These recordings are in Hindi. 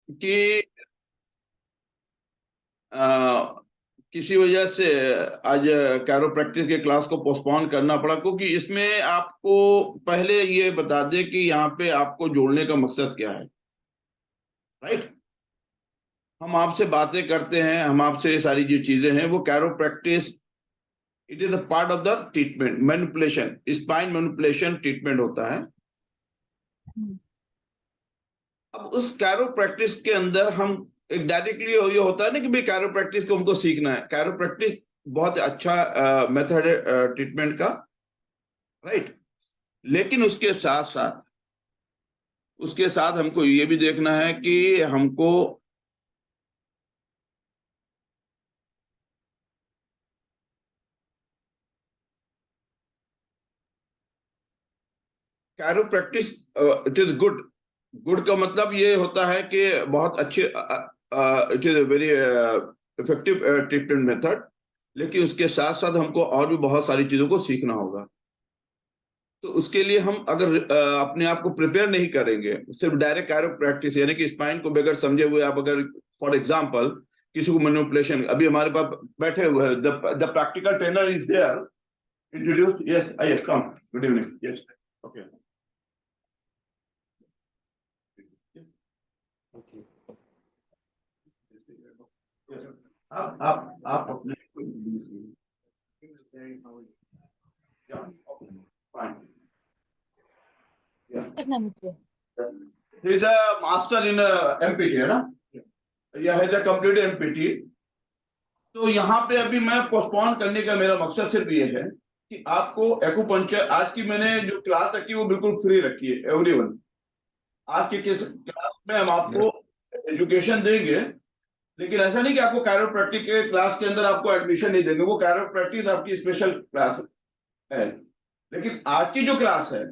कि किसी वजह से आज कैरोप्रैक्टिस के क्लास को पोस्टपोन करना पड़ा, क्योंकि इसमें आपको पहले ये बता दें कि यहाँ पे आपको जोड़ने का मकसद क्या है। राइट, हम आपसे बातें करते हैं, हम आपसे ये सारी जो चीजें हैं वो chiropractic, it is a part of the treatment. Manipulation, spine manipulation treatment होता है। अब उस कैरोप्रैक्टिस के अंदर हम एक डायरेक्टली ये होता है ना कि भाई कैरोप्रैक्टिस को हमको सीखना है। कैरोप्रैक्टिस बहुत अच्छा मेथड है ट्रीटमेंट का, राइट। लेकिन उसके साथ हमको ये भी देखना है कि हमको कैरोप्रैक्टिस, इट इज गुड। गुड का मतलब ये होता है कि बहुत अच्छे, it is a very effective treatment method. लेकिन उसके साथ साथ हमको और भी बहुत सारी चीजों को सीखना होगा। तो उसके लिए हम अगर अपने आप को प्रिपेयर नहीं करेंगे, सिर्फ डायरेक्ट कैरोप्रैक्टिस यानी कि स्पाइन को बगैर समझे हुए आप अगर फॉर एग्जांपल किसी को मैनिपुलेशन, अभी हमारे पास बैठे हुए हैं, the practical trainer is there, introduce, yes I come, good evening, yes, okay. आप अपने he is a master in MPT, है ना, या है a complete MPT। तो यहाँ पे अभी मैं पोस्टपोन करने का मेरा मकसद सिर्फ ये है कि आपको एक्यूपंक्चर, आज की मैंने जो क्लास रखी है वो बिल्कुल फ्री रखी है एवरीवन। आज की किस क्लास में हम आपको एजुकेशन देंगे, लेकिन ऐसा नहीं कि आपको कैरोप्रैक्टिक के क्लास के अंदर आपको एडमिशन नहीं देंगे। वो कैरोप्रैक्टिक आपकी स्पेशल क्लास है। लेकिन आज की जो क्लास है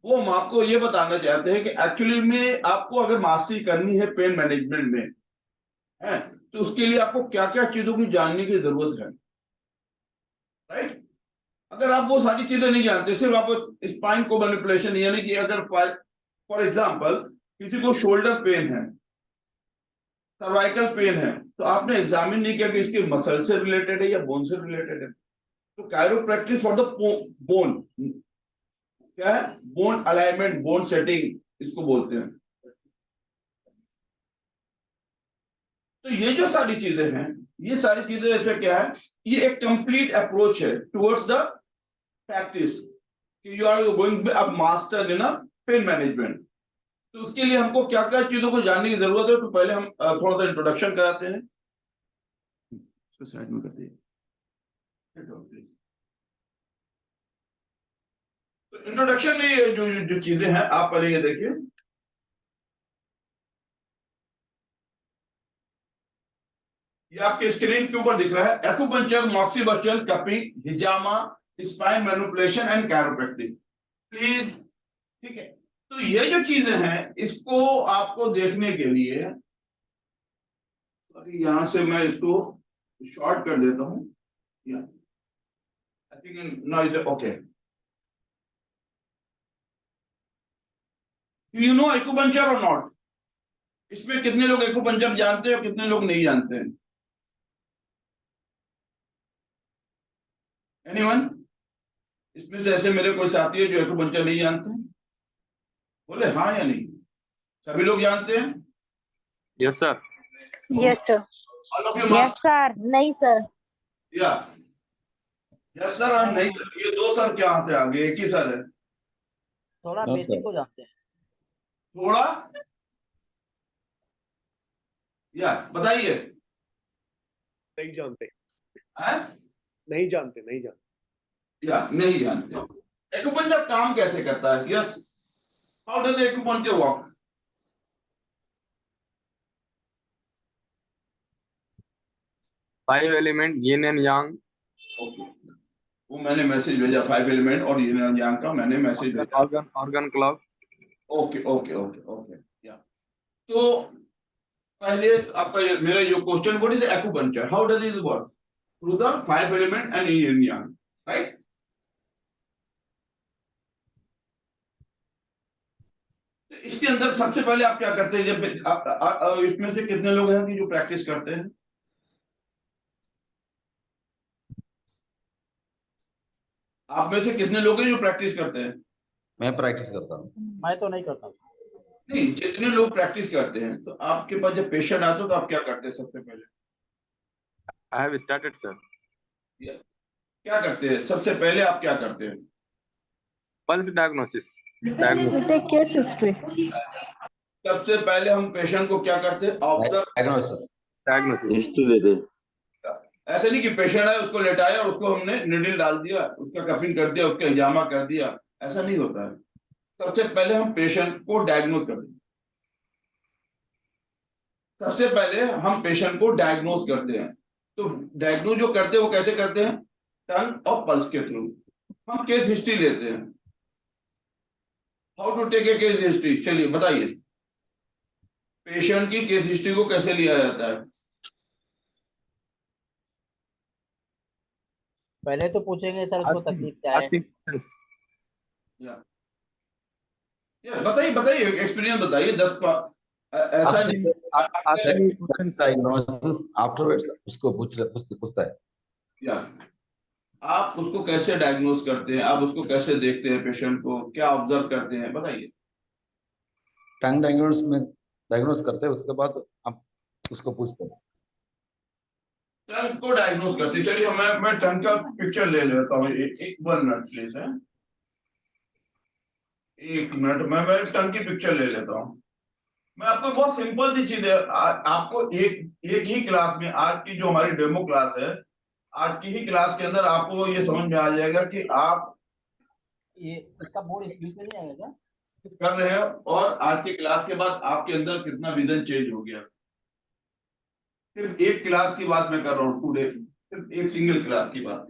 वो हम आपको ये बताना चाहते हैं कि एक्चुअली में आपको अगर मास्टरी करनी है पेन मैनेजमेंट में है, तो उसके लिए आपको क्या क्या चीजों की जानने की जरूरत है। राइट, अगर आप वो सारी चीजें नहीं जानते, सिर्फ आप स्पाइन को मैनिपुलेशन, यानी कि अगर फॉर एग्जांपल किसी को शोल्डर पेन है, सर्वाइकल पेन है, तो आपने एग्जामिन नहीं किया कि इसके मसल से रिलेटेड है या बोन से रिलेटेड है। तो कैरोप्रैक्टिस फॉर द बोन क्या है, बोन अलाइनमेंट, बोन सेटिंग इसको बोलते हैं। तो ये जो सारी चीजें हैं, ये सारी चीजें ऐसे क्या है, ये एक कंप्लीट अप्रोच है टुवर्ड्स द प्रैक्टिस कि you are going a master in a pain management. तो उसके लिए हमको क्या क्या चीजों को जानने की जरूरत है। तो पहले हम थोड़ा सा इंट्रोडक्शन कराते हैं, इसको साइड में करते हैं। तो इंट्रोडक्शन में जो जो, जो चीजें हैं आप पहले ये देखिए। ये आपके स्क्रीन के ऊपर दिख रहा है, एक्यूपंक्चर, मॉक्सीबस्चल, कपिंग, हिजामा, spine manipulation and chiropractic. Please, ठीक है। तो ये जो चीजें हैं इसको आपको देखने के लिए यहां से मैं इसको शॉर्ट कर देता हूं। I think now is okay. You know acupuncture और नॉट? इसमें कितने लोग एक्यूपंक्चर जानते हैं और कितने लोग नहीं जानते हैं? एनीवन? इसमें से ऐसे मेरे कोई साथी है जो एक्यूपंक्चर नहीं जानते हैं? बोले हाँ या नहीं। सभी लोग जानते हैं? Yes sir. Yes sir. All of you yes master? Sir. नहीं सर। या यस सर और नहीं सर, ये दो सर क्या से आ गए, एक ही सर है। थोड़ा बेसिक को जानते हैं। थोड़ा या बताइए। नहीं जानते। हैं? नहीं जानते, नहीं जानते। या नहीं जानते। एक्यूपंक्चर काम कैसे करता है? Yes, how does acupuncture work? Five element yin and yang, okay, वो मैंने मैसेज भेजा, 5 एलिमेंट और यिन यांग का मैंने मैसेज भेजा। Organ clock. Okay okay okay okay, या तो पहले आपका मेरा जो question, what is acupuncture, how does it work? Through the 5 element and yin Yang, right. इसके इसके अंदर सबसे पहले आप क्या करते हैं? जब इसमें से कितने लोग हैं कि जो प्रैक्टिस करते हैं? आप में से कितने लोग हैं जो प्रैक्टिस करते हैं? मैं प्रैक्टिस करता हूँ। मैं तो नहीं करता हूँ। नहीं, जितने लोग प्रैक्टिस करते हैं, तो आपके पास जब पेशेंट आते हो तो आप क्या करते हैं सबसे पहले? I have started, sir. क्या करते हैं सबसे पहले? आप क्या करते हैं? Pulse diagnosis. We take case history. सबसे पहले हम पेशेंट को क्या करते हैं? ऑब्जर्व। डायग्नोसिस। Diagnosis. हिस्ट्री देते हैं। ऐसे नहीं कि पेशेंट आया उसको लेटाया और उसको हमने निडिल डाल दिया, उसका कफिंग कर दिया, उसका हिजामा कर दिया, ऐसा नहीं होता है। सबसे पहले हम पेशेंट को डायग्नोज करते हैं। सबसे पहले हम पेशेंट को डायग्नोज करते हैं। तो डायग्नोज जो करते हैं वो कैसे करते हैं? टंग और पल्स के थ्रू। हम केस हिस्ट्री लेते हैं। How to take a case history? चलिए बताइए, पेशेंट की केस हिस्ट्री को कैसे लिया जाता है? पहले तो पूछेंगे सर इसको तकलीफ क्या है। Asking questions. बताइए बताइए, एक्सपीरियंस बताइए। ऐसा नहीं Asking questions. डायग्नोसिस आफ्टरवर्ड्स उसको पूछता है। या आप उसको कैसे डायग्नोज करते हैं? आप उसको कैसे देखते हैं? पेशेंट को क्या ऑब्जर्व करते हैं? बताइए। टंग डायग्नोस करते हैं, उसके बाद आप उसको पूछते हैं। टंग को डायग्नोज करते हैं। चलिए मैं टंग का पिक्चर ले लेता हूँ। एक 1 मिनट प्लीज है, 1 मिनट में मैं टंग की पिक्चर ले लेता हूँ। मैं आपको बहुत सिंपल सी चीज है, आपको एक ही क्लास में, आज की जो हमारी डेमो क्लास है, आज की ही क्लास के अंदर आपको ये समझ में आ जाएगा कि आप ये इसका बोर्ड इस बीच में नहीं आएगा क्या? कर रहे हैं और आज की क्लास के बाद आपके अंदर कितना विजन चेंज हो गया। सिर्फ एक क्लास की बात मैं कर रहा हूँ टुडे, सिर्फ एक सिंगल क्लास की बात।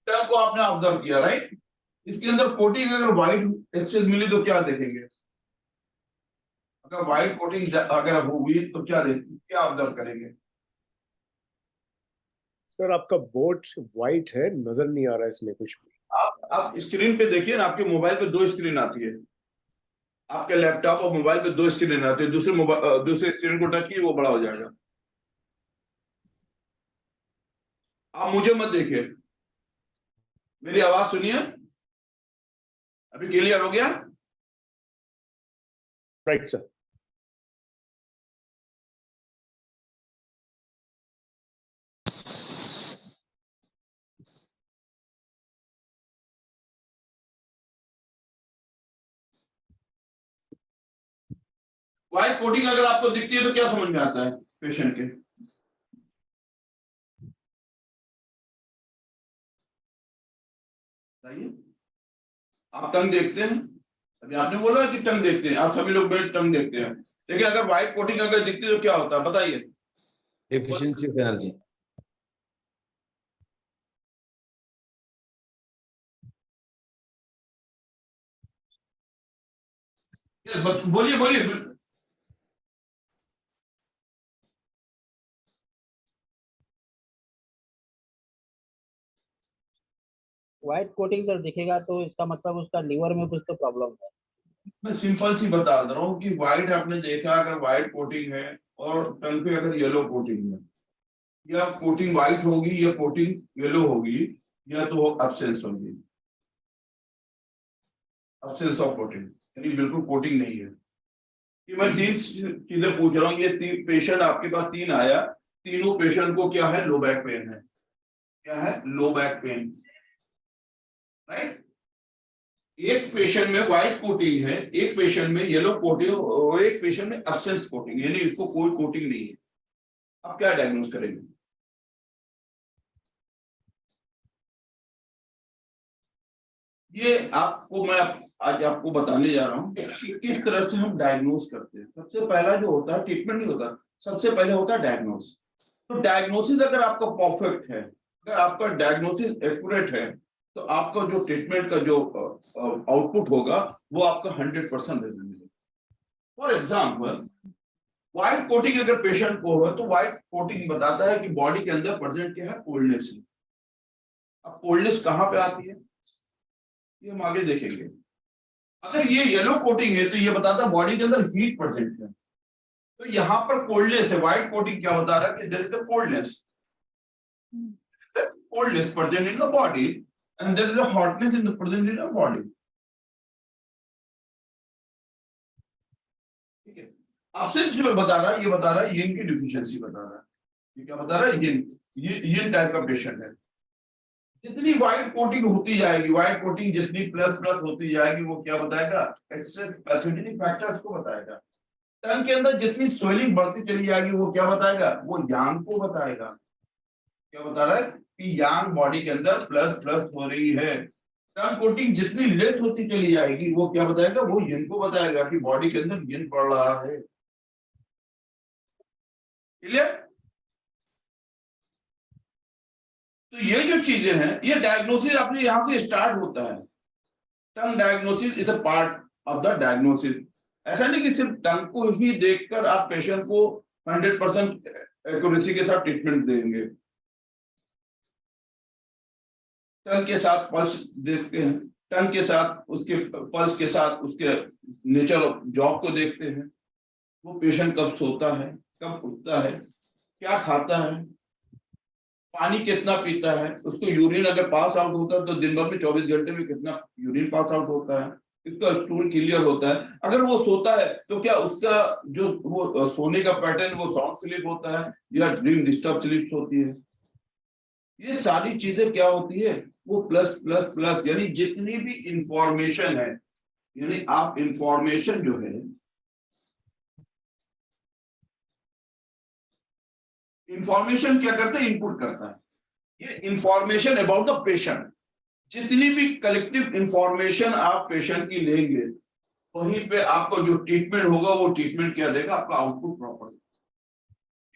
टर्म को आपने ऑब्जर्व किया, राइट? इसके अंदर कोटिंग अगर व्हाइट एक्सेस मिली तो क्या देखेंगे? अगर व्हाइट कोटिंग अगर होगी तो क्या ऑब्जर्व करेंगे? सर आपका बोर्ड व्हाइट है, नजर नहीं आ रहा है इसमें कुछ भी। आप स्क्रीन पे देखिए ना, आपके मोबाइल पे 2 स्क्रीन आती है। आपके लैपटॉप और मोबाइल पे 2 स्क्रीन आती है। दूसरे स्क्रीन को टच किए वो बड़ा हो जाएगा। आप मुझे मत देखिए, मेरी आवाज सुनिए। अभी क्लियर हो गया? Right sir. व्हाइट कोटिंग अगर आपको दिखती है तो क्या समझ में आता है पेशेंट के? बताइए। आप टंग देखते हैं, अभी आपने बोला कि टंग देखते हैं, आप सभी लोग बेस्ट टंग देखते हैं, लेकिन अगर व्हाइट कोटिंग अगर दिखती है तो क्या होता है? बताइए। Efficiency of energy. बोलिए बोलिए। व्हाइट कोटिंग सर दिखेगा तो इसका मतलब उसका लीवर में कुछ तो प्रॉब्लम है। मैं सिंपल सी बता दे रहा हूँ कि व्हाइट आपने देखा, अगर व्हाइट कोटिंग है और टंग पे अगर येलो कोटिंग है, या कोटिंग व्हाइट होगी या कोटिंग येलो होगी, या तो एब्सेंस होगी, एब्सेंस ऑफ कोटिंग, यानी बिल्कुल कोटिंग नहीं है। कि मैं 3 चीजें पूछ रहा हूँ। ये 3 पेशेंट आपके पास 3 आया, तीनों पेशेंट को क्या है? लो बैक पेन है। क्या है? Low back pain, right? एक पेशेंट में व्हाइट कोटिंग है, एक पेशेंट में येलो कोटिंग और एक पेशेंट में एब्सेंस कोटिंग, यानी इसको कोई कोटिंग नहीं है। आप क्या डायग्नोज करेंगे? ये आपको मैं आज आपको बताने जा रहा हूँ कि किस तरह से हम डायग्नोज करते हैं। सबसे पहला जो होता है, ट्रीटमेंट नहीं होता, सबसे पहले होता है डायग्नोस। तो डायग्नोसिस अगर आपका परफेक्ट है, अगर आपका डायग्नोसिस एक्यूरेट है, तो आपका जो ट्रीटमेंट का जो आउटपुट होगा वो आपका 100% रिजल्ट मिलेगा। फॉर एग्जाम्पल, व्हाइट कोटिंग अगर पेशेंट को हो तो व्हाइट कोटिंग बताता है कि बॉडी के अंदर प्रेजेंट क्या है? कोल्डनेस। अब कोल्डनेस कहाँ पे आती है ये हम आगे देखेंगे। अगर ये येलो कोटिंग है तो ये बताता है बॉडी के अंदर हीट प्रेजेंट है। तो यहाँ पर कोल्डनेस है, व्हाइट कोटिंग क्या बता रहा है कि there is a coldness, coldness present in the body and there is a hotness in the present in the body. ठीक है, आपसे जो बता रहा है ये बता रहा है यिन की डिफिशियंसी बता रहा है। ये क्या बता रहा है? यिन टाइप का पेशेंट है। जितनी व्हाइट कोटिंग होती जाएगी, व्हाइट कोटिंग जितनी प्लस प्लस होती जाएगी वो क्या बताएगा? एक्सेस पैथोजेनिक फैक्टर्स को बताएगा। टंग के अंदर जितनी स्वेलिंग बढ़ती चली जाएगी वो क्या बताएगा? वो यांग को बताएगा। क्या बता रहा है कि यांग बॉडी के अंदर प्लस प्लस हो रही है। टंग कोटिंग जितनी लेस होती चली जाएगी वो क्या बताएगा? वो यिन को बताएगा कि बॉडी के अंदर यिन पड़ रहा है। क्लियर? तो ये जो चीजें हैं ये डायग्नोसिस अपने यहां से स्टार्ट होता है। Tongue diagnosis is a part of the diagnosis. ऐसा नहीं कि सिर्फ टंग को ही देखकर आप पेशेंट को 100% एक्यूरेसी के साथ ट्रीटमेंट देंगे। टंग के साथ पल्स देखते हैं, टंग के साथ उसके पल्स के साथ उसके नेचर ऑफ जॉब को देखते हैं। वो पेशेंट कब सोता है, कब उठता है, क्या खाता है, पानी कितना पीता है, उसको यूरिन अगर पास आउट होता है तो दिन भर में 24 घंटे में कितना यूरिन पास आउट होता है, इसका स्टूल क्लियर होता है। अगर वो सोता है तो क्या उसका जो वो सोने का पैटर्न वो साउंड स्लीप होता है या ड्रीम डिस्टर्ब स्लीप होती है। ये सारी चीजें क्या होती है? वो प्लस प्लस प्लस, यानी जितनी भी इंफॉर्मेशन है, यानी आप इंफॉर्मेशन जो है, इंफॉर्मेशन क्या करता है? इनपुट करता है। ये इंफॉर्मेशन अबाउट द पेशेंट, जितनी भी कलेक्टिव इंफॉर्मेशन आप पेशेंट की लेंगे वहीं पे आपको जो ट्रीटमेंट होगा वो ट्रीटमेंट क्या देगा? आपका आउटपुट प्रॉपर।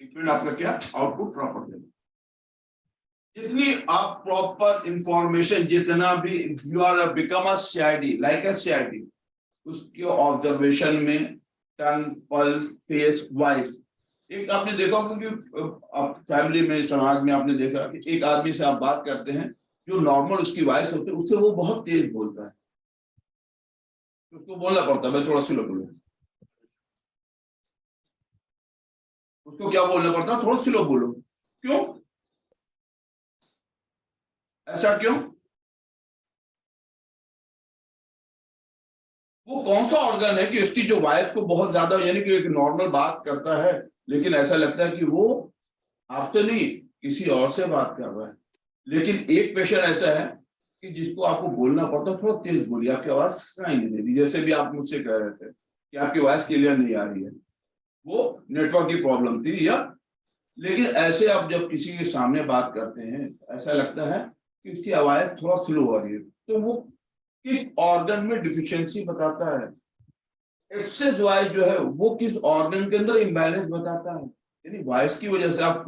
ट्रीटमेंट आपका क्या? आउटपुट प्रॉपर देगा। जितनी आप प्रॉपर इंफॉर्मेशन, जितना भी you are become a CID, like a CID, उसके ऑब्जर्वेशन में टंग, पल्स, फेस, वॉइस। एक आपने देखा क्योंकि आप फैमिली में, समाज में आपने देखा कि एक आदमी से आप बात करते हैं, जो नॉर्मल उसकी वॉइस होती है उससे वो बहुत तेज बोलता है, उसको बोलना पड़ता है भाई थोड़ा स्लो बोलो। उसको क्या बोलना पड़ता है? थोड़ा स्लो बोलो। क्यों? ऐसा क्यों? वो कौन सा ऑर्गन है कि उसकी जो वॉइस को बहुत ज्यादा, यानी कि एक नॉर्मल बात करता है लेकिन ऐसा लगता है कि वो आपसे नहीं किसी और से बात कर रहा है। लेकिन एक पेशेंट ऐसा है कि जिसको आपको बोलना पड़ता है थोड़ा तेज बोलिए, आपकी आवाज सुनाई नहीं दे रही। जैसे भी आप मुझसे कह रहे थे कि आपकी वॉइस क्लियर नहीं आ रही है, वो नेटवर्क की प्रॉब्लम थी या। लेकिन ऐसे आप जब किसी के सामने बात करते हैं ऐसा लगता है कि उसकी आवाज थोड़ा स्लो हो रही है, तो वो किस ऑर्गन में डिफिशियंसी बताता है। एक्सेस वॉइस जो है वो किस ऑर्गन के अंदर इम्बैलेंस बताता है। यानी वॉइस की वजह से आप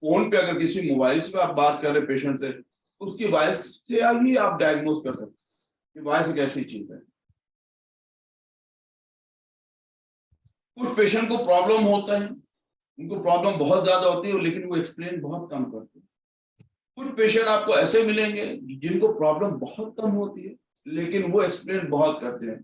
फोन पे अगर किसी मोबाइल से आप बात कर रहे पेशेंट से, उसकी वॉइस से ही आप डायग्नोज कर सकते हैं वॉइस एक ऐसी चीज है। कुछ पेशेंट को प्रॉब्लम होता है, उनको प्रॉब्लम बहुत ज्यादा होती है लेकिन वो एक्सप्लेन बहुत कम करते हैं। कुछ पेशेंट आपको ऐसे मिलेंगे जिनको प्रॉब्लम बहुत कम होती है लेकिन वो एक्सप्लेन बहुत करते हैं,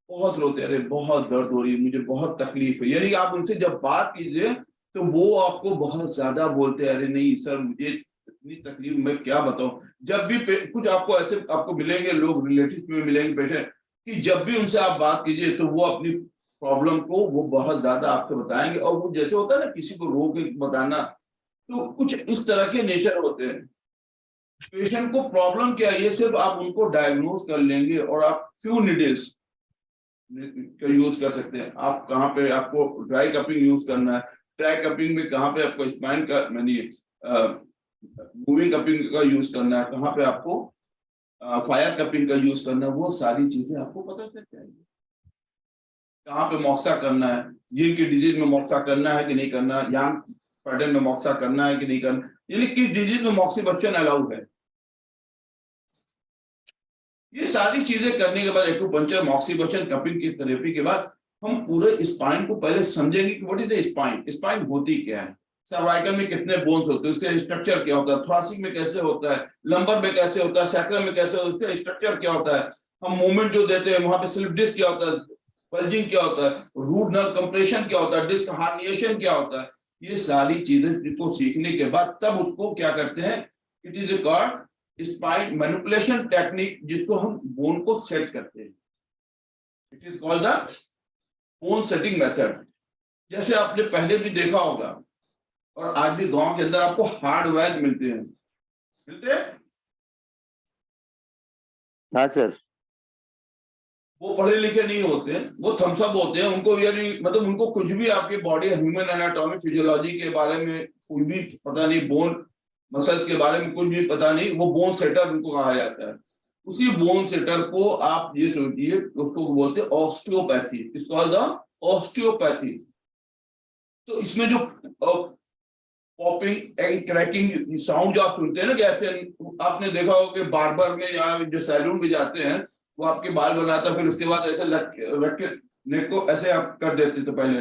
बहुत रोते हैं, अरे बहुत दर्द हो रही है, मुझे बहुत तकलीफ है। यानी आप उनसे जब बात कीजिए तो वो आपको बहुत ज्यादा बोलते हैं, अरे नहीं सर मुझे इतनी तकलीफ, मैं क्या बताऊं। जब भी कुछ आपको ऐसे आपको मिलेंगे लोग, रिलेटिव में मिलेंगे पेशेंट, कि जब भी उनसे आप बात कीजिए तो वो अपनी प्रॉब्लम को वो बहुत ज्यादा आपको बताएंगे। और वो जैसे होता है ना किसी को रो के बताना, तो कुछ इस तरह के नेचर होते हैं। पेशेंट को प्रॉब्लम क्या है ये सिर्फ आप उनको डायग्नोज कर लेंगे और आप फ्यू नीडल्स का यूज कर सकते हैं। आप कहाँ पे आपको ड्राई कपिंग यूज करना है, ड्राई कपिंग में कहाँ पे आपको स्पाइन का मूविंग कपिंग का यूज करना है, कहाँ पे आपको फायर कपिंग का यूज करना है, वो सारी चीजें आपको पता चल जाएंगी। कहाँ पे मॉक्सा करना है, ये की डिजीज में मॉक्सा करना है कि नहीं करना, यांग पैटर्न में मॉक्सा करना है कि नहीं करना, यानी किस डिजीज में मॉक्सीबक्शन अलाउड है। ये सारी चीजें करने के बाद एक्यूपंक्चर, मॉक्सीबक्शन, कपिंग की थेरेपी के बाद हम पूरे स्पाइन को पहले समझेंगे कि what is the spine. Spine होती क्या है, सर्वाइकल में कितने बोन्स होते हैं, उसका स्ट्रक्चर क्या होता है, थोरासिक में कैसे होता है, लंबर में कैसे होता है, सैक्रम में कैसे होता है, उसका स्ट्रक्चर क्या होता है, हम मूवमेंट जो देते हैं वहां पे स्लिप डिस्क क्या होता है, बल्जिंग क्या होता है, रूट नर्व कंप्रेशन क्या होता है, डिस्क हार्निएशन क्या होता है, ये सारी चीजें को सीखने के बाद तब उसको क्या करते हैं, it is called spine manipulation technique, जिसको हम बोन को सेट करते हैं। It is called the bone setting method. जैसे आपने पहले भी देखा होगा और आज भी गांव के अंदर आपको हार्डवेयर मिलते हैं, मिलते हैं। हाँ सर। वो पढ़े लिखे नहीं होते, वो थम्सअप होते हैं, उनको ये मतलब उनको कुछ भी आपके बॉडी ह्यूमन एनाटॉमी फिजियोलॉजी के बारे में कुछ भी पता नहीं, बोन मसल्स के बारे में कुछ भी पता नहीं, वो बोन सेटर उनको कहा जाता है। उसी बोन सेटर को आप ये सोचिए, उसको बोलते हैं osteopathy, it's called the osteopathy. तो इसमें जो पॉपिंग एंड क्रैकिंग साउंड जो आप सुनते हैं ना, जैसे आपने देखा हो कि बार्बर में या जो सैलून में जाते हैं, वो आपके बाल बनाता, फिर उसके बाद ऐसे रख के नेक को ऐसे आप कर देते थे पहले,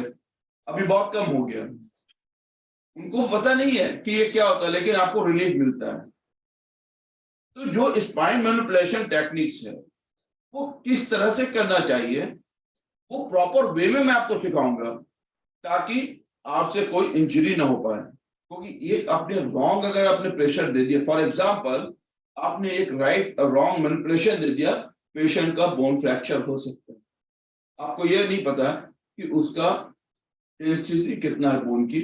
अभी बहुत कम हो गया। उनको पता नहीं है कि ये क्या होता है, लेकिन आपको रिलीफ मिलता है। तो जो स्पाइन मैनिपुलेशन टेक्निक्स है वो किस तरह से करना चाहिए, वो प्रॉपर वे में मैं आपको सिखाऊंगा, ताकि आपसे कोई इंजरी ना हो पाए। क्योंकि ये आपने रॉन्ग अगर आपने प्रेशर दे दिया, फॉर एग्जांपल आपने एक राइट रॉन्ग मैनिपुलेशन दे दिया, पेशेंट का बोन फ्रैक्चर हो सकता है। आपको यह नहीं पता कि उसका डेंसिटी कितना है बोन की,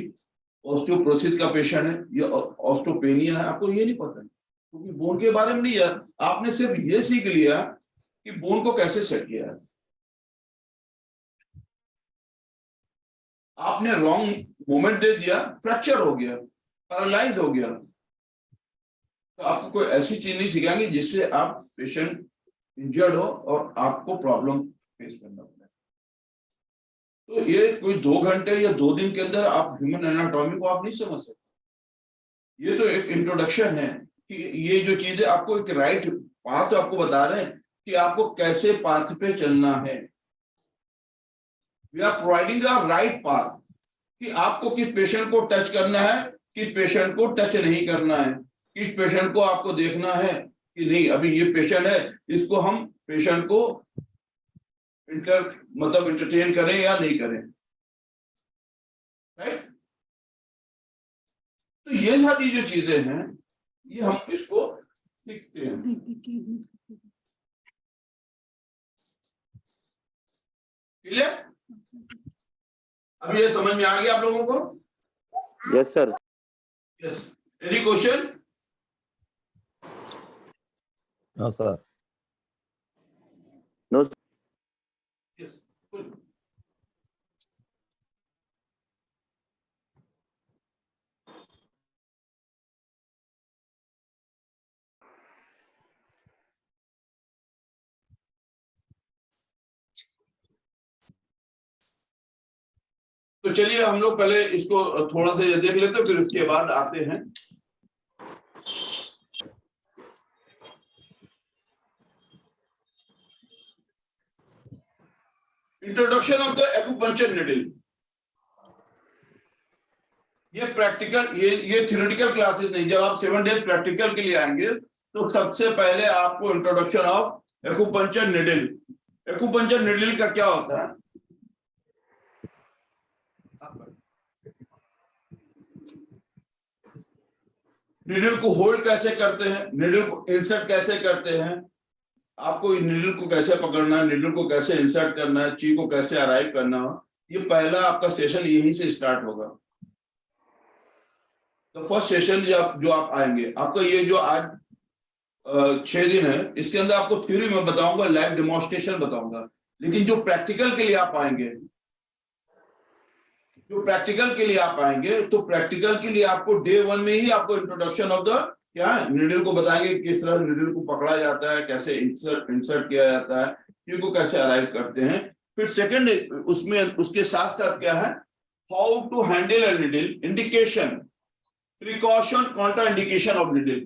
ऑस्टियोपोरोसिस का पेशेंट है या ऑस्टियोपेनिया है, आपको ये नहीं पता, क्योंकि बोन के बारे में नहीं है। आपने सिर्फ ये सीख लिया कि बोन को कैसे सेट किया है। आपने रॉन्ग मोमेंट दे दिया, फ्रैक्चर हो गया, पैरालाइज हो गया। तो आपको कोई ऐसी चीज नहीं सिखाएंगे जिससे आप पेशेंट इंजर्ड हो और आपको प्रॉब्लम फेस करना पड़े। तो ये कोई 2 घंटे या 2 दिन के अंदर आप ह्यूमन एनाटॉमी को आप नहीं समझ सकते। ये तो एक इंट्रोडक्शन है कि ये जो चीजें आपको एक राइट पाथ आपको बता रहे हैं कि आपको कैसे पाथ पे चलना है। We are providing the right path कि आपको किस पेशेंट को टच करना है, किस पेशेंट को टच नहीं करना है, किस पेशेंट को आपको देखना है कि नहीं अभी ये पेशेंट है, इसको हम पेशेंट को मतलब इंटरटेन करें या नहीं करें, राइट। तो ये सारी जो चीजें हैं ये हम इसको सीखते हैं। क्लियर? अब ये समझ में आ गया आप लोगों को? Yes sir. Yes, any question? हाँ सर। नो। यस। तो चलिए हम लोग पहले इसको थोड़ा सा देख लेते हैं, फिर उसके बाद आते हैं। Introduction of the acupuncture needle. ये प्रैक्टिकल, ये थ्योरेटिकल क्लासेस नहीं। जब आप 7 डेज प्रैक्टिकल के लिए आएंगे तो सबसे पहले आपको introduction of acupuncture needle. Acupuncture needle का क्या होता है, नीडल को होल्ड कैसे करते हैं, नीडल को इंसर्ट कैसे करते हैं, आपको नीडल को कैसे पकड़ना है, नीडल को कैसे इंसर्ट करना है, ची को कैसे अराइव करना है, ये पहला आपका सेशन यहीं से स्टार्ट होगा। तो फर्स्ट सेशन जो आप आएंगे, आपका ये जो आज 6 दिन है, इसके अंदर आपको थ्योरी में बताऊंगा, लाइव डेमोन्स्ट्रेशन बताऊंगा। लेकिन जो प्रैक्टिकल के लिए आप आएंगे, तो प्रैक्टिकल के लिए आपको डे 1 में ही आपको इंट्रोडक्शन ऑफ द क्या नीडल को बताएंगे, किस तरह नीडल को पकड़ा जाता है, कैसे इंसर्ट किया जाता है, इनको कैसे अराइव करते हैं। फिर सेकंड उसमें उसके साथ साथ क्या है, how to handle a needle, indication, precaution, contraindication of needle.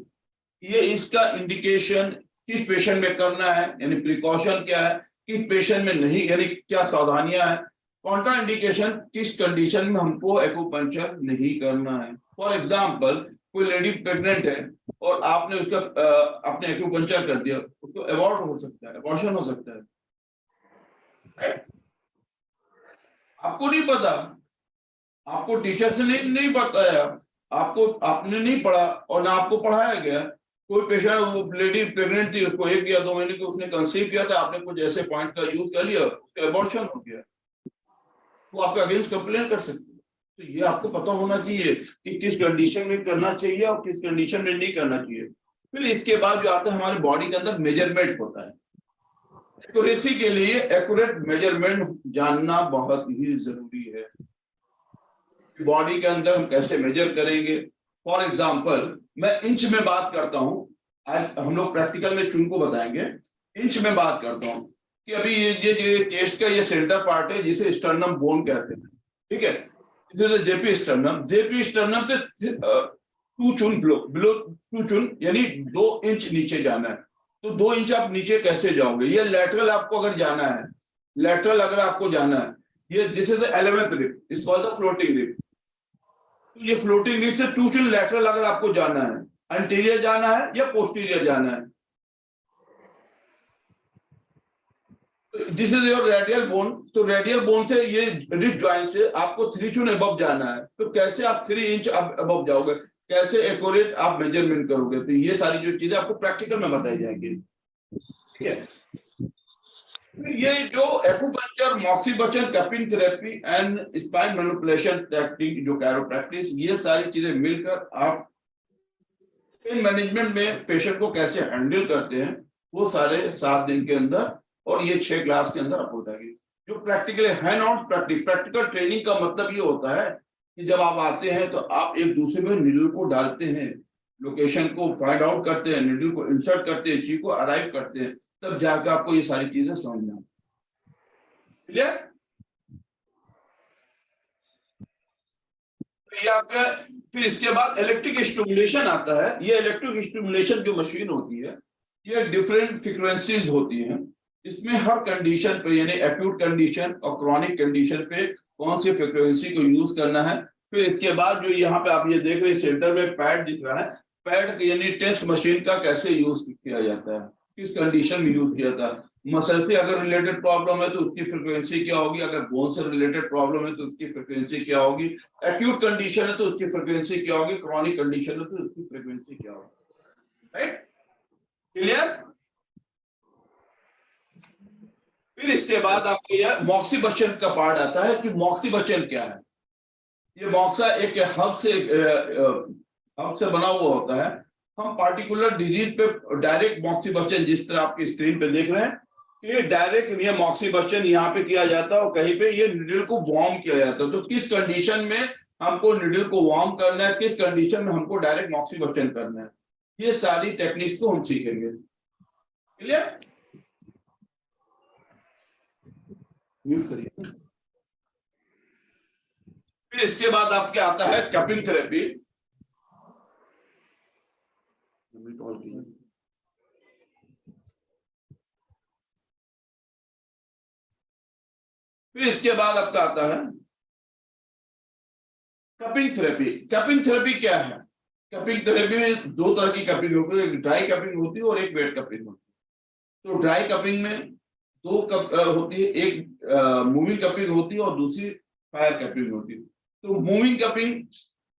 ये इसका इंडिकेशन किस पेशेंट में करना है, यानी प्रिकॉशन क्या है, किस पेशेंट में नहीं, यानी क्या सावधानियां है, कॉन्ट्रा इंडिकेशन किस कंडीशन में हमको एक्यूपंक्चर नहीं करना है। फॉर एग्जांपल कोई लेडी प्रेग्नेंट है और आपने उसका आपने एक्यूपंक्चर कर दिया, उसको अबॉर्ट हो सकता है, अबॉर्शन हो सकता है। Right? आपको नहीं पता, आपको टीचर से नहीं बताया, आपको आपने नहीं पढ़ा और ना आपको पढ़ाया गया। कोई पेशेंट लेडी प्रेग्नेंट थी, उसको 1 या 2 महीने की उसने कंसीव किया था, आपने कुछ ऐसे पॉइंट का यूज कर लिया, उसका अबॉर्शन हो गया, वो आपके अगेंस्ट कंप्लेन कर सकते हैं। तो ये आपको पता होना चाहिए कि किस कंडीशन में करना चाहिए और किस कंडीशन में नहीं करना चाहिए। फिर इसके बाद जो आता है हमारे बॉडी के अंदर मेजरमेंट होता है। एक्यूरेसी के लिए एक्यूरेट मेजरमेंट जानना बहुत ही जरूरी है। बॉडी के अंदर हम कैसे मेजर करेंगे। फॉर एग्जाम्पल मैं इंच में बात करता हूं, आज हम लोग प्रैक्टिकल में चुन को बताएंगे। इंच में बात करता हूं कि अभी ये चेस्ट का ये सेंटर पार्ट है जिसे स्टर्नम बोन कहते हैं, ठीक है। जेपी स्टर्नम से 2 चुन बिलो 2 चुन यानी 2 इंच नीचे जाना है। तो 2 इंच आप नीचे कैसे जाओगे। ये लेटरल आपको अगर जाना है, लेटरल अगर आपको जाना है, ये this is the 11th rib, is called the floating rib. ये फ्लोटिंग रिब से 2 चुन लेटरल अगर आपको जाना है, एंटीरियर जाना है या पोस्टीरियर जाना है, this is your radial bone. तो रेडियल बोन से ये रिब जॉइंट से आपको 3 चुन अबव जाना है। तो कैसे आप 3 इंच अबव जाओगे, कैसे एक्यूरेट आप मेजरमेंट करोगे। तो ये सारी जो चीजें आपको प्रैक्टिकल में बताई जाएंगी, ठीक है। ये जो acupuncture, moxibustion, cupping therapy and spine manipulation technique, जो कैरोप्रैक्टिस, ये सारी चीजें मिलकर आप पेन मैनेजमेंट में पेशेंट को कैसे हैंडल करते हैं, वो सारे 7 दिन के अंदर और ये 6 क्लास के अंदर आपको बताएंगे। जो practical hand on practice, practical training का मतलब ये होता है कि जब आप आते हैं तो आप एक दूसरे में नीडल को डालते हैं, लोकेशन को फाइंड आउट करते हैं, नीडल को इंसर्ट करते हैं, चीज को अराइव करते हैं, तब जाकर आपको ये सारी चीजें समझ में आती। क्लियर। ये आपका फिर इसके बाद इलेक्ट्रिक स्टिमुलेशन आता है। ये इलेक्ट्रिक स्टिमुलेशन जो मशीन होती है, ये डिफरेंट फ्रीक्वेंसीज होती हैं। इसमें हर कंडीशन पे यानी एक्यूट कंडीशन और क्रॉनिक कंडीशन पे कौन सी फ्रीक्वेंसी को यूज करना है। फिर इसके बाद जो यहाँ पे आप ये देख रहे हैं सेंटर में पैड दिख रहा है, पैड यानी टेस्ट मशीन का कैसे यूज किया जाता है, किस कंडीशन में यूज किया जाता है। मसल से अगर रिलेटेड प्रॉब्लम है तो उसकी फ्रीक्वेंसी क्या होगी, अगर बोन से रिलेटेड प्रॉब्लम है तो उसकी फ्रीक्वेंसी क्या होगी, एक्यूट कंडीशन है तो उसकी फ्रीक्वेंसी क्या होगी, क्रॉनिक कंडीशन है तो उसकी फ्रीक्वेंसी क्या होगी। Right, clear. फिर इसके बाद आपको यह मॉक्सीबचन का पार्ट आता है कि मॉक्सीबचन क्या है। ये मॉक्सा एक हब से बना हुआ होता है। हम पार्टिकुलर डिजीज पे डायरेक्ट मॉक्सीबचन, जिस तरह आपकी स्क्रीन पे देख रहे हैं, ये डायरेक्ट ये मॉक्सीबचन यहाँ पे किया जाता है और कहीं पे ये निडल को वार्म किया जाता है। तो किस कंडीशन में हमको निडल को वार्म करना है, किस कंडीशन में हमको डायरेक्ट मॉक्सीबचन करना है, ये सारी टेक्निक्स को हम सीखेंगे। क्लियर। म्यूट करिए। फिर इसके बाद आपके आता है कपिंग थेरेपी। फिर इसके बाद आपका आता है कपिंग थेरेपी। कपिंग थेरेपी क्या है। कपिंग थेरेपी में 2 तरह की कपिंग होती है, एक ड्राई कपिंग होती है और एक वेट कपिंग होती है। तो ड्राई कपिंग में 2 कप होती है, एक मूविंग कपिंग होती है और दूसरी फायर कपिंग होती है। तो मूविंग कपिंग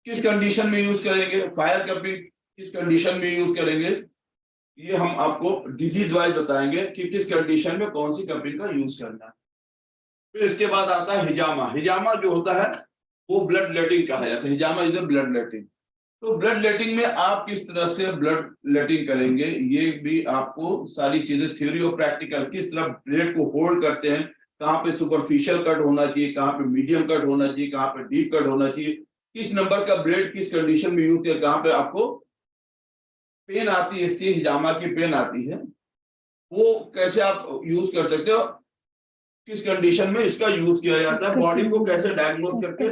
किस कंडीशन में यूज करेंगे, फायर कपिंग किस कंडीशन में यूज करेंगे, ये हम आपको डिजीज वाइज बताएंगे कि किस कंडीशन में कौन सी कपिंग का यूज करना है। फिर इसके बाद आता है हिजामा। हिजामा जो होता है वो ब्लड लेटिंग कहा जाता है। हिजामा इज ब्लड लेटिंग। तो ब्लड लेटिंग में आप किस तरह से ब्लड लेटिंग करेंगे, ये भी आपको सारी चीजें थ्योरी और प्रैक्टिकल, किस तरह ब्लड को होल्ड करते हैं, कहाँ पे सुपरफिशियल कट होना चाहिए, कहाँ पे मीडियम कट होना चाहिए, कहाँ पे डीप कट होना चाहिए, किस नंबर का ब्लेड किस कंडीशन में यूज किया, कहाँ पे आपको पेन आती है, इसकी हिजामा की पेन आती है, वो कैसे आप यूज कर सकते हो, किस कंडीशन में इसका यूज किया जाता है, बॉडी को कैसे डायग्नोस करके,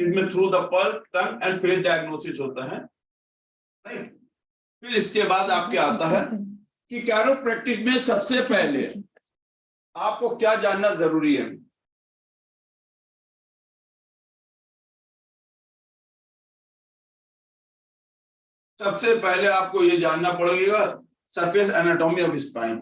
इसमें through the pulse, tongue and face diagnosis होता है। राइट। फिर इसके बाद आपके आता है कि कैरोप्रैक्टिस में सबसे पहले आपको क्या जानना जरूरी है। सबसे पहले आपको ये जानना पड़ेगा सरफेस एनाटॉमी ऑफ स्पाइन।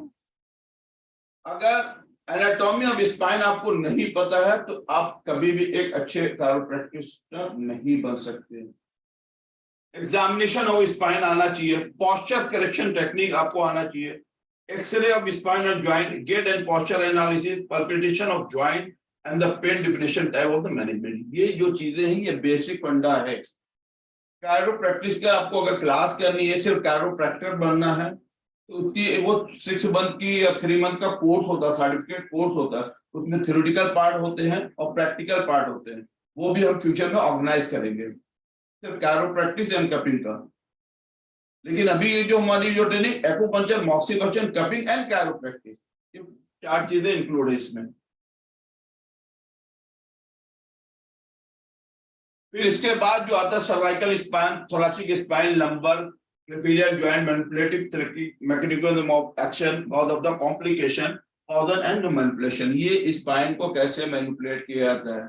अगर एनाटॉमी ऑफ स्पाइन आपको नहीं पता है तो आप कभी भी एक अच्छे कायरोप्रैक्टिशनर नहीं बन सकते। एग्जामिनेशन ऑफ स्पाइन आना चाहिए, पोस्चर करेक्शन टेक्निक आपको आना चाहिए, X ray of spine and joint, gait and posture analysis, palpitation of joint and the pain definition type of the management. ये जो चीजें हैं ये बेसिक फंडा है। कायरोप्रैक्टिस का आपको अगर क्लास करनी है, सिर्फ कायरोप्रैक्टर बनना है तो उसकी वो 6 मंथ की या 3 मंथ का कोर्स होता है, सर्टिफिकेट कोर्स होता है। उसमें थ्योरेटिकल पार्ट होते हैं और प्रैक्टिकल पार्ट होते हैं, वो भी हम फ्यूचर में ऑर्गेनाइज करेंगे, सिर्फ कायरोप्रैक्टिस एंड कपिंग का। लेकिन अभी ये जो हमारी जो training acupuncture, मॉक्सीकल्चर, cupping and chiropractic, ये 4 चीजें इंक्लूड है इसमें। फिर इसके बाद जो आता है cervical spine, thoracic spine, lumbar, trapezial joint, manipulative mechanism of action, cause of the complication, organ and manipulation. ये स्पाइन को कैसे मैनिपुलेट किया जाता है।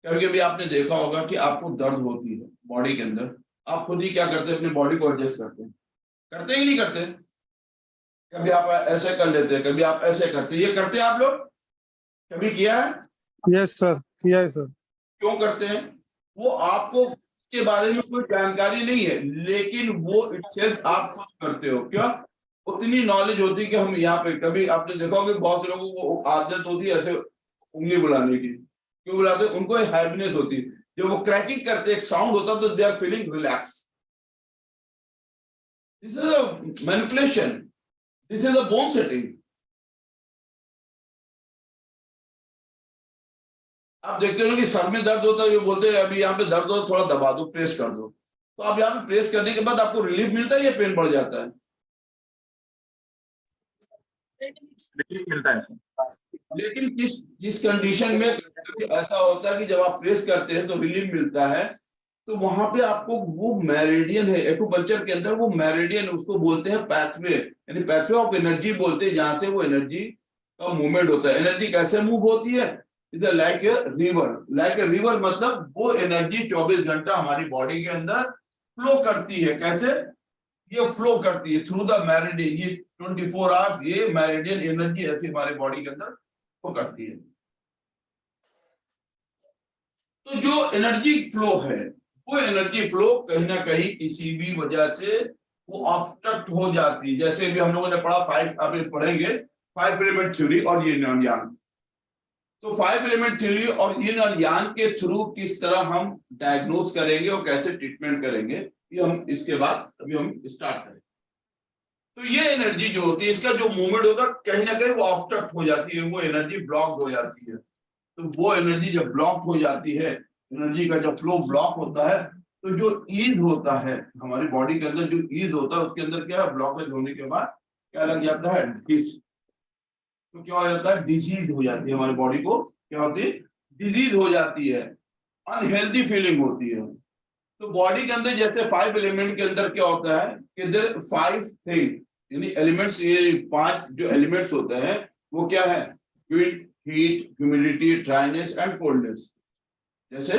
कभी कभी आपने देखा होगा कि आपको दर्द होती है बॉडी के अंदर, आप खुद ही क्या करते हैं, अपनी बॉडी को एडजस्ट करते हैं ही नहीं करते। कभी आप ऐसे कर लेते हैं, कभी आप ऐसे करते हैं, ये करते हैं आप लोग, कभी किया है? यस सर, किया है सर। क्यों करते हैं? वो आपको के बारे में कोई जानकारी नहीं है, लेकिन वो इटसेल्फ आप खुद करते हो। क्या उतनी नॉलेज होती है कि हम यहाँ पे, कभी आपने देखा होगा बहुत से लोगों को आदत होती है ऐसे उंगली बुलाने की। क्यों बुलाते हैं? उनको हैप्पीनेस होती है, जब वो क्रैकिंग करते एक साउंड होता है तो they are feeling relax. This is a manipulation, this is a bone setting. आप देखते हो कि सर में दर्द होता है, ये बोलते हैं अभी यहाँ पे दर्द हो, थोड़ा दबा दो, प्रेस कर दो, तो आप यहाँ पे प्रेस करने के बाद आपको रिलीफ मिलता है या पेन बढ़ जाता है? रिलीफ मिलता है। लेकिन जिस कंडीशन में ऐसा होता है कि जब आप प्रेस करते हैं तो रिलीफ मिलता है, तो वहां पे आपको वो मेरिडियन है एक्यूपंक्चर के अंदर, वो मेरिडियन उसको बोलते हैं पैथवे, यानी पैथवे ऑफ एनर्जी बोलते हैं, जहां से वो एनर्जी का मूवमेंट होता है। एनर्जी कैसे मूव होती है? Is like a river. Like a river मतलब वो एनर्जी 24 घंटा हमारी बॉडी के अंदर फ्लो करती है। कैसे ये फ्लो करती है? Through the meridian. ये 24 आवर्स ये मेरिडियन एनर्जी ऐसी हमारे बॉडी के अंदर फ्लो करती है। तो जो एनर्जी फ्लो है, वो एनर्जी फ्लो कहीं ना कहीं किसी भी वजह से वो ऑब्स्ट्रक्ट हो जाती है। जैसे भी हम लोगों ने पढ़ा 5, अभी पढ़ेंगे 5 एलिमेंट थ्योरी और यिन और यांग। तो 5 एलिमेंट थ्योरी और यिन और यांग के थ्रू किस तरह हम डायग्नोस करेंगे और कैसे ट्रीटमेंट करेंगे, ये हम इसके बाद अभी हम स्टार्ट करेंगे। तो ये एनर्जी जो होती है, इसका जो मूवमेंट होता है कहीं ना कहीं वो ऑब्स्ट्रक्ट हो जाती है, वो एनर्जी ब्लॉक हो जाती है। तो वो एनर्जी जब ब्लॉक हो जाती है, एनर्जी का जब फ्लो ब्लॉक होता है, तो जो ईज होता है हमारी बॉडी के अंदर, जो ईज होता है उसके अंदर क्या है, ब्लॉकेज होने के बाद क्या लग जाता है, तो क्या हो जाता है, डिजीज हो जाती है हमारी बॉडी को। क्या होती है? डिजीज हो जाती है, अनहेल्दी फीलिंग होती है। तो बॉडी के अंदर जैसे 5 एलिमेंट के अंदर क्या होता है कि देयर 5 थिंग, यानी एलिमेंट्स, ये 5 जो एलिमेंट्स होते हैं वो क्या है, wind, heat, humidity, dryness and coldness. जैसे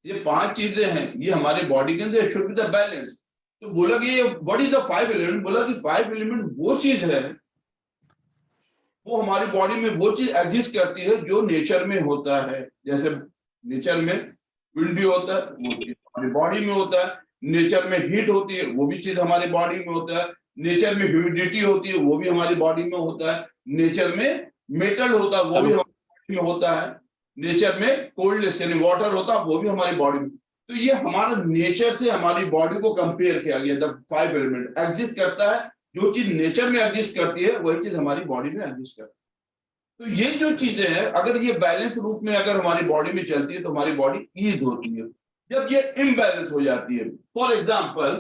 ये 5 चीजें हैं, ये हमारे बॉडी के अंदर शुड बी द बैलेंस। तो बोला कि ये व्हाट इज द 5 एलिमेंट, बोला कि 5 एलिमेंट वो चीज है, वो हमारी बॉडी में वो चीज एग्जिस्ट करती है जो नेचर में होता है। जैसे नेचर में विंड भी होता है, वो चीज हमारी बॉडी में होता है। नेचर में हीट होती है, वो भी चीज हमारी बॉडी में होता है। नेचर में ह्यूमिडिटी होती है, वो भी हमारी बॉडी में होता है। नेचर में मेटल होता है, वो भी हमारी बॉडी में होता है। नेचर में कोल्डनेस यानी वाटर होता है, वो भी हमारी बॉडी में। तो ये हमारा नेचर से हमारी बॉडी को कंपेयर किया गया। द 5 एलिमेंट एग्जिस्ट करता है, जो चीज नेचर में एग्जिस्ट करती है वही चीज हमारी बॉडी में एग्जिस्ट करती है। तो ये जो चीजें हैं, अगर ये बैलेंस रूप में अगर हमारी बॉडी में चलती है तो हमारी बॉडी ईज होती है। जब ये इम्बैलेंस हो जाती है, फॉर एग्जाम्पल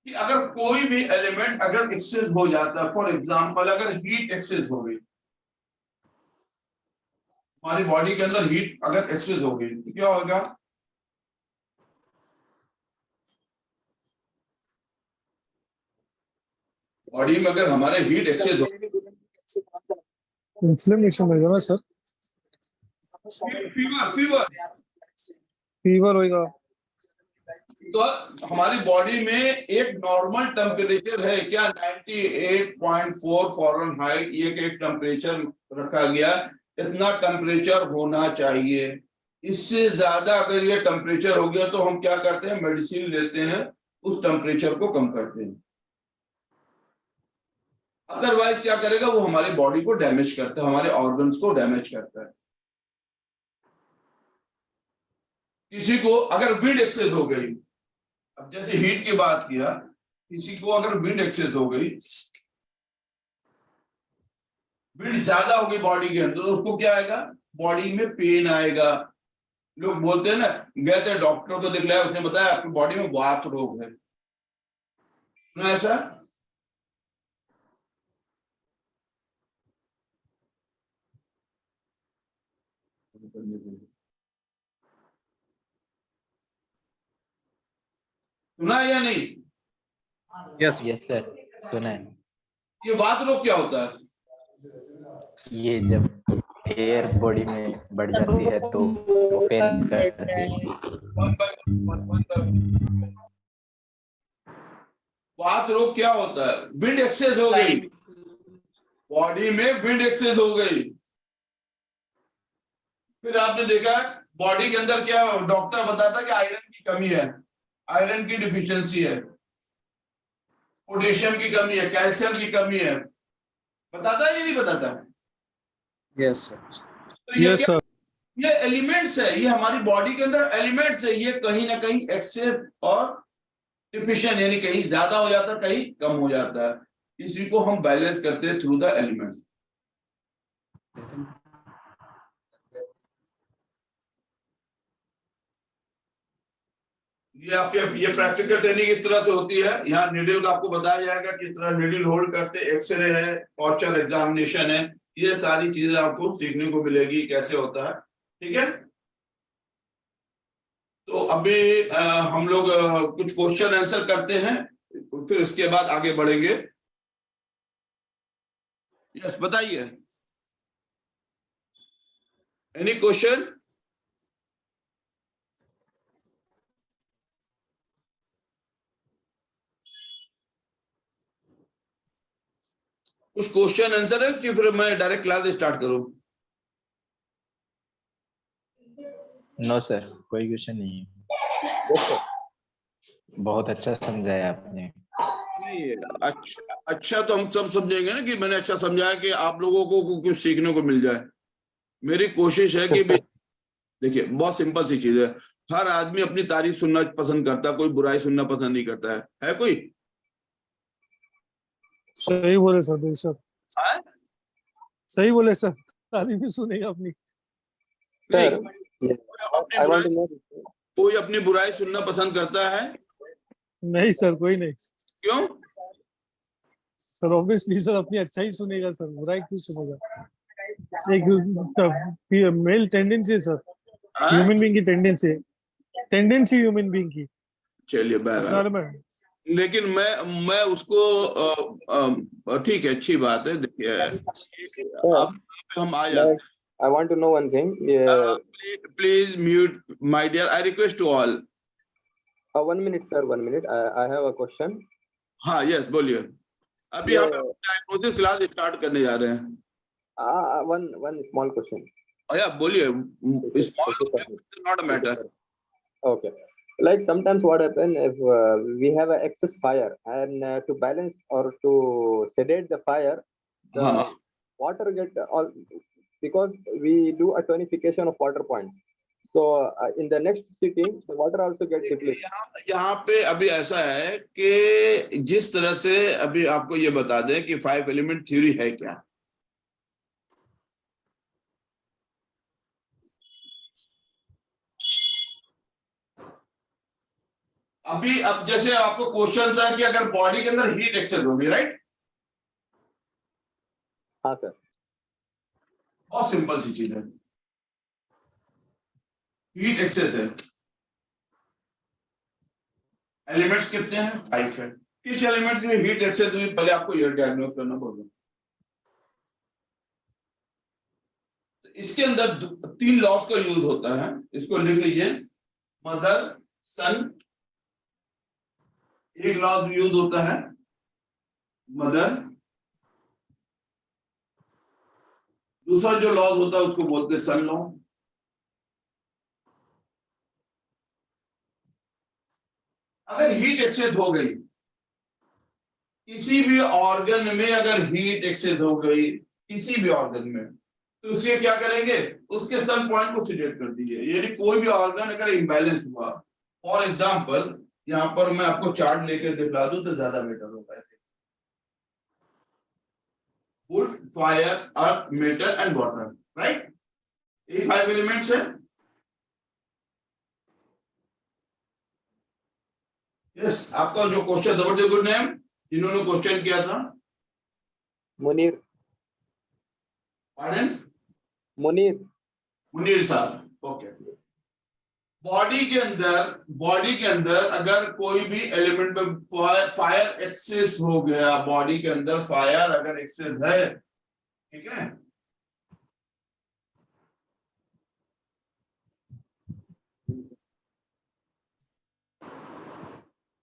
कि अगर कोई भी एलिमेंट अगर एक्सेस हो जाता है, फॉर एग्जाम्पल अगर हीट एक्सेस हो गई, हमारी बॉडी के अंदर हीट अगर एक्सेस हो गई तो क्या होगा, बॉडी में अगर हमारे हीट एक्सेस हो, इन्फ्लेमेशन होगा ना सर, फीवर फीवर फीवर होगा, तो हमारी बॉडी में एक नॉर्मल टेम्परेचर है क्या, 98.4 फ़ारेनहाइट, ये एक टेम्परेचर रखा गया, इतना टेम्परेचर होना चाहिए। इससे ज्यादा अगर ये टेम्परेचर हो गया तो हम क्या करते हैं, मेडिसिन लेते हैं, उस टेम्परेचर को कम करते हैं। अदरवाइज क्या करेगा, वो हमारी बॉडी को डैमेज करता है, हमारे ऑर्गन्स को डैमेज करता है। किसी को अगर विंड एक्सेस हो गई, अब जैसे हीट की बात किया, किसी को अगर विंड एक्सेस हो गई, विंड ज्यादा होगी बॉडी के अंदर, तो उसको क्या आएगा, बॉडी में पेन आएगा। लोग बोलते हैं ना, गए थे डॉक्टर को दिखलाया, उसने बताया आपकी बॉडी में वात रोग है ना, ऐसा। सुना है या नहीं? यस सर, सुना है। ये वात रोग क्या होता है? ये जब एयर बॉडी में बढ़ जाती है तो वो पेन करती है। वात रोग क्या होता है? विंड एक्सेस हो गई बॉडी में, विंड एक्सेस हो गई। फिर आपने देखा बॉडी के अंदर क्या, डॉक्टर बताता कि आयरन की कमी है, आयरन की डिफिशियंसी है, पोटेशियम की कमी है, कैल्शियम की कमी है, बताता है या नहीं बताता? Yes sir. तो ये यस क्या, सर। ये एलिमेंट्स है, ये हमारी बॉडी के अंदर एलिमेंट्स है, ये कहीं ना कहीं एक्सेस और डिफिशिएंट, यानी कहीं ज्यादा हो जाता है, कहीं कम हो जाता है। इसी को हम बैलेंस करते हैं थ्रू द एलिमेंट्स। ये आपके, ये प्रैक्टिकल ट्रेनिंग इस तरह से होती है। यहाँ नीडल का आपको बताया जाएगा किस तरह नीडल होल्ड करते, एक्सरे है, पोस्चर एग्जामिनेशन है, ये सारी चीजें आपको सीखने को मिलेगी कैसे होता है। ठीक है, तो अभी हम लोग कुछ क्वेश्चन आंसर करते हैं, फिर उसके बाद आगे बढ़ेंगे। यस, बताइए, एनी क्वेश्चन? कुछ क्वेश्चन आंसर है कि फिर मैं डायरेक्ट क्लास स्टार्ट करूं? नो सर, कोई क्वेश्चन नहीं है। बहुत अच्छा समझाया आपने। नहीं, अच्छा तो हम सब समझेंगे ना कि मैंने अच्छा समझाया कि आप लोगों को कुछ सीखने को मिल जाए। मेरी कोशिश है कि देखिए, बहुत सिंपल सी चीज है, हर आदमी अपनी तारीफ सुनना पसंद करता है, कोई बुराई सुनना पसंद नहीं करता है कोई? सही बोले सर, बेशक सही बोले सर, तारीफ ही सुनेगा अपनी। कोई अपनी बुराई सुनना पसंद करता है? नहीं सर, कोई नहीं क्यों? सर, ऑब्वियसली सर अपनी अच्छा ही सुनेगा सर, बुराई क्यों सुनेगा? एक मेल टेंडेंसी है सर, ह्यूमन बीइंग की टेंडेंसी ह्यूमन बीइंग की। चलिए बहरहाल, लेकिन मैं उसको ठीक है, अच्छी बात है। देखिए, अब हम आ जाते हैं। I want to know one thing. Please mute, my dear. I request to all. 1 minute, sir. 1 minute. I have a question. हाँ, यस, बोलिए। अभी हम डायग्नोसिस क्लास स्टार्ट करने जा रहे हैं। One small question. या बोलिए, small is not a matter. Okay. Like sometimes what happen if we have an excess fire and to balance or to sedate the fire, the water get all, because we do a tonification of water points. So in the next sitting, the water also gets depleted. यहाँ पे अभी ऐसा है कि जिस तरह से अभी आपको ये बता दें कि 5 एलिमेंट थ्योरी है क्या। अभी अब जैसे आपको क्वेश्चन था कि अगर बॉडी के अंदर हीट एक्सेस होगी, राइट? हाँ सर। बहुत सिंपल सी चीज है, हीट एक्सेस है, एलिमेंट्स कितने हैं? 5 है। किस एलिमेंट में हीट एक्सेस हुई, पहले आपको ये डायग्नोस करना पड़ेगा। इसके अंदर 3 लॉस का यूज होता है, इसको लिख लीजिए, मदर, सन एक लॉज यूज होता है मदर, दूसरा जो लॉज होता है उसको बोलते हैं सन लॉ। अगर हीट एक्सेस हो गई किसी भी ऑर्गन में, अगर हीट एक्सेस हो गई किसी भी ऑर्गन में, तो उसके क्या करेंगे, उसके सन पॉइंट को सिलेक्ट कर दीजिए। यानी कोई भी ऑर्गन अगर इम्बैलेंस हुआ, फॉर एग्जांपल यहाँ पर मैं आपको चार्ट लेकर दिखा दूं तो ज्यादा बेटर होगा। Would, fire, earth, metal and water, right, ये 5 एलिमेंट्स है। यस, आपका जो question, what's your good name, जिन्होंने क्वेश्चन किया था? मुनीर, पार्डन? मुनीर साहब, ओके। बॉडी के अंदर अगर कोई भी एलिमेंट में फायर एक्सेस हो गया, बॉडी के अंदर फायर अगर एक्सेस है, ठीक है,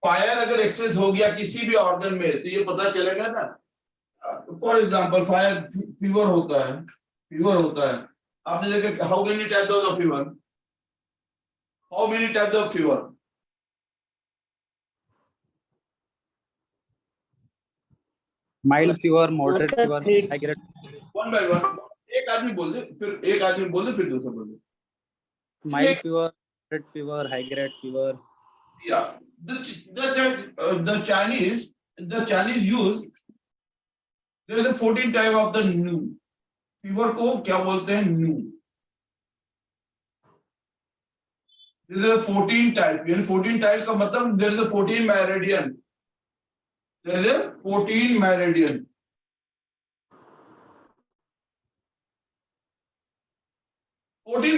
फायर अगर एक्सेस हो गया किसी भी ऑर्गन में, तो ये पता चलेगा ना। फॉर एग्जांपल फायर, फीवर होता है, आपने देखा how many types of fever, how many types of fever? Mild fever, moderate fever, high grade. One by one, एक आदमी बोल दे, फिर दूसरा बोल दे। Mild fever, moderate fever, high grade fever. Yeah, the Chinese use, there is a 14 type of the nu. Fever को क्या बोलते हैं? New. There is a 14 type, यानी 14 टाइप का मतलब there is a 14 meridian. There is a 14 meridian.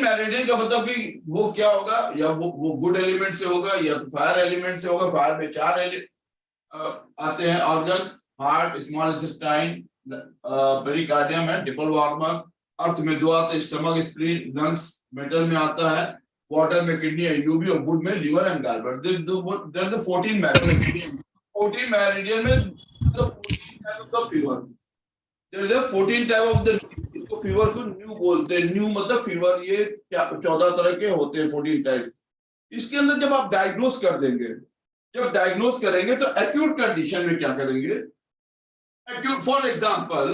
Meridian का मतलब कि वो क्या होगा, या वो गुड एलिमेंट से होगा या तो फायर एलिमेंट से होगा। फायर में 4 आते हैं organ, heart, small intestine, pericardium है, डिपल वार्मर। अर्थ में 2 आते हैं, स्टमक, स्प्लीन, लंग्स। मेटल में आता है, वाटर में किडनी है, यूबी, और वुड में liver and gallbladder. There is 14 meridian. 14 meridian में मतलब 14 type of fever, there is 14 type of the, इसको फीवर को न्यू बोलते हैं। न्यू मतलब फीवर, ये क्या 14 तरह के होते हैं, 14 टाइप। इसके अंदर जब आप डायग्नोस कर देंगे, जब डायग्नोस करेंगे तो एक्यूट कंडीशन में क्या करेंगे? एक्यूट, फॉर एग्जांपल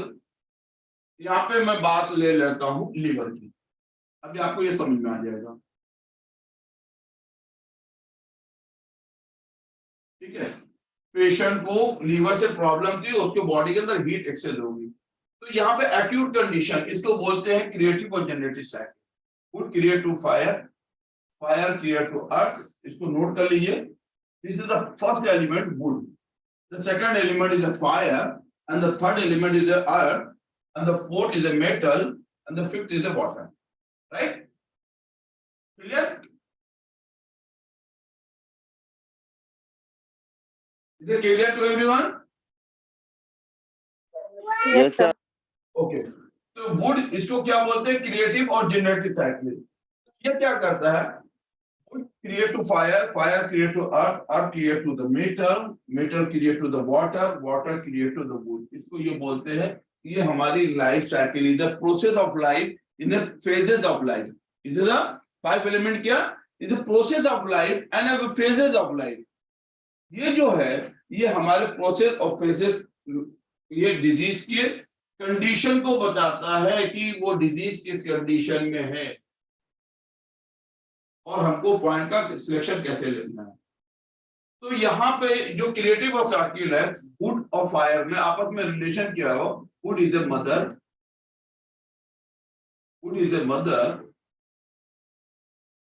यहाँ पे मैं बात ले लेता हूं लीवर की, अभी आपको ये समझ में आ जाएगा, ठीक है। पेशेंट को लीवर से प्रॉब्लम थी, उसके बॉडी के अंदर हीट एक्सेस होगी, तो यहाँ पे एक्यूट कंडीशन, इसको बोलते हैं क्रिएटिव और generative cycle. Wood create to fire, fire create to earth. इसको नोट कर लीजिए। This is the first element wood, the second element is the fire, and the third element is the earth, and the fourth is the metal, and the fifth is the water, right? Clear? Is it clear to everyone? Yes, sir. Okay, तो वुड, इसको क्या बोलते हैं? क्रिएटिव और जनरेटिव साइकिल। ये क्या करता है? Wood create to fire, fire create to earth, earth create to the metal, metal create to the water, water create to the wood. इसको ये बोलते हैं, ये हमारी life cycle is the process of life in the phases of life. Is the 5 element क्या? Is the process of life and phases of life. ये जो है, ये हमारे प्रोसेस ऑफ फेजेस, ये डिजीज के कंडीशन को बताता है कि वो डिजीज किस कंडीशन में है और हमको पॉइंट का सिलेक्शन कैसे लेना है। तो यहाँ पे जो क्रिएटिव और सार्किल है, वुड और फायर में आपस में रिलेशन क्या हो? Wood is a mother, wood is a mother,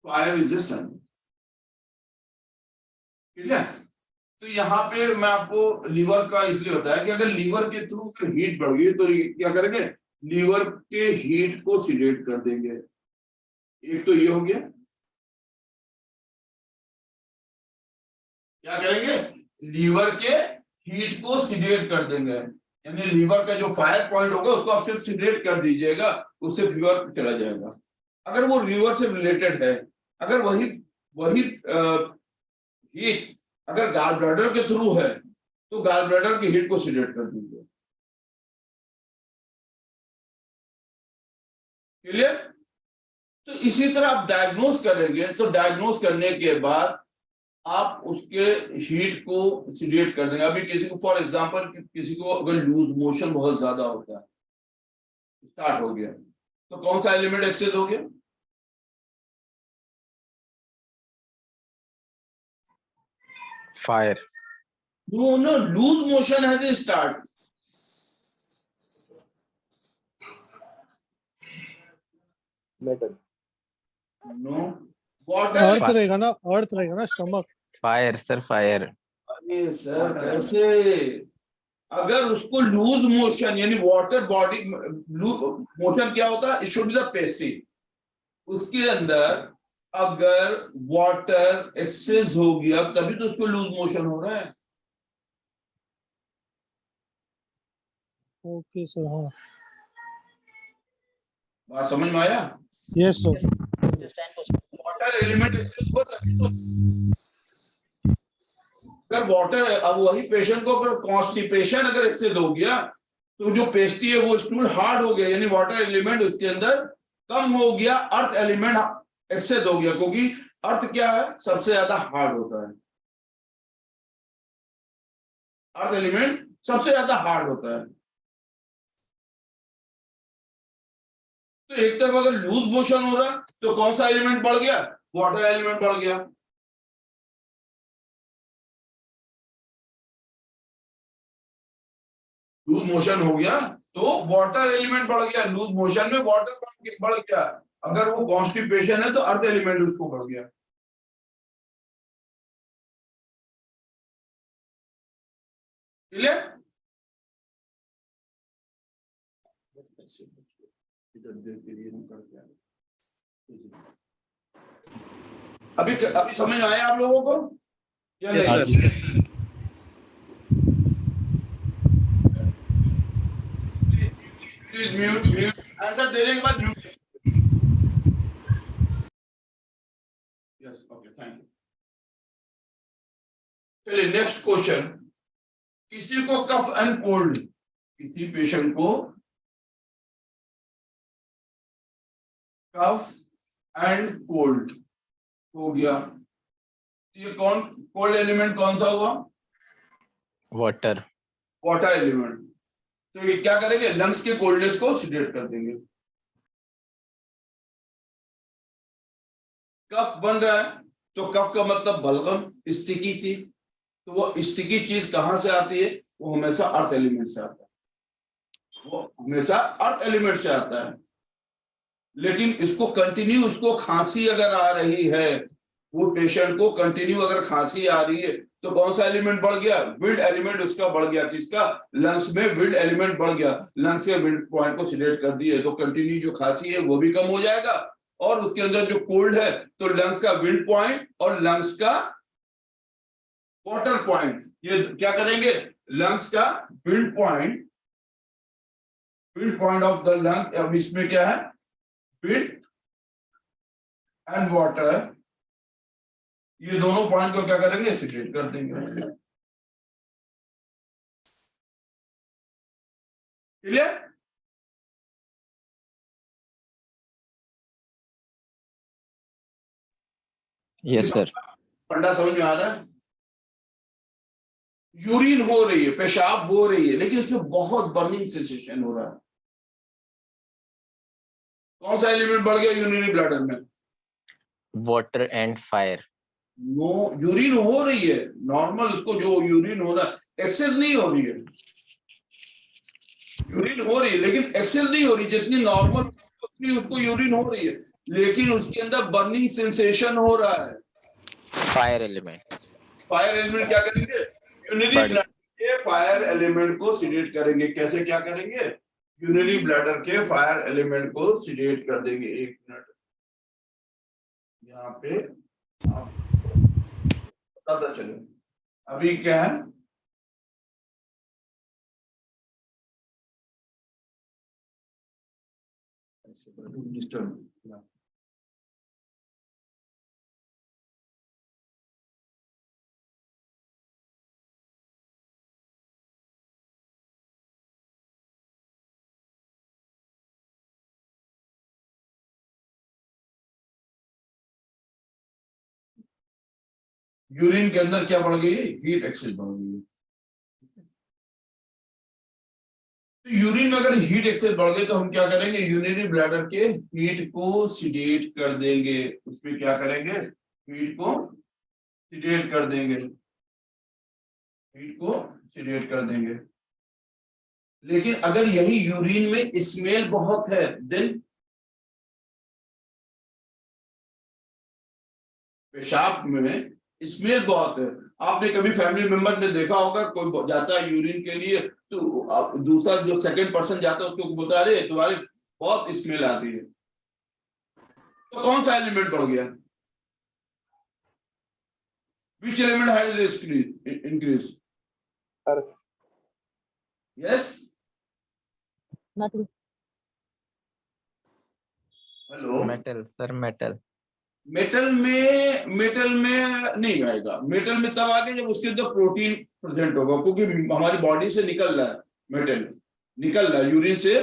fire is a son. ठीक है? तो यहाँ पे मैं आपको लीवर का इसलिए होता है कि अगर लीवर के थ्रू हीट बढ़ गई तो क्या करेंगे? लीवर के हीट को सिलेक्ट कर देंगे। एक तो ये हो गया, क्या करेंगे? लीवर के हीट को सिलेक्ट कर देंगे, यानी लीवर का जो फायर पॉइंट होगा उसको आप सिर्फ सिलेक्ट कर दीजिएगा, उससे फीवर चला जाएगा। अगर वो लीवर से रिलेटेड है, अगर वही हीट अगर गॉल ब्लैडर के थ्रू है तो गॉल ब्लैडर की हीट को सिलेक्ट कर दीजिए। क्लियर? तो इसी तरह आप डायग्नोज करेंगे, तो डायग्नोज करने के बाद आप उसके हीट को सिलेक्ट कर देंगे। अभी किसी को फॉर एग्जांपल किसी को अगर लूज मोशन बहुत ज्यादा होता है, स्टार्ट हो गया, तो कौन सा एलिमेंट एक्सेस हो गया? Fire. No no, loose motion has a start. metal. No, water. Earth रहेगा ना स्टमक। Fire sir, fire. अरे सर कैसे? अगर उसको लूज मोशन यानी वाटर बॉडी मोशन क्या होता है? It should be the pastry. उसके अंदर अगर वाटर एक्सेस हो गया तभी तो उसको लूज मोशन हो रहा है। ओके सर, हाँ। बात समझ में आया? Yes sir. Water element excess हुआ तभी तो। अगर वाटर, अब वही पेशेंट को अगर कॉन्स्टिपेशन अगर एक्सेस हो गया तो जो पेस्ट्री है वो स्टूल हार्ड हो गया, यानी वाटर एलिमेंट उसके अंदर कम हो गया, अर्थ एलिमेंट एक्सेस हो गया, क्योंकि अर्थ क्या है? सबसे ज्यादा हार्ड होता है। अर्थ एलिमेंट सबसे ज्यादा हार्ड होता है। तो एक तरफ अगर लूज मोशन हो रहा तो कौन सा एलिमेंट बढ़ गया? वाटर एलिमेंट बढ़ गया। लूज मोशन हो गया तो वाटर एलिमेंट बढ़ गया, लूज मोशन में वाटर बढ़ गया। अगर वो कॉन्स्टिपेशन है तो अर्थ एलिमेंट उसको बढ़ गया। क्लियर? अभी अभी समझ आया आप लोगों को या नहीं? प्लीज म्यूट आंसर देने के बाद mute. Yes, okay, thank you. चलिए नेक्स्ट क्वेश्चन। किसी को कफ एंड कोल्ड, किसी पेशेंट को कफ एंड कोल्ड हो गया, ये कौन कोल्ड एलिमेंट कौन सा हुआ? वाटर। Water element. तो ये क्या करेंगे? लंग्स के कोल्डनेस को सिलेक्ट कर देंगे। कफ बन रहा है तो कफ का मतलब बलगम, स्टिकी चीज। तो वो स्टिकी चीज कहां से आती है? वो हमेशा अर्थ एलिमेंट से आता है। वो हमेशा अर्थ एलिमेंट से आता है। लेकिन इसको कंटिन्यू, उसको खांसी अगर आ रही है, वो पेशेंट को कंटिन्यू अगर खांसी आ रही है तो कौन सा एलिमेंट बढ़ गया? विल्ड एलिमेंट उसका बढ़ गया। किसका? लंग्स में विल्ड एलिमेंट बढ़ गया। लंग्स के विल्ड पॉइंट को सिलेक्ट कर दिए तो कंटिन्यू जो खांसी है वो भी कम हो जाएगा, और उसके अंदर जो कोल्ड है तो लंग्स का विंड पॉइंट और लंग्स का वाटर पॉइंट, ये क्या करेंगे? लंग्स का wind point of the lung, अब इसमें क्या है? विंड एंड वाटर, ये दोनों पॉइंट को क्या करेंगे? सिलेक्ट कर देंगे। क्लियर? Yes sir. पंडा समझ में आ रहा है? यूरिन हो रही है, पेशाब हो रही है, लेकिन उसमें बहुत बर्निंग सेंसेशन हो रहा है। कौन सा एलिमेंट बढ़ गया यूरिनरी ब्लैडर में? Water and fire. No, urine हो रही है नॉर्मल, उसको जो यूरिन हो रहा है एक्सेस नहीं हो रही है। यूरिन हो रही है लेकिन एक्सेस नहीं हो रही, जितनी नॉर्मल उतनी उसको यूरिन हो रही है, लेकिन उसके अंदर बर्निंग सेंसेशन हो रहा है। Fire element. फायर एलिमेंट क्या करेंगे? यूरिनरी ब्लैडर के फायर एलिमेंट को सिलेक्ट करेंगे। कैसे क्या करेंगे? यूरिनरी ब्लैडर के फायर एलिमेंट को सिलेक्ट कर देंगे। एक मिनट, यहाँ पे पता चले अभी क्या है। डिस्टर्ब यूरिन के अंदर क्या बढ़ गई है, हीट एक्सेस बढ़ गई है। तो यूरिन में अगर हीट एक्सेस बढ़ गई तो हम क्या करेंगे, यूरिनरी ब्लैडर के हीट को सिडेट कर देंगे, उसमें क्या करेंगे, हीट को सिडेट कर देंगे, हीट को सिडेट कर देंगे। लेकिन अगर यही यूरिन में स्मेल बहुत है, देन पेशाब में स्मेल बहुत है। आपने कभी फैमिली मेंबर ने देखा होगा, कोई जाता है यूरिन के लिए तो आप दूसरा जो सेकंड पर्सन जाता है उसको बोलता है अरे तुम्हारे बहुत स्मेल आती है, तो कौन सा एलिमेंट बढ़ गया, which element has increase? Yes, hello, metal sir, metal. Metal में नहीं आएगा। मेटल में तब आगे जब उसके अंदर प्रोटीन प्रेजेंट होगा, क्योंकि हमारी बॉडी से निकल रहा है, मेटल निकल रहा है, यूरिन से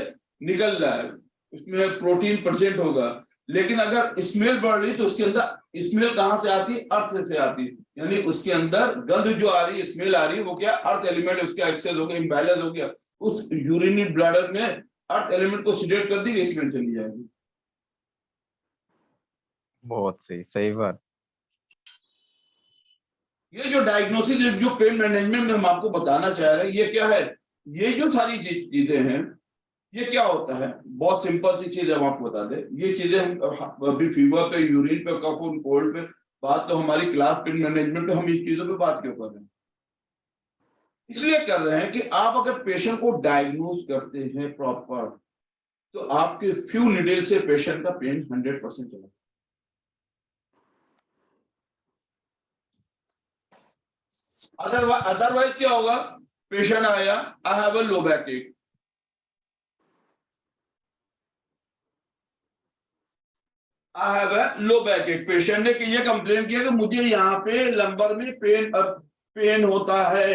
निकल रहा है, उसमें प्रोटीन प्रेजेंट होगा। लेकिन अगर स्मेल बढ़ रही तो उसके अंदर स्मेल कहां से आती है, अर्थ से आती है, यानी उसके अंदर गंध जो आ रही है, स्मेल आ रही है, वो क्या अर्थ एलिमेंट उसका एक्सेस हो गया, इम्बैलेंस हो गया, उस यूरिनरी ब्लैडर में अर्थ एलिमेंट को सिडेट कर दी, स्मेल चली जाएगी। बहुत सही, सही बात। ये जो डायग्नोसिस, जो पेन मैनेजमेंट में हम आपको बताना चाह रहे हैं, ये क्या है, ये जो सारी चीजें हैं, ये क्या होता है, बहुत सिंपल सी चीज हम आपको बता दें। ये चीजें हम अभी फीवर पे, यूरिन पे, कफ एंड कोल्ड पे बात तो हमारी क्लास पेन मैनेजमेंट पे हम इस चीजों पे बात क्यों कर रहे हैं, इसलिए कर रहे हैं कि आप अगर पेशेंट को डायग्नोज करते हैं प्रॉपर, तो आपके फ्यू निडल से पेशेंट का पेन 100% चला। अदरवाइज क्या होगा, पेशेंट आया, आई हैव अ लो बैक एक, आई हैव अ लो बैक एक, पेशेंट ने ये कंप्लेन किया कि मुझे यहाँ पे लंबर में पेन होता है।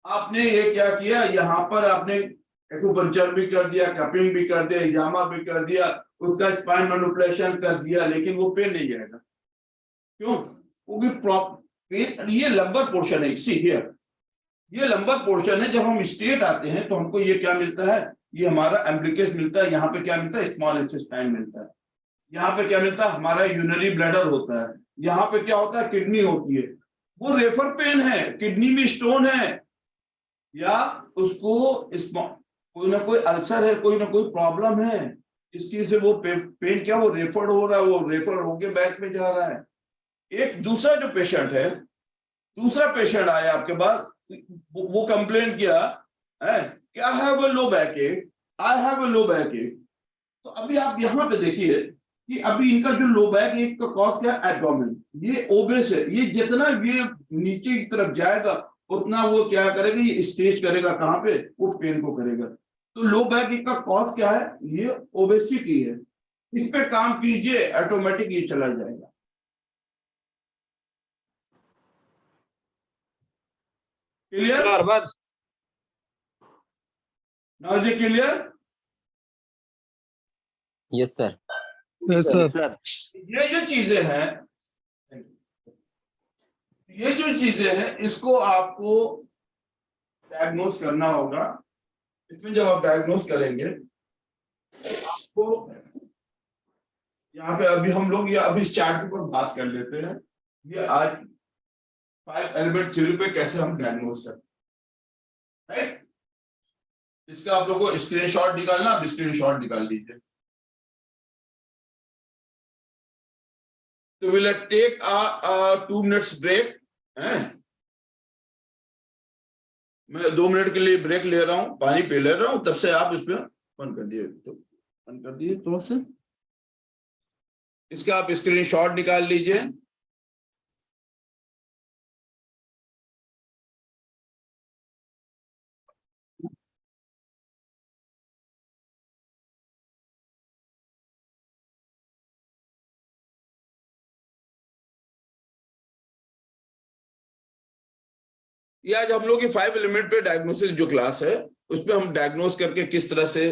आपने ये क्या किया, यहाँ पर आपने एक्यूपंक्चर भी कर दिया, कपिंग भी कर दिया, एग्जामा भी कर दिया, उसका स्पाइन मैनिपुलेशन कर दिया, लेकिन वो पेन नहीं जाएगा। क्यों? क्योंकि ये लंबर पोर्शन है, सी हियर, ये लंबर पोर्शन है। जब हम स्टेट आते हैं तो हमको ये क्या मिलता है, ये हमारा एम्ब्लिकस मिलता है, यहाँ पे क्या मिलता है, स्मॉल इंटेस्टाइन मिलता है, यहाँ पे क्या मिलता है, हमारा यूरिनरी ब्लैडर होता है, यहाँ पे क्या होता है, किडनी होती है। वो रेफर पेन है, किडनी में स्टोन है, या उसको कोई ना कोई अल्सर है, कोई ना कोई प्रॉब्लम है, इस चीज से वो पेन क्या, वो रेफर हो रहा है, वो रेफर होके बैक में जा रहा है। एक दूसरा जो पेशेंट है, दूसरा पेशेंट आया आपके पास, वो कंप्लेन किया है कि I have a low back एक, आई हैव अ लो बैक एक। तो अभी आप यहाँ पे देखिए कि अभी इनका जो लो बैक एक का कॉज क्या है, एब्डोमेन, ये ओबेस है, ये जितना ये नीचे की तरफ जाएगा उतना वो क्या करेगा, ये स्टेज करेगा कहाँ पे, वो पेन को करेगा। तो लो बैक एक का कॉज क्या है, ये ओबेसिटी है। इस पे काम कीजिए, ऑटोमेटिक ये चला जाएगा। क्लियर? बस now is it clear? Yes sir. Yes sir. Sir ये जो चीजें हैं, ये जो चीजें हैं, इसको आपको डायग्नोस करना होगा। इसमें जब आप डायग्नोस करेंगे, आपको यहाँ पे अभी हम लोग ये अभी इस चार्ट के ऊपर बात कर लेते हैं। ये आज 5 एलिमेंट थ्योरी पे कैसे हम डायग्नोस करते हैं, राइट? इसका आप लोगों को स्क्रीनशॉट निकालना, आप स्क्रीनशॉट निकाल लीजिए। तो will take a 2 minutes break. मैं 2 मिनट के लिए ब्रेक ले रहा हूं, पानी पी ले रहा हूं, तब से आप इस पे बंद कर दिए, तो बंद कर दिए थोड़ा सा। इसका आप स्क्रीनशॉट निकाल लीजिए। ये आज हम लोग की 5 एलिमेंट पे डायग्नोसिस जो क्लास है, उस पे हम डायग्नोस करके किस तरह से,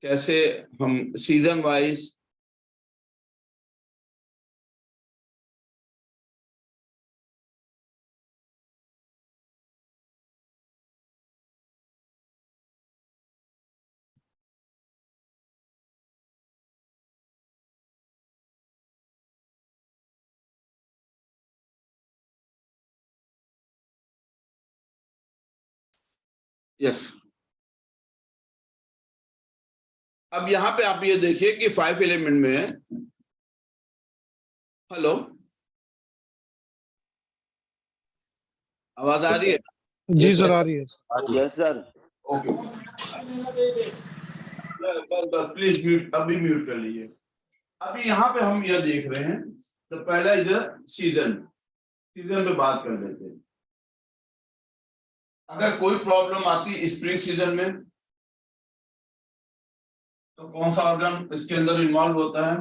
कैसे हम सीजन वाइज यस। अब यहाँ पे आप ये देखिए कि 5 एलिमेंट में है। हेलो, आवाज आ रही है? जी सर, आ रही है। Yes sir. ओके, बस प्लीज म्यूट, अभी म्यूट कर लीजिए। अभी यहाँ पे हम यह देख रहे हैं, तो पहला इधर सीजन पे बात कर लेते हैं। अगर कोई प्रॉब्लम आती स्प्रिंग सीजन में, तो कौन सा ऑर्गन इसके अंदर इन्वॉल्व होता है?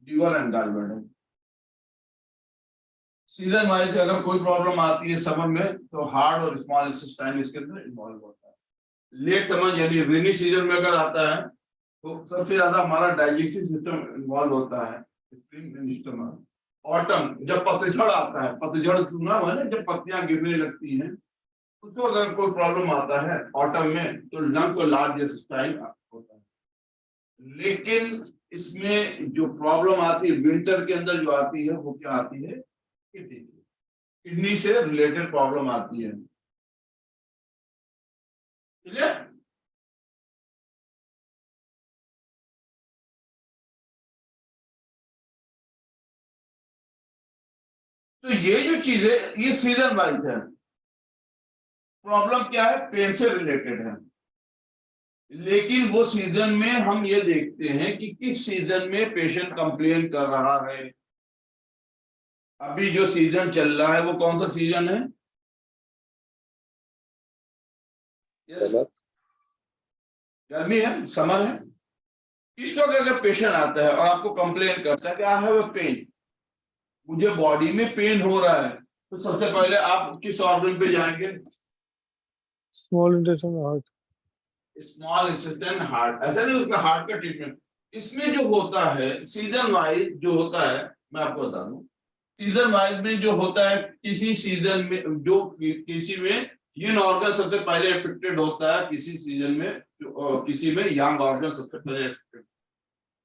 Liver and gallbladder. Season wise अगर कोई प्रॉब्लम आती है समर में, तो हार्ट और स्मॉल इंटेस्टाइन इसके अंदर इन्वॉल्व होता है। लेट समर यानी रेनी सीजन में अगर आता है, तो सबसे ज्यादा हमारा डाइजेस्टिव सिस्टम इन्वॉल्व होता है, स्प्रिंग एंड समर। ऑटम जब पतझड़ आता है, पतझड़ सुना हुआ है ना, जब पत्तियां गिरने लगती हैं, उसको अगर कोई प्रॉब्लम आता है ऑटम में, तो लंग्स और लार्ज इंटेस्टाइन होता है। लेकिन इसमें जो प्रॉब्लम आती है विंटर के अंदर, जो आती है वो क्या आती है? किडनी से रिलेटेड प्रॉब्लम आती है। क्लियर? तो ये जो चीज है ये सीजन वाइज है। प्रॉब्लम क्या है? पेन से रिलेटेड है। लेकिन वो सीजन में हम ये देखते हैं कि किस सीजन में पेशेंट कंप्लेन कर रहा है। अभी जो सीजन चल रहा है वो कौन सा सीजन है? यस, गर्मी है, समर है। इस वक्त अगर पेशेंट आता है और आपको कंप्लेन करता है कि आई हैव अ पेन, मुझे बॉडी में पेन हो रहा है, तो सबसे पहले आप किस ऑर्गन पे जाएंगे? Small intestine, heart. Small intestine, heart. ऐसा नहीं उसका हार्ट का ट्रीटमेंट। इसमें जो होता है सीजन वाइज जो होता है, मैं आपको बता दूं, सीजन वाइज में जो होता है, किसी सीजन में जो किसी में यंग ऑर्गन सबसे पहले इफेक्टेड होता है, किसी सीजन में किसी में यंग ऑर्गन सबसे पहले इफेक्टेड।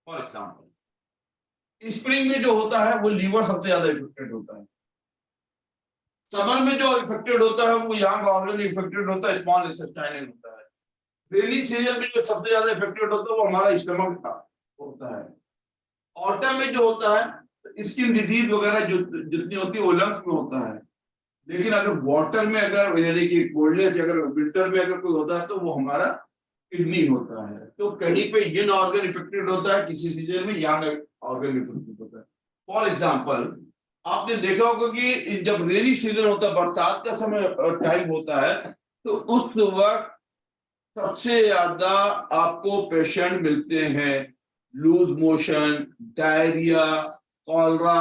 फॉर एग्जांपल स्प्रिंग में जो होता है वो लीवर सबसे ज्यादा इफेक्टेड होता है। समर में जो इफेक्टेड होता है वो यंग ऑर्गन इफेक्टेड होता है, स्मॉल इंटेस्टाइन होता है। रेनी सीजन में जो सबसे ज्यादा इफेक्टेड होता है वो हमारा स्टमक होता है। ऑटम में जो होता है स्किन डिजीज वगैरह जो जितनी होती है वो लंग्स में होता है। लेकिन अगर वाटर में अगर यानी कि कोल्डनेस अगर विंटर में अगर कोई होता है तो वो हमारा किडनी होता है। तो कहीं पे यंग ऑर्गन इफेक्टेड होता है, किसी सीजन में यंग ऑर्गन इफेक्टेड होता है। फॉर एग्जाम्पल आपने देखा होगा कि जब रेनी सीजन होता है, बरसात का समय टाइम होता है, तो उस वक्त सबसे ज्यादा आपको पेशेंट मिलते हैं लूज मोशन, डायरिया, कॉलरा,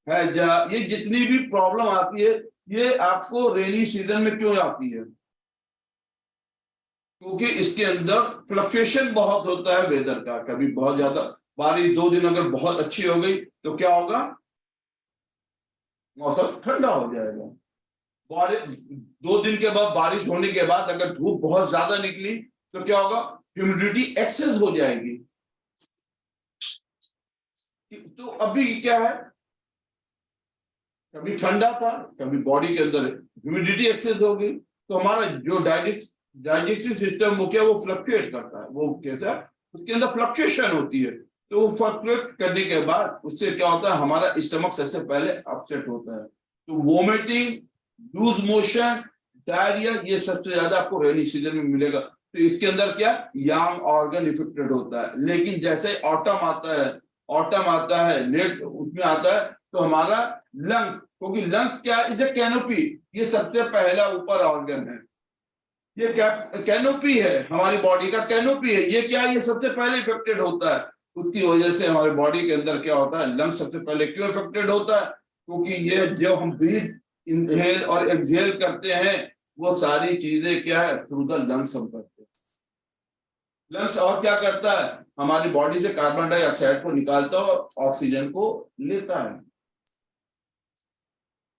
हैजा। ये जितनी भी प्रॉब्लम आती है ये आपको रेनी सीजन में क्यों आती है? क्योंकि इसके अंदर फ्लक्चुएशन बहुत होता है वेदर का। कभी बहुत ज्यादा बारिश, 2 दिन अगर बहुत अच्छी हो गई तो क्या होगा? मौसम ठंडा हो जाएगा। बारिश 2 दिन के बाद बारिश होने के बाद अगर धूप बहुत ज्यादा निकली तो क्या होगा? ह्यूमिडिटी एक्सेस हो जाएगी। तो अभी क्या है, कभी ठंडा था, कभी बॉडी के अंदर ह्यूमिडिटी एक्सेस हो गई, तो हमारा जो डाइजेस्टिव सिस्टम वो क्या, वो फ्लक्चुएट करता है। वो कैसा? उसके अंदर फ्लक्चुएशन होती है। तो वो फ्लक्चुएट करने के बाद उससे क्या होता है, हमारा स्टमक सबसे पहले अपसेट होता है। तो वोमिटिंग, लूज मोशन, डायरिया, ये सबसे ज्यादा आपको रेनी सीजन में मिलेगा। तो इसके अंदर क्या, यंग ऑर्गन इफेक्टेड होता है। लेकिन जैसे ऑटम आता है लेट उसमें आता है, तो हमारा लंग, क्योंकि लंग्स क्या इज ए कैनोपी, ये सबसे पहला ऊपर ऑर्गन है। ये कैनोपी है, हमारी बॉडी का कैनोपी है। ये क्या, ये सबसे पहले इफेक्टेड होता है। उसकी वजह से हमारी बॉडी के अंदर क्या होता है, लंग्स सबसे पहले क्यों इफेक्टेड होता है? क्योंकि ये जब हम ब्रीथ इनहेल और एक्सहेल करते हैं, वो सारी चीजें क्या है, थ्रू द लंग्स हम करते हैं। लंग्स और क्या करता है, हमारी बॉडी से कार्बन डाइऑक्साइड को निकालता है और ऑक्सीजन को लेता है।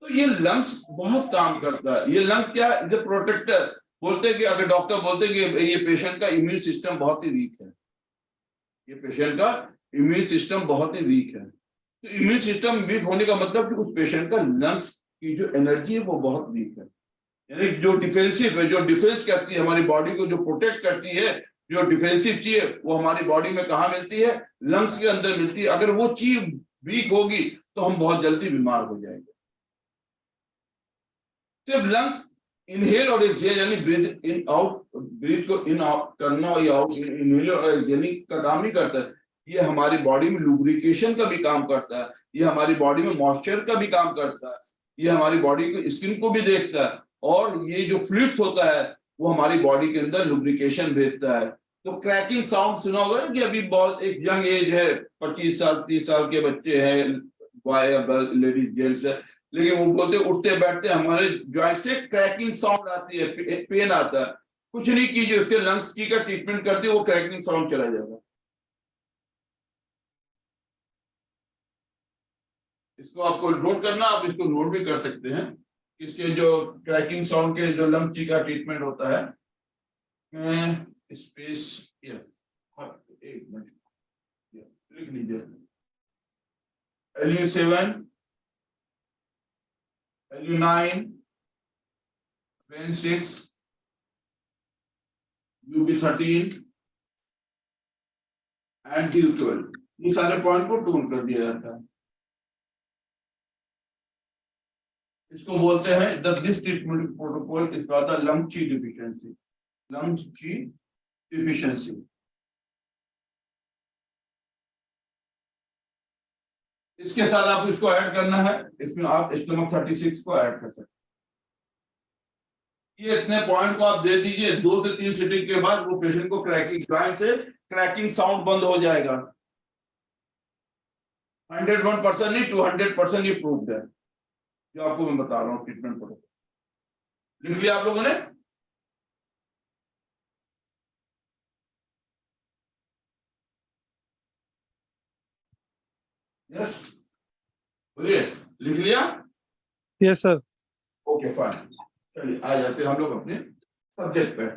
तो ये लंग्स बहुत काम करता है। ये लंग क्या है, जो प्रोटेक्टर। बोलते हैं कि अगर डॉक्टर बोलते हैं कि ये पेशेंट का इम्यून सिस्टम बहुत ही वीक है, ये पेशेंट का इम्यून सिस्टम बहुत ही वीक है। तो इम्यून सिस्टम वीक होने का मतलब कि उस पेशेंट का लंग्स की जो एनर्जी है वो बहुत वीक है। यानी जो डिफेंसिव है, जो डिफेंस करती है हमारी बॉडी को, जो प्रोटेक्ट करती है, जो डिफेंसिव चीज है वो हमारी बॉडी में कहाँ मिलती है? लंग्स के अंदर मिलती है। अगर वो चीज वीक होगी तो हम बहुत जल्दी बीमार हो जाएंगे। सिर्फ लंग्स इनहेल और एक्सहेल यानी ब्रीथ इन आउट, ब्रीथ को इन आउट करना और आउट, इनहेल और एक्सहेलिंग का काम नहीं करता है। ये हमारी बॉडी में लुब्रिकेशन का भी काम करता है, ये हमारी बॉडी में मॉइस्चर का भी काम करता है, ये हमारी बॉडी को स्किन को भी देखता है, और ये जो फ्लूइड्स होता है वो हमारी बॉडी के अंदर लुब्रिकेशन भेजता है। तो क्रैकिंग साउंड सुना होगा ना कि अभी बहुत एक यंग एज है, 25 साल 30 साल के बच्चे हैं, बॉय या गर्ल, लेडीज जेंट्स है, लेकिन वो बोलते उठते बैठते हमारे जॉइंट से क्रैकिंग साउंड आती है, पेन आता है। कुछ नहीं कीजिए, उसके लंग्स की का ट्रीटमेंट करते वो क्रैकिंग साउंड चला जाएगा। इसको आपको नोट करना, आप इसको नोट भी कर सकते हैं। इसके जो क्रैकिंग साउंड के जो लंग ची का ट्रीटमेंट होता है, स्पेस एक मिनट लिख लीजिए, LU7, LU9, VEN6, UB13 and DU12, ये सारे पॉइंट को टून कर दिया जाता है। इसको बोलते हैं this treatment protocol is called the lung ची डिफिशिएंसी, लंग ची डिफिशिएंसी। इसके साथ आप इसको ऐड करना है, इसमें आप स्टमक 36 को ऐड कर सकते हैं। ये इतने पॉइंट को आप दे दीजिए, 2 से 3 सिटिंग के बाद वो पेशेंट को क्रैकिंग जॉइंट से क्रैकिंग साउंड बंद हो जाएगा। 101% नहीं 200% ये प्रूव्ड है, जो आपको मैं बता रहा हूँ ट्रीटमेंट प्रोटोकॉल। लिख लिया आप लोगों ने? यस, बोलिए, लिख लिया? Yes sir. ओके फाइन, चलिए आ जाते हैं हम लोग अपने सब्जेक्ट पे।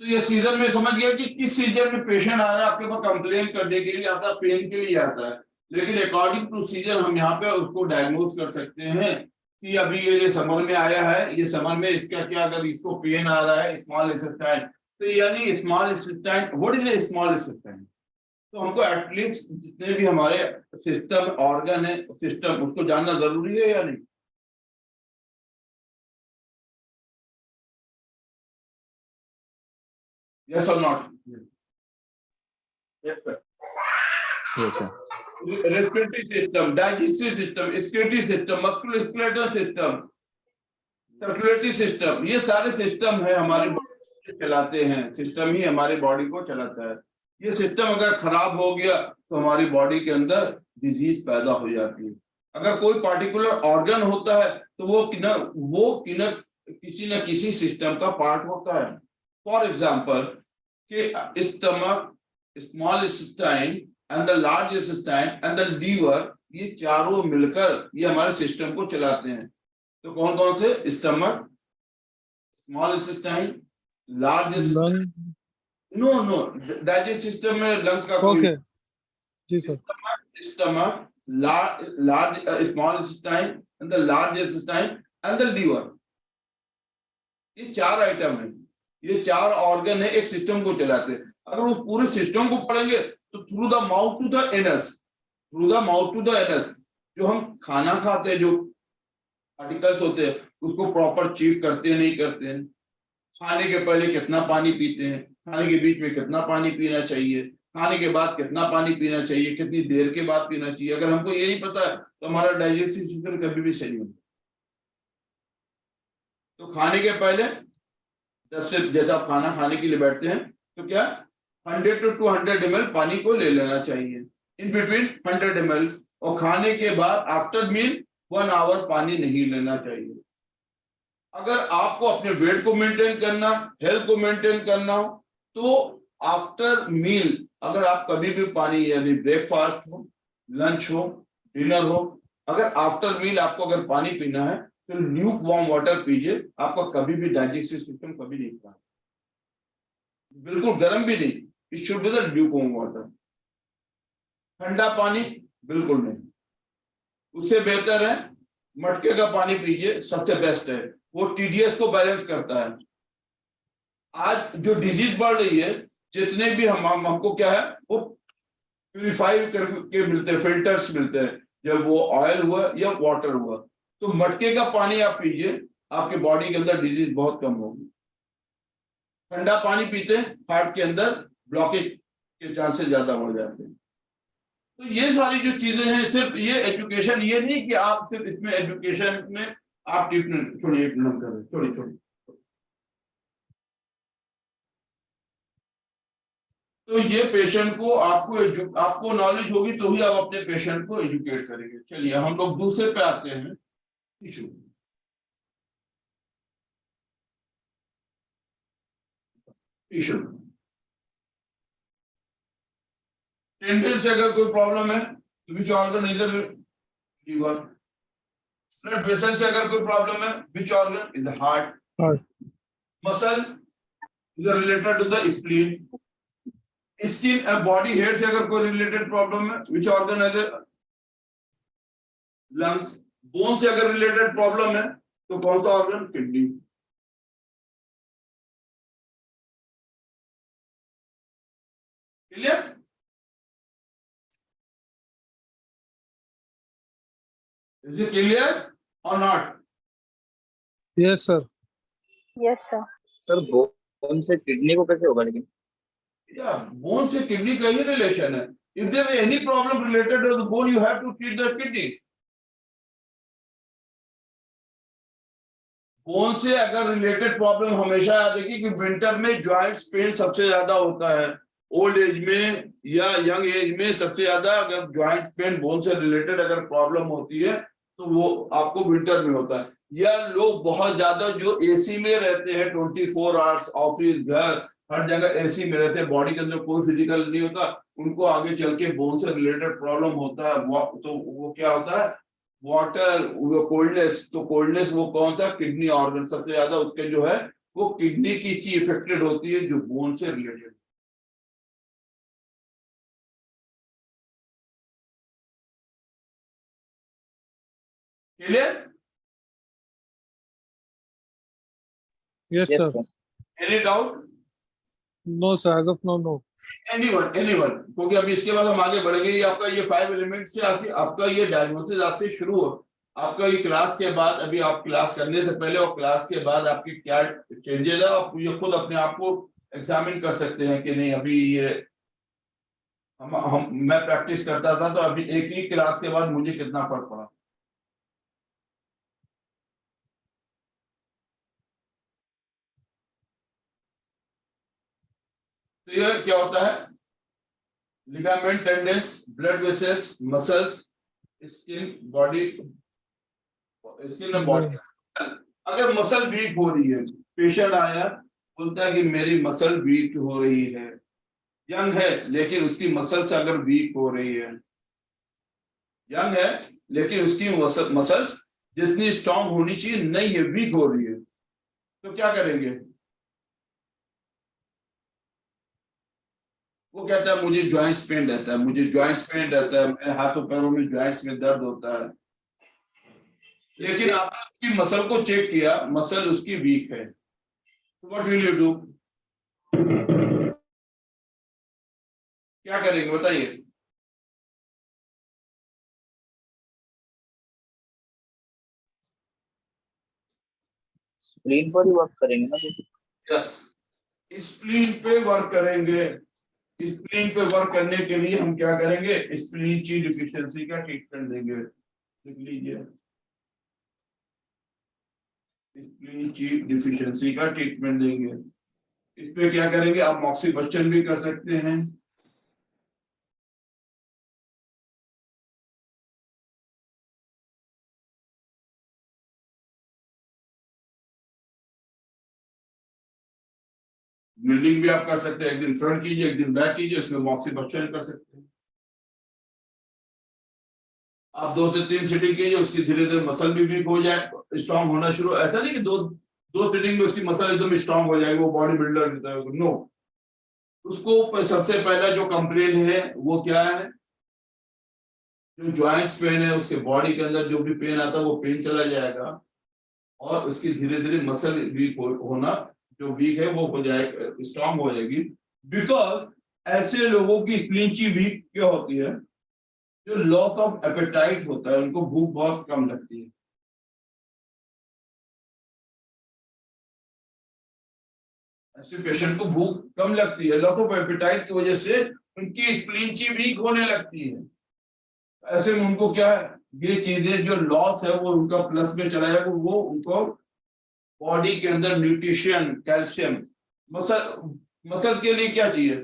तो ये सीजन में समझ गया कि किस सीजन में पेशेंट आ रहा है आपके पास कंप्लेन करने के लिए आता है, पेन के लिए आता है, लेकिन अकॉर्डिंग टू सीजन हम यहाँ पे उसको डायग्नोज कर सकते हैं कि अभी ये समर में आया है, ये समर में इसका क्या, अगर इसको पेन आ रहा है स्मॉल इंटेस्टाइन, तो यानी small intestine, what is a small intestine? तो हमको एटलीस्ट जितने भी हमारे सिस्टम ऑर्गन है, सिस्टम, उसको जानना जरूरी है या नहीं? Yes or not? Yes sir. Yes sir. Respiratory system, digestive system, excretory system, musculoskeletal system, circulatory system, ये सारे सिस्टम है हमारे बॉडी चलाते हैं, सिस्टम ही हमारे बॉडी को चलाता है। ये सिस्टम अगर खराब हो गया तो हमारी बॉडी के अंदर डिजीज पैदा हो जाती है। अगर कोई पार्टिकुलर ऑर्गन होता है तो वो किसी न किसी सिस्टम का पार्ट होता है। फॉर एग्जाम्पल कि stomach, small intestine and the large intestine and the liver, ये चारों मिलकर ये हमारे सिस्टम को चलाते हैं। तो कौन कौन से? Stomach, small intestine, large intestine, no digest system में लंग्स का कोई, okay ji sir. Stomach, large small intestine and the large intestine and the liver, ये 4 आइटम है, ये 4 ऑर्गन है, एक सिस्टम को चलाते हैं। अगर उस पूरे सिस्टम को पढ़ेंगे तो through the mouth to the anus, through the mouth to the anus, जो हम खाना खाते हैं, जो पार्टिकल्स होते हैं उसको प्रॉपर चीव करते हैं नहीं करते हैं, खाने के पहले कितना पानी पीते हैं, खाने के बीच में कितना पानी पीना चाहिए, खाने के बाद कितना पानी पीना चाहिए, कितनी देर के बाद पीना चाहिए, अगर हमको ये नहीं पता है तो हमारा डाइजेस्टिव सिस्टम कभी भी सही नहीं। तो खाने के पहले 10 से, जैसा आप खाना खाने के लिए बैठते हैं तो क्या 100 to 200 ml पानी को ले लेना चाहिए, इन बिटवीन 100 ml, और खाने के बाद आफ्टर मील 1 आवर पानी नहीं लेना चाहिए। अगर आपको अपने वेट को मेंटेन करना, हेल्थ को मेंटेन करना हो तो आफ्टर मील अगर आप कभी भी पानी, यानी ब्रेकफास्ट हो, लंच हो, डिनर हो, अगर आफ्टर मील आपको अगर पानी पीना है तो ल्यूक वार्म वाटर पीजिए। आपका कभी भी डाइजेस्टिव सिस्टम कभी नहीं खराब, बिल्कुल गर्म भी नहीं, it should be the Luke warm water. ठंडा पानी बिल्कुल नहीं। उससे बेहतर है मटके का पानी पीजिए, सबसे बेस्ट है, वो TDS को बैलेंस करता है। आज जो डिजीज बढ़ रही है, जितने भी हमको क्या है, वो प्यूरिफाई करके मिलते हैं, फिल्टर्स मिलते हैं, जब वो ऑयल हुआ या वाटर हुआ। तो मटके का पानी आप पीजिए, आपके बॉडी के अंदर डिजीज बहुत कम होगी। ठंडा पानी पीते हैं, हार्ट के अंदर ब्लॉकेज के चांसेस ज्यादा बढ़ जाते हैं। तो ये सारी जो चीजें हैं, सिर्फ ये एजुकेशन, ये नहीं कि आप सिर्फ इसमें एजुकेशन में आप ट्रीटमेंट, थोड़ी एक मिनट करें, थोड़ी। तो ये पेशेंट को आपको नॉलेज होगी तो ही आप अपने पेशेंट को एजुकेट करेंगे। चलिए हम लोग दूसरे पे आते हैं, टिश्यू। टिश्यू टेंडन से अगर कोई प्रॉब्लम है, विच ऑर्गन, इधर लीवर। ब्लड वेसल से अगर कोई प्रॉब्लम है, which organ, is the heart. Muscle is related to the spleen. Skin and body hair से अगर कोई रिलेटेड प्रॉब्लम है, विच ऑर्गन है, लंग्स। बोन से अगर रिलेटेड प्रॉब्लम है तो कौन सा organ, kidney. Clear? Is it clear और not? Yes, sir. Yes, sir. Sir bone से किडनी को कैसे होगा लेकिन? या बोन से किडनी का ही रिलेशन है। If there is any problem related to the bone, you have to treat the kidney. Bone से अगर रिलेटेड प्रॉब्लम, हमेशा याद रखिए कि विंटर में जॉइंट्स पेन सबसे ज्यादा होता है। ओल्ड एज में या यंग एज में सबसे ज्यादा अगर जॉइंट पेन बोन से रिलेटेड अगर प्रॉब्लम होती है तो वो आपको विंटर में होता है। या लोग बहुत ज्यादा जो एसी में रहते हैं 24 आवर्स, ऑफिस, घर, हर जगह एसी में रहते हैं, बॉडी के अंदर कोई फिजिकल नहीं होता, उनको आगे चल के बोन से रिलेटेड प्रॉब्लम होता है। तो वो क्या होता है, वाटर, वो कोल्डनेस। तो कोल्डनेस वो कौन सा, किडनी ऑर्गन सबसे ज्यादा उसके जो है वो किडनी की चीज इफेक्टेड होती है जो बोन से related. Clear? Yes, Yes, sir. sir. Any doubt? No, sir. As of now, no. Anyone, क्योंकि अभी इसके बाद हम आगे बढ़ेंगे। ये आपका ये 5 एलिमेंट से आपका ये डायग्नोसिस आज से शुरू हो। आपका ये क्लास के बाद, अभी आप क्लास करने से पहले और क्लास के बाद आपकी क्या चेंजेस है, आप ये खुद अपने आप को एग्जामिन कर सकते हैं कि नहीं। अभी ये मैं प्रैक्टिस करता था तो अभी एक ही क्लास के बाद मुझे कितना फर्क पड़ा। तो ये क्या होता है, ligament, tendons, blood vessels, muscles, skin, body, skin और बॉडी। अगर मसल वीक हो रही है, पेशेंट आया बोलता है कि मेरी मसल वीक हो रही है, यंग है लेकिन उसकी मसल्स अगर वीक हो रही है, यंग है लेकिन उसकी मसल्स जितनी स्ट्रांग होनी चाहिए नहीं है, वीक हो रही है, तो क्या करेंगे? वो कहता है मुझे जॉइंट्स पेन रहता है, मेरे हाथों पैरों में जॉइंट्स में दर्द होता है। लेकिन आपने उसकी मसल को चेक किया, मसल उसकी वीक है, तो व्हाट विल यू डू? क्या करेंगे बताइए? स्प्लीन पर ही वर्क करेंगे ना? यस, स्प्लीन पे वर्क करेंगे। स्प्लीन पे वर्क करने के लिए हम क्या करेंगे? स्प्लीन ची डिफिशियंसी का ट्रीटमेंट देंगे। लिख लीजिए, स्प्लीन ची डिफिशियंसी का ट्रीटमेंट देंगे। इस पे क्या करेंगे? आप मॉक्सिबस्टन भी कर सकते हैं। बिल्डिंग भी आप कर सकते हैं, एक दिन फ्रंट कीजिए, एक दिन बैक कीजिए, उसमें मॉक्सिबस्टन कर सकते हैं। आप 2 से 3 सीटिंग कीजिए, उसकी धीरे धीरे मसल भी वीक हो जाए, स्ट्रांग होना शुरू। ऐसा नहीं कि दो सीटिंग में उसकी मसल एकदम स्ट्रांग हो जाएगी, वो बॉडी बिल्डर नो। उसको सबसे पहला जो कंप्लेन है वो क्या है? जो जॉइंट्स पेन है, उसके बॉडी के अंदर जो भी पेन आता है वो पेन चला जाएगा, और उसकी धीरे धीरे मसल वीक होना, जो वीक है वो हो जाएगा, स्ट्रांग हो जाएगी। बिकॉज ऐसे लोगों की स्प्लींची वीक क्या होती है, जो लॉस ऑफ एपेटाइट होता है, उनको भूख बहुत कम लगती है। ऐसे पेशेंट को भूख कम लगती है, लॉस ऑफ एपेटाइट की वजह से उनकी स्प्लींची वीक होने लगती है। ऐसे में उनको क्या है, ये चीजें जो लॉस है वो उनका प्लस में चला जाएगा, वो उनको बॉडी के अंदर न्यूट्रिशन, कैल्शियम, मसल के लिए क्या चाहिए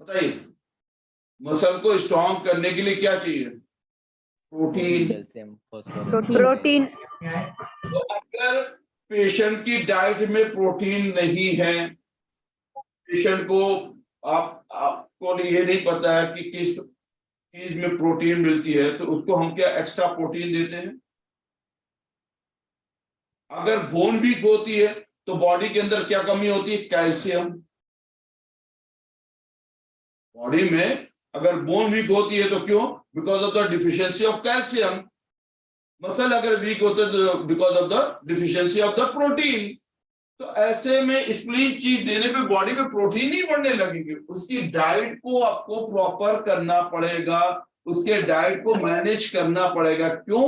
बताइए, मसल को स्ट्रॉन्ग करने के लिए क्या चाहिए, प्रोटीन, कैल्शियम, फास्फोरस। प्रोटीन। तो अगर पेशेंट की डाइट में प्रोटीन नहीं है, पेशेंट को आपको ये नहीं पता है कि किस चीज में प्रोटीन मिलती है, तो उसको हम क्या एक्स्ट्रा प्रोटीन देते हैं। अगर बोन वीक होती है तो बॉडी के अंदर क्या कमी होती है, कैल्शियम। बॉडी में अगर बोन वीक होती है तो क्यों, because of the deficiency of calcium. Muscle अगर वीक होते हैं तो because of the deficiency of the protein. तो ऐसे में स्प्लीन चीज देने पे बॉडी में प्रोटीन नहीं बढ़ने लगेगी, उसकी डाइट को आपको प्रॉपर करना पड़ेगा, उसके डाइट को मैनेज करना पड़ेगा। क्यों,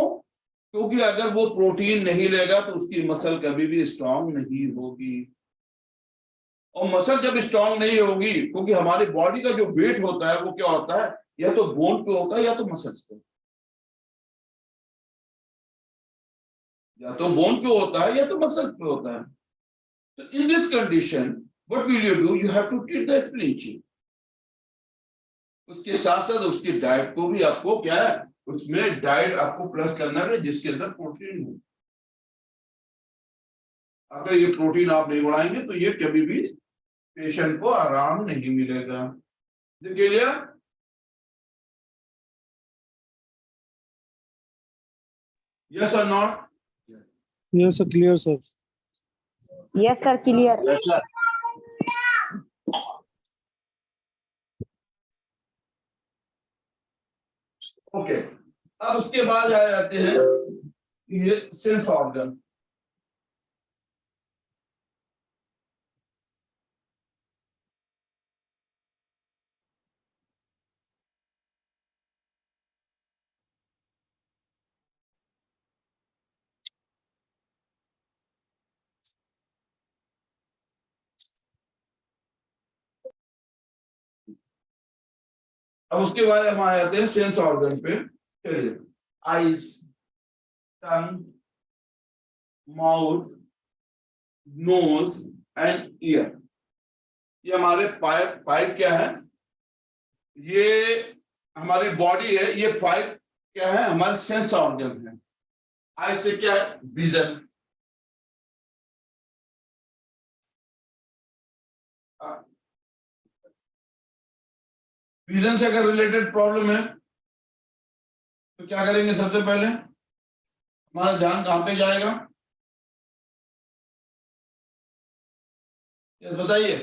क्योंकि अगर वो प्रोटीन नहीं लेगा तो उसकी मसल कभी भी स्ट्रांग नहीं होगी। और मसल जब स्ट्रांग नहीं होगी, क्योंकि हमारी बॉडी का जो वेट होता है वो क्या होता है, या तो बोन पे होता है या तो मसल्स पे, या तो बोन पे होता है या तो मसल पे होता है। So in this condition, what will you do? You have to treat the spleen. उसके साथ साथ उसकी डाइट को भी आपको क्या है, उसमें डाइट आपको प्लस करना है जिसके अंदर प्रोटीन हो। अगर ये प्रोटीन आप नहीं बढ़ाएंगे तो ये कभी भी पेशेंट को आराम नहीं मिलेगा। क्लियर? यस और not? Yes, sir. Clear, sir. Yes, sir. Clear. Yes, sir. Okay, अब उसके बाद आ जाते हैं ये सेंस ऑर्गन। अब उसके बाद हम आ जाते हैं सेंस ऑर्गन पे। चलिए, eyes, tongue, mouth, nose and ear, ये हमारे फाइव क्या है, ये हमारी बॉडी है, ये फाइव क्या है, हमारे सेंस ऑर्गन है। आई से क्या है, विजन। विजन से अगर रिलेटेड प्रॉब्लम है तो क्या करेंगे, सबसे पहले हमारा ध्यान कहां पे जाएगा, ये बताइए।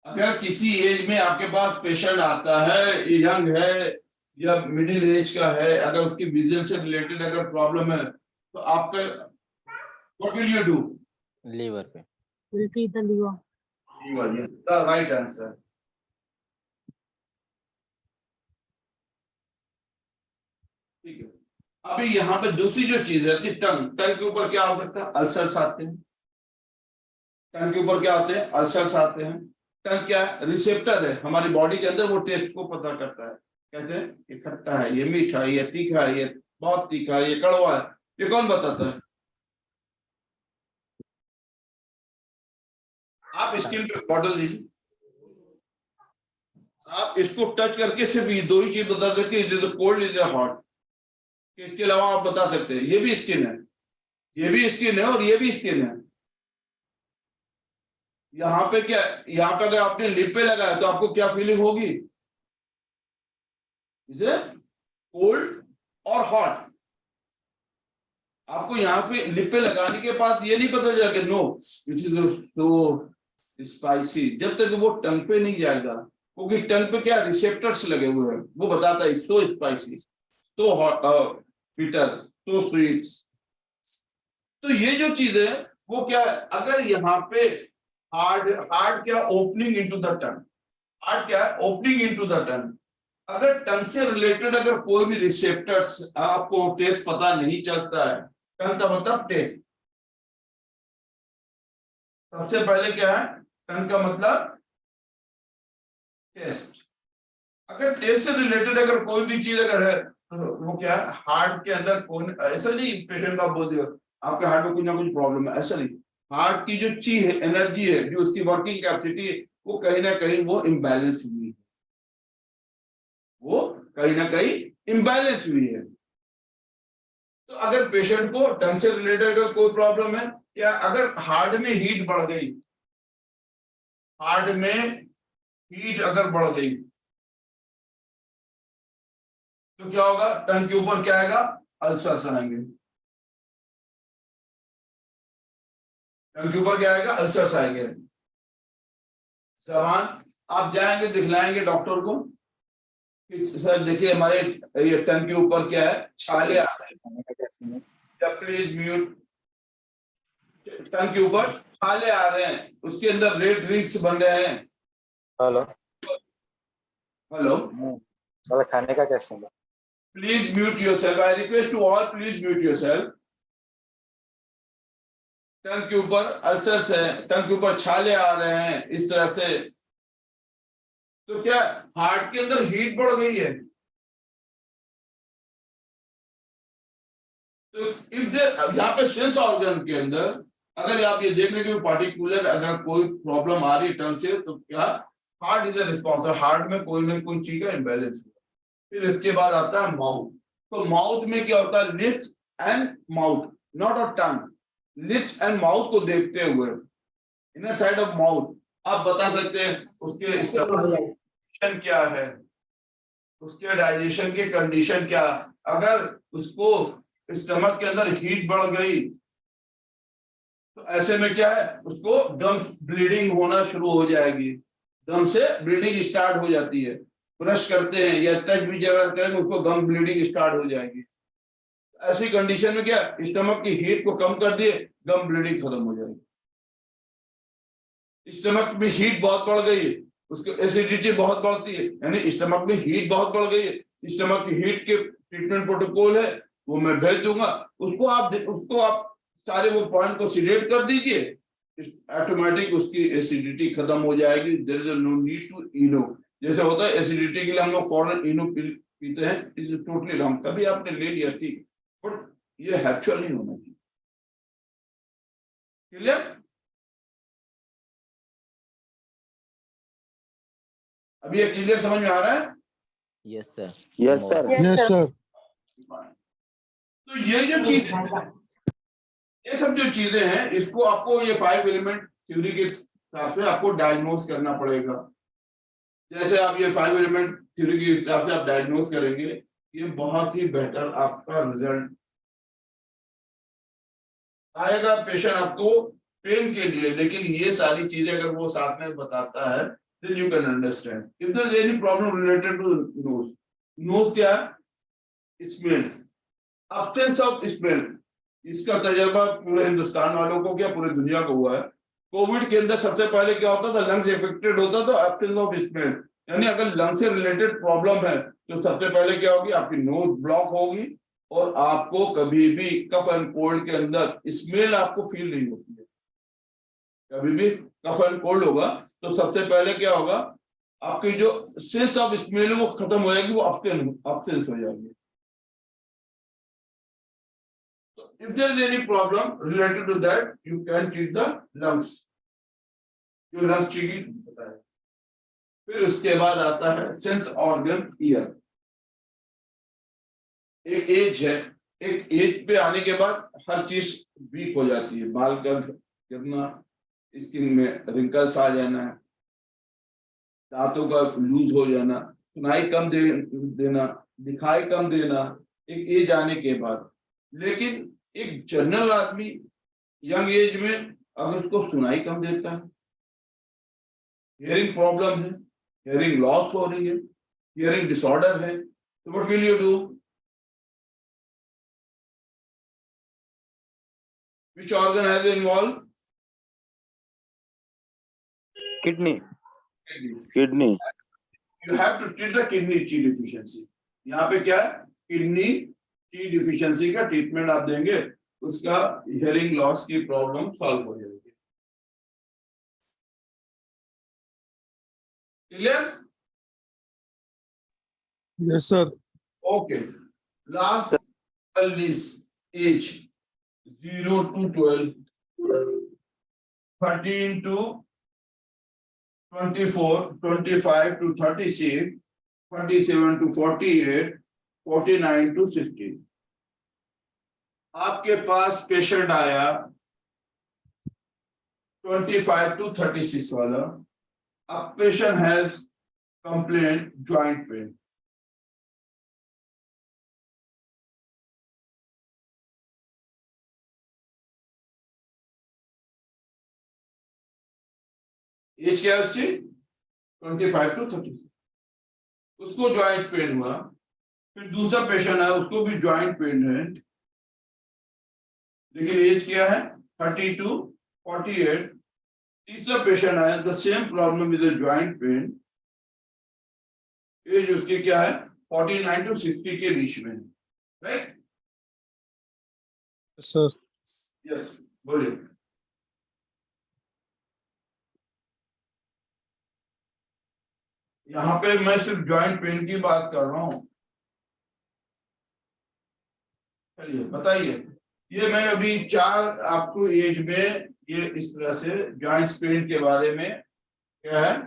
अगर किसी एज में आपके पास पेशेंट आता है, यंग है या मिडिल एज का है, अगर उसकी विजन से रिलेटेड अगर प्रॉब्लम है तो आपका what will you do? Liver पे। Will treat the liver. The right answer. ठीक है, अभी यहाँ पे दूसरी जो चीज है, टंग। टंग के ऊपर क्या हो सकता है, अल्सर्स आते हैं। टंग के ऊपर क्या आते हैं, अल्सर्स आते हैं। टंग क्या है, रिसेप्टर है हमारी बॉडी के अंदर, वो टेस्ट को पता करता है। कहते हैं ये खट्टा है, ये मीठा है, ये तीखा है, ये बहुत तीखा है, ये कड़वा है, ये कौन बताता है? आप स्किन पे बॉटल लीजिए, आप इसको टच करके सिर्फ ये दो ही चीज बता सकते हैं, इज कोल्ड इज हॉट। इसके अलावा आप बता सकते हैं ये भी स्किन है, ये भी स्किन है और ये भी स्किन है। यहाँ पे क्या, यहाँ पे अगर आपने लिप पे लगाया तो आपको क्या फीलिंग होगी, इसे कोल्ड और हॉट। आपको यहाँ पे लिप पे लगाने के बाद ये नहीं पता चला कि no this is so spicy, जब तक वो टंग पे नहीं जाएगा क्योंकि टंग पे क्या रिसेप्टर्स लगे हुए हैं, वो बताता है सो स्पाइसी, सो बिटर, सो स्वीट। तो ये जो चीज है वो क्या है, अगर यहाँ पे हार्ड क्या opening into the tongue, hard क्या है ओपनिंग इनटू द टंग, अगर टंग से रिलेटेड अगर कोई भी रिसेप्टर्स आपको टेस्ट पता नहीं चलता है, टंग का मतलब टेस्ट, सबसे पहले क्या है टंग का मतलब टेस्ट। अगर टेस्ट से रिलेटेड अगर कोई भी चीज अगर है तो वो क्या है हार्ट के अंदर कौन, ऐसा नहीं पेशेंट का बोल दिया आपके हार्ट में कुछ ना कुछ प्रॉब्लम है, ऐसा नहीं। हार्ट की जो ची है, एनर्जी है, जो उसकी वर्किंग कैपेसिटी है, वो कहीं ना कहीं वो इम्बैलेंस हुई है, वो कहीं ना कहीं इम्बैलेंस हुई है। तो अगर पेशेंट को टंग से रिलेटेड अगर कोई प्रॉब्लम है, क्या अगर हार्ट में हीट बढ़ गई, हार्ट में हीट अगर बढ़ गई तो क्या होगा, टंग के ऊपर क्या आएगा, अल्सर्स आएंगे। टंग के ऊपर क्या आएगा, अल्सर्स आएंगे। जबान आप जाएंगे दिखलाएंगे डॉक्टर को, सर देखिए हमारे ये टंग के ऊपर क्या है, छाले आ रहे हैं, प्लीज म्यूट, टंग के ऊपर छाले आ रहे हैं, उसके अंदर रेड रिंग्स बन रहे हैं। हेलो हेलो खाने का कैसे है? Please mute yourself. I request to all, please mute yourself. टंग के ऊपर अल्सर्स है, टंग के ऊपर छाले आ रहे हैं इस तरह से, तो क्या हार्ट के अंदर हीट बढ़ गई है। तो इफ देयर यहाँ पे सेंस ऑर्गन के अंदर अगर आप ये देख रहे हो पार्टिकुलर अगर कोई प्रॉब्लम आ रही है टंग से, तो क्या हार्ट इज अ रिस्पॉन्सर, हार्ट में कोई ना कोई चीज का इम्बैलेंस। फिर इसके बाद आता है माउथ। तो माउथ में क्या होता है, lips and mouth, not a tongue, lips and mouth को देखते हुए इनर साइड ऑफ माउथ आप बता सकते हैं उसके स्टमक क्या है, उसके डाइजेशन की कंडीशन क्या। अगर उसको स्टमक के अंदर हीट बढ़ गई तो ऐसे में क्या है, उसको गम ब्लीडिंग होना शुरू हो जाएगी, गम से ब्लीडिंग स्टार्ट हो जाती है। ब्रश करते हैं या टच भी जगह करेंगे उसको गम ब्लीडिंग स्टार्ट हो जाएगी। ऐसी कंडीशन में क्या स्टमक की हीट को कम कर दिए, गम ब्लीडिंग खत्म हो जाएगी। स्टमक में हीट बहुत बढ़ गई है, उसकी एसिडिटी बहुत बढ़ती है, यानी स्टमक में हीट बहुत बढ़ गई है, स्टमक की हीट के ट्रीटमेंट प्रोटोकॉल है वो मैं भेज दूंगा, उसको आप सारे वो पॉइंट को सिलेक्ट कर दीजिए, ऑटोमेटिक उसकी एसिडिटी खत्म हो जाएगी। There is no need to Eno, जैसे होता है एसिडिटी के लिए हम लोग फॉरन इनो पीते हैं, इज टोटली रॉन्ग। कभी आपने ले लिया ठीक, बट ये हैचुअल नहीं होना चाहिए। क्लियर? अभी ये क्लियर समझ में आ रहा है? Yes sir. Yes sir. Yes sir. तो ये जो चीजें हैं, ये सब जो चीजें हैं, इसको आपको ये 5 एलिमेंट थ्योरी के हिसाब से आपको डायग्नोज करना पड़ेगा। जैसे आप ये 5 एलिमेंट थ्योरी के हिसाब से आप डायग्नोज करेंगे, ये बहुत ही बेटर आपका रिजल्ट आएगा पेशेंट आपको पेन के लिए। लेकिन ये सारी चीजें अगर वो साथ में बताता है, then you can understand. If there is any problem related to nose, nose क्या है? Smell, absence of smell. इसका तजर्बा पूरे हिंदुस्तान वालों को क्या पूरी दुनिया को हुआ है। कोविड के अंदर सबसे पहले क्या होता था, लंग्स इफेक्टेड होता तो एब्सेंस ऑफ स्मेल, यानी अगर लंग से रिलेटेड प्रॉब्लम है तो सबसे पहले क्या होगी, आपकी नोज ब्लॉक होगी और आपको कभी भी कफ एंड कोल्ड के अंदर स्मेल आपको फील नहीं होती है। कभी भी कफ एंड कोल्ड होगा तो सबसे पहले क्या होगा, आपकी जो सेंस ऑफ स्मेल वो खत्म हो जाएगी, वो absence हो जाएगी। If there is any problem related to that, you can treat the lungs. जो लंग चीज होता है। फिर उसके बाद आता है सेंस ऑर्गन ईयर। एक एज है, एक एज पे आने के बाद हर चीज वीक हो जाती है, बाल का गिरना, स्किन में रिंकल्स आ जाना, दांतों का लूज हो जाना, सुनाई कम देना, दिखाई कम देना, एक एज आने के बाद। लेकिन एक जनरल आदमी यंग एज में अगर उसको सुनाई कम देता है, हियरिंग प्रॉब्लम है, हियरिंग लॉस हो रही है, हियरिंग डिसऑर्डर है, तो what will you do? Which organ has involved? Kidney. Kidney. You have to treat the kidney Chi deficiency. यहाँ पे क्या है? किडनी Chi deficiency का ट्रीटमेंट आप देंगे, उसका हियरिंग लॉस की प्रॉब्लम सॉल्व हो जाएगी। Clear? Yes, sir. Okay. Last list age 0 to 12, 13 to 24, 25 to 36, 37 to 48, 49 to 60. आपके पास पेशेंट आया 25 to 36 वाला, अब patient has complaint joint pain. Age क्या है उसकी? 25 to 36, उसको जॉइंट पेन हुआ। फिर दूसरा पेशेंट है, उसको भी जॉइंट पेन है, लेकिन एज क्या है? 30 to 48। तीसरा पेशेंट आया, the same problem with joint pain, age उसकी क्या है? 49 to 60 के बीच में, राइट? Yes, sir. यस, बोलिए। यहाँ पे मैं सिर्फ जॉइंट पेन की बात कर रहा हूँ। चलिए बताइए, ये मैं अभी 4 आपको एज में ये इस तरह से जॉइंट पेन के बारे में क्या है,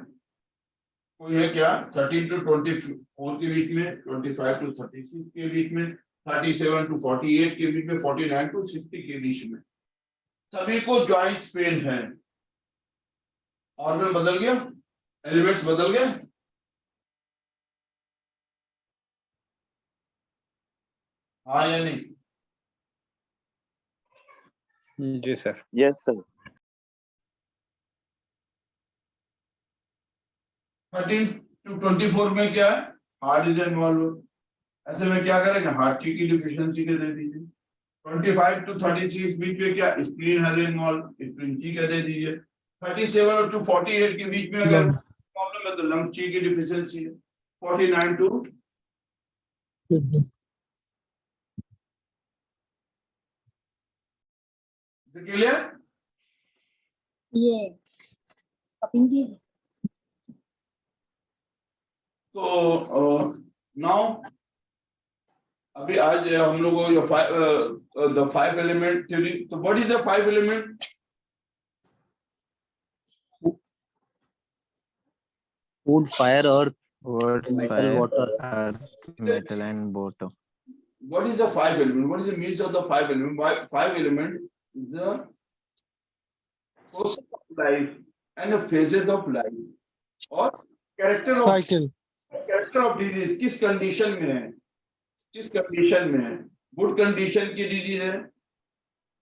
कोई है क्या? 13 to 24 के बीच में, 25 to 36 के बीच में, 37 to 48 के बीच में, 49 to 60 के बीच में, सभी को जॉइंट पेन है। और में बदल गया, एलिमेंट्स बदल गए। हाँ या नहीं? जी सर। Yes sir. 13 to 24 में क्या है? Heart is involve. ऐसे में क्या करेंगे? हार्ट की डिफिशियंसी के दे दीजिए। 25 to 36 बीच में क्या? स्प्लीन हैज इन्वॉल्व, स्प्लीन ची का दे दीजिए। 37 to 48 के बीच में अगर प्रॉब्लम है तो लंग ची की डिफिशियंसी है। 49 to Kidney. क्लियर? ये कपिंग तो नाउ अभी आज हम लोग द 5 एलिमेंट थ्योरी। तो what is the 5 element? Wood, fire, earth, Wood, metal, fire, water. earth, metal and water. What is the 5 element? What is the means of the 5 element? 5 element is the process of life and the phases of life or Cycle. character of disease। किस कंडीशन में है, किस कंडीशन में है? गुड कंडीशन की डिजीज है,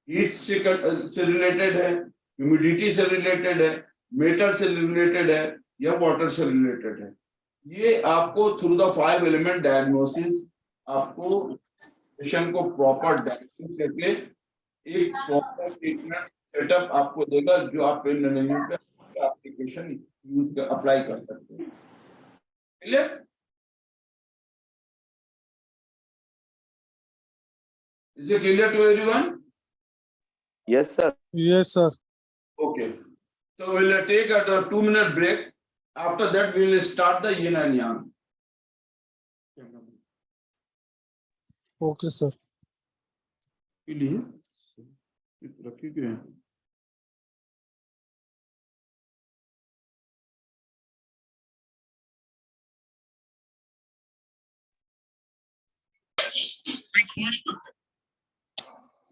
हीट से रिलेटेड है, ह्यूमिडिटी से रिलेटेड है, मेटल से रिलेटेड है या वाटर से रिलेटेड है। ये आपको थ्रू द 5 एलिमेंट डायग्नोसिस आपको पेशेंट को प्रॉपर डायग्नोसिस करके एक प्रॉपर ट्रीटमेंट सेटअप आपको देगा, जो आप पेन मैनेजमेंट का एप्लीकेशन यूज कर अप्लाई कर सकते हैं। Clear? Is it clear to everyone? Yes sir. Yes, sir. Okay. So we'll take a 2-minute break. After that, we will start the yin and yang. Okay, sir. के लिए रखी गए हैं।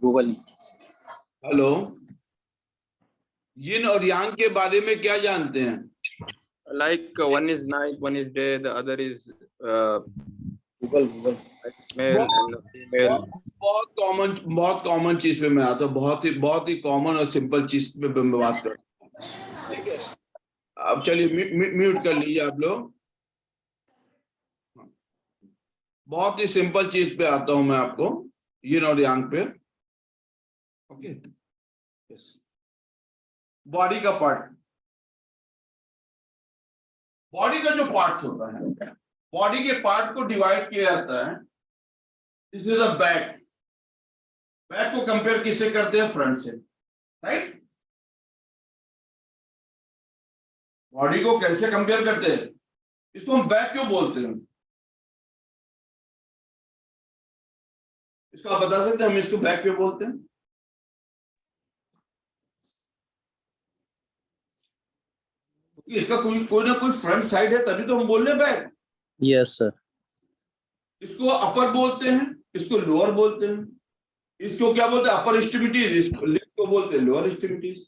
Google. हेलो, यिन और यांग के बारे में क्या जानते हैं? Like one is night, one is day, the other is Google. male and female. बहुत कॉमन चीज पे मैं आता हूँ, बहुत ही कॉमन और सिंपल चीज पे मैं बात करता हूँ। ठीक है, अब चलिए म्यूट कर लीजिए आप लोग। बहुत ही सिंपल चीज पे आता हूं मैं आपको, यिन और यांग पे। Okay, yes. बॉडी का पार्ट, बॉडी का जो पार्ट्स होता है, बॉडी के पार्ट को डिवाइड किया जाता है। This is a back. Back को कंपेयर किससे करते हैं? फ्रंट से, राइट? बॉडी को कैसे कंपेयर करते हैं? इसको हम बैक क्यों बोलते हैं? इसको आप बता सकते हैं हम इसको बैक क्यों बोलते हैं? इसका कोई ना कोई फ्रंट साइड है, तभी तो हम बोल रहे हैं बैक। Yes sir. इसको अपर बोलते हैं, इसको लोअर बोलते हैं। इसको क्या बोलते हैं? अपर एक्सट्रीमिटीज। इसको लेफ्ट को बोलते हैं लोअर एक्सट्रीमिटीज।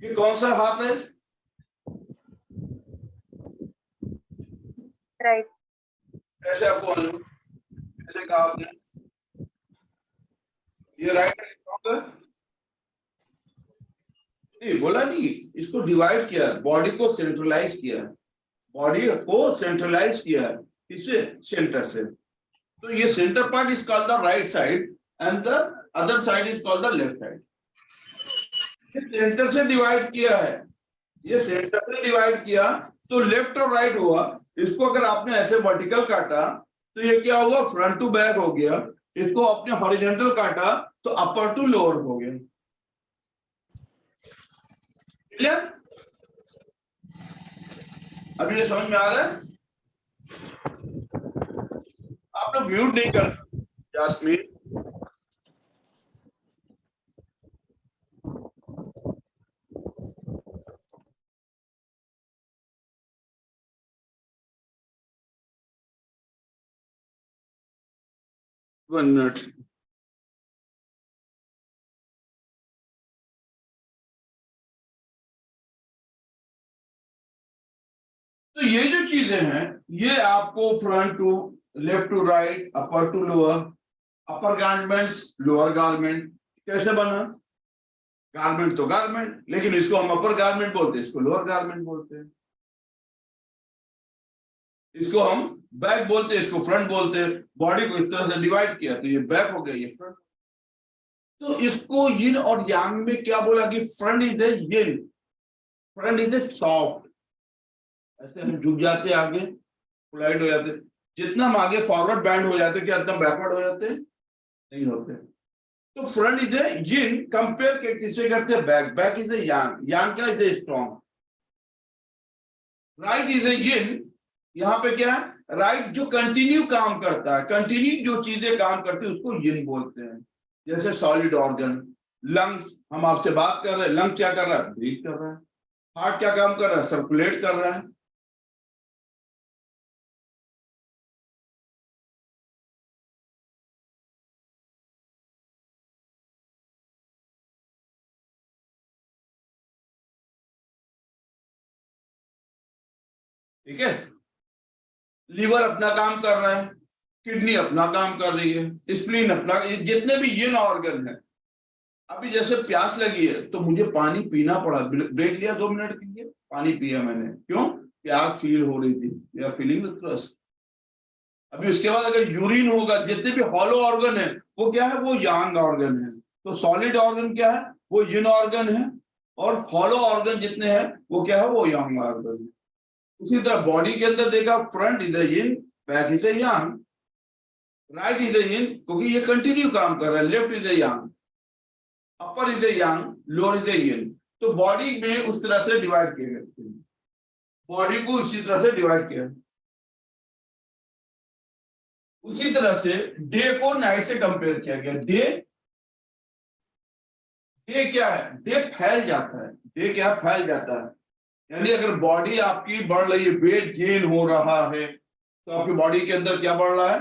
ये कौन सा हाथ है? राइट। कैसे आपको मालूम? कैसे कहा आपने? ये राइट है? नहीं बोला नहीं, इसको डिवाइड किया, बॉडी को सेंट्रलाइज किया, बॉडी को सेंट्रलाइज किया है। किससे? सेंटर से। तो ये centre part is called the right side and the other side is called the left side. Centre से डिवाइड किया है, ये सेंटर से डिवाइड किया तो लेफ्ट और राइट हुआ। इसको अगर आपने ऐसे वर्टिकल काटा तो ये क्या हुआ? फ्रंट टू बैक हो गया। इसको आपने हॉरिजॉन्टल काटा तो अपर टू लोअर हो गया। क्लियर? अभी ये समझ में आ रहा है? आप लोग म्यूट नहीं कर जास्मीन। One minute. तो ये जो चीजें हैं, ये आपको front to left to right, upper to lower, upper garments, lower garment, कैसे बना? गारमेंट तो गारमेंट, लेकिन इसको हम अपर गारमेंट बोलते हैं, इसको लोअर गारमेंट बोलते हैं। इसको हम बैक बोलते हैं, इसको फ्रंट बोलते हैं। बॉडी को इस तरह से डिवाइड किया तो ये बैक हो गया, ये फ्रंट। तो इसको यिन और यांग में क्या बोला कि front is a yin, front is A soft. ऐसे हम झुक जाते आगे, फ्लाइट हो जाते। जितना हम आगे फॉरवर्ड बैंड हो जाते, क्या इतना बैकवर्ड हो जाते? नहीं होते। तो front is a yin, compare के किसे करते हैं? Back. Back is a yang, यांग का is a strong. Right is a yin, यहाँ पे क्या है? राइट जो कंटिन्यू काम करता है, कंटिन्यू जो चीजें काम करती है उसको यिन बोलते हैं। जैसे सॉलिड ऑर्गन, लंग्स, हम आपसे बात कर रहे हैं, लंग क्या कर रहा है? ब्रीथ कर रहा है। हार्ट क्या काम कर रहा है? सर्कुलेट कर रहा है। ठीक है? लीवर अपना काम कर रहा है, किडनी अपना काम कर रही है, स्प्लीन अपना, जितने भी यिन ऑर्गन है। अभी जैसे प्यास लगी है तो मुझे पानी पीना पड़ा, ब्रेक लिया 2 मिनट के लिए, पानी पिया मैंने। क्यों? प्यास फील हो रही थी, we are feeling the thirst. अभी उसके बाद अगर यूरिन होगा, जितने भी हॉलो ऑर्गन है वो क्या है? वो यांग ऑर्गन है। तो सॉलिड ऑर्गन क्या है? वो यिन ऑर्गन है, और हॉलो ऑर्गन जितने हैं वो क्या है? वो यांग ऑर्गन है। उसी तरह बॉडी के अंदर देखा, front is a yin, back is a yang, right is a yin क्योंकि ये कंटिन्यू काम कर रहा है, left is a yang, upper is a yang, lower is a yin. तो बॉडी में उस तरह से डिवाइड किए गए, बॉडी को इसी तरह से डिवाइड किया। उसी तरह से डे को नाइट से कंपेयर किया गया। डे क्या है? डे फैल जाता है। डे क्या? फैल जाता है। यानी अगर बॉडी आपकी बढ़ रही है, वेट गेन हो रहा है, तो आपकी बॉडी के अंदर क्या बढ़ रहा है?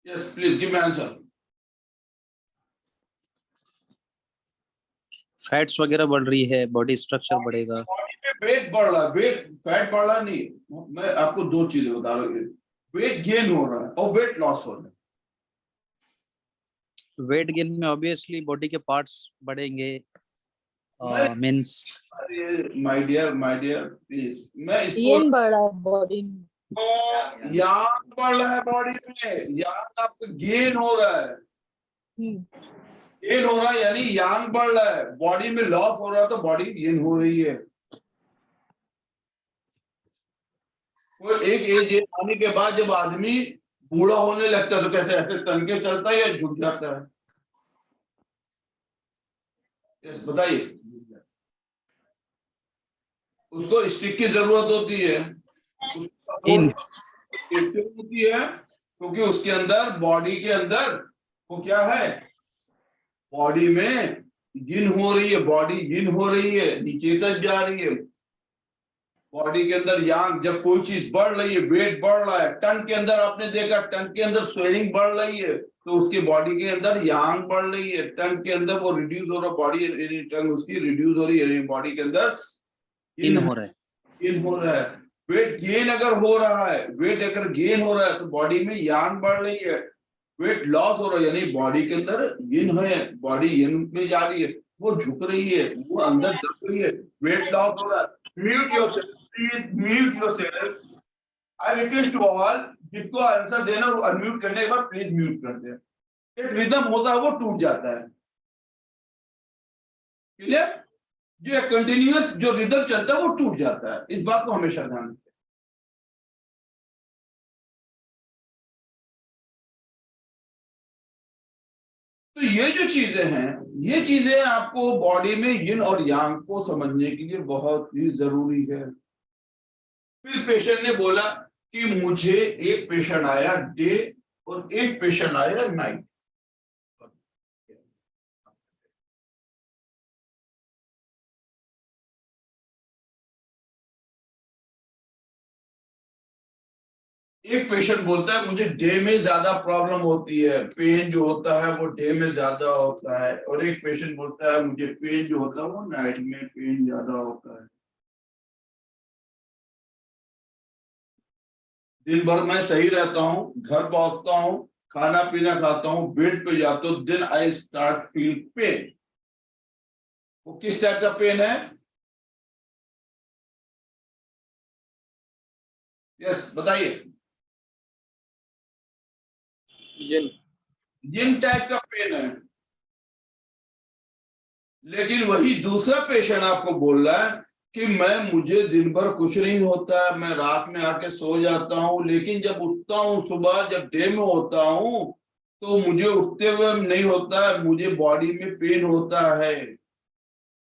Yes please give me answer. Fats वगैरह बढ़ रही है, बॉडी स्ट्रक्चर बढ़ेगा। बॉडी में वेट बढ़ रहा है, वेट फैट बढ़ रहा नहीं। मैं आपको 2 चीजें बता रहा हूँ, वेट गेन हो रहा है और वेट लॉस हो रहा है। वेट गेन में ऑब्वियसली बॉडी के पार्ट्स बढ़ेंगे, मींस माय डियर प्लीज, मैं इसको yen बढ़ रहा है बॉडी में। यांग बढ़ रहा है बॉडी में, यांग आपका गेन हो रहा है, गेन हो रहा है यानी यांग बढ़ रहा है, बॉडी में लॉस हो रहा है तो बॉडी गेन हो रही है। कोई एक एज आने के बाद जब आदमी बूढ़ा होने लगता है तो कैसे ऐसे तन के चलता है या झुक जाता है? यस बताइए। उसको स्टिक की जरूरत होती है, होती है क्योंकि उसके अंदर बॉडी के अंदर वो क्या है, बॉडी में गिन हो रही है, बॉडी गिन हो रही है, नीचे तक जा रही है। बॉडी के अंदर यांग, जब कोई चीज बढ़ रही है, वेट बढ़ रहा है, टंग के अंदर आपने देखा टंग के अंदर स्वेलिंग बढ़ रही है तो उसकी बॉडी के अंदर यांग बढ़ रही है, टंग के अंदर वो रिड्यूस हो रहा है, बॉडी टंग उसकी रिड्यूस हो रही है, बॉडी के अंदर इन हो रहा है, गेन हो रहा है। वेट गेन अगर हो रहा है, वेट अगर गेन हो रहा है तो बॉडी में यांग बढ़ रही है, वेट लॉस हो रहा है यानी बॉडी के अंदर yin है, बॉडी yin में जा रही है, वो झुक रही है, वो अंदर दब रही है, वेट लॉस हो रहा है। Mute yourself please, mute yourself. I request to all, जिसको आंसर देना वो अनम्यूट करने के बाद प्लीज म्यूट कर दें। एक रिदम होता है वो टूट जाता है, क्लियर? जो कंटिन्यूअस जो रिदम चलता है वो टूट जाता है, इस बात को हमेशा ध्यान रखें। तो ये जो चीजें हैं, ये चीजें आपको बॉडी में यिन और यांग को समझने के लिए बहुत ही जरूरी है। फिर पेशेंट ने बोला कि मुझे एक पेशेंट आया डे और एक पेशेंट आया नाइट। एक पेशेंट बोलता है मुझे डे में ज्यादा प्रॉब्लम होती है, पेन जो होता है वो डे में ज्यादा होता है, और एक पेशेंट बोलता है मुझे पेन जो होता है वो नाइट में पेन ज्यादा होता है। दिन भर मैं सही रहता हूँ, घर पहुंचता हूँ, खाना पीना खाता हूँ, बेड पे जाता हूँ, then I start feel pain. वो किस टाइप का पेन है? यस बताइए। जिन टाइप का पेन है। लेकिन वही दूसरा पेशेंट आपको बोल रहा है कि मुझे दिन भर कुछ नहीं होता है, मैं रात में आके सो जाता हूं, लेकिन जब उठता हूं सुबह, जब डे में होता हूं तो मुझे उठते हुए नहीं होता है, मुझे बॉडी में पेन होता है।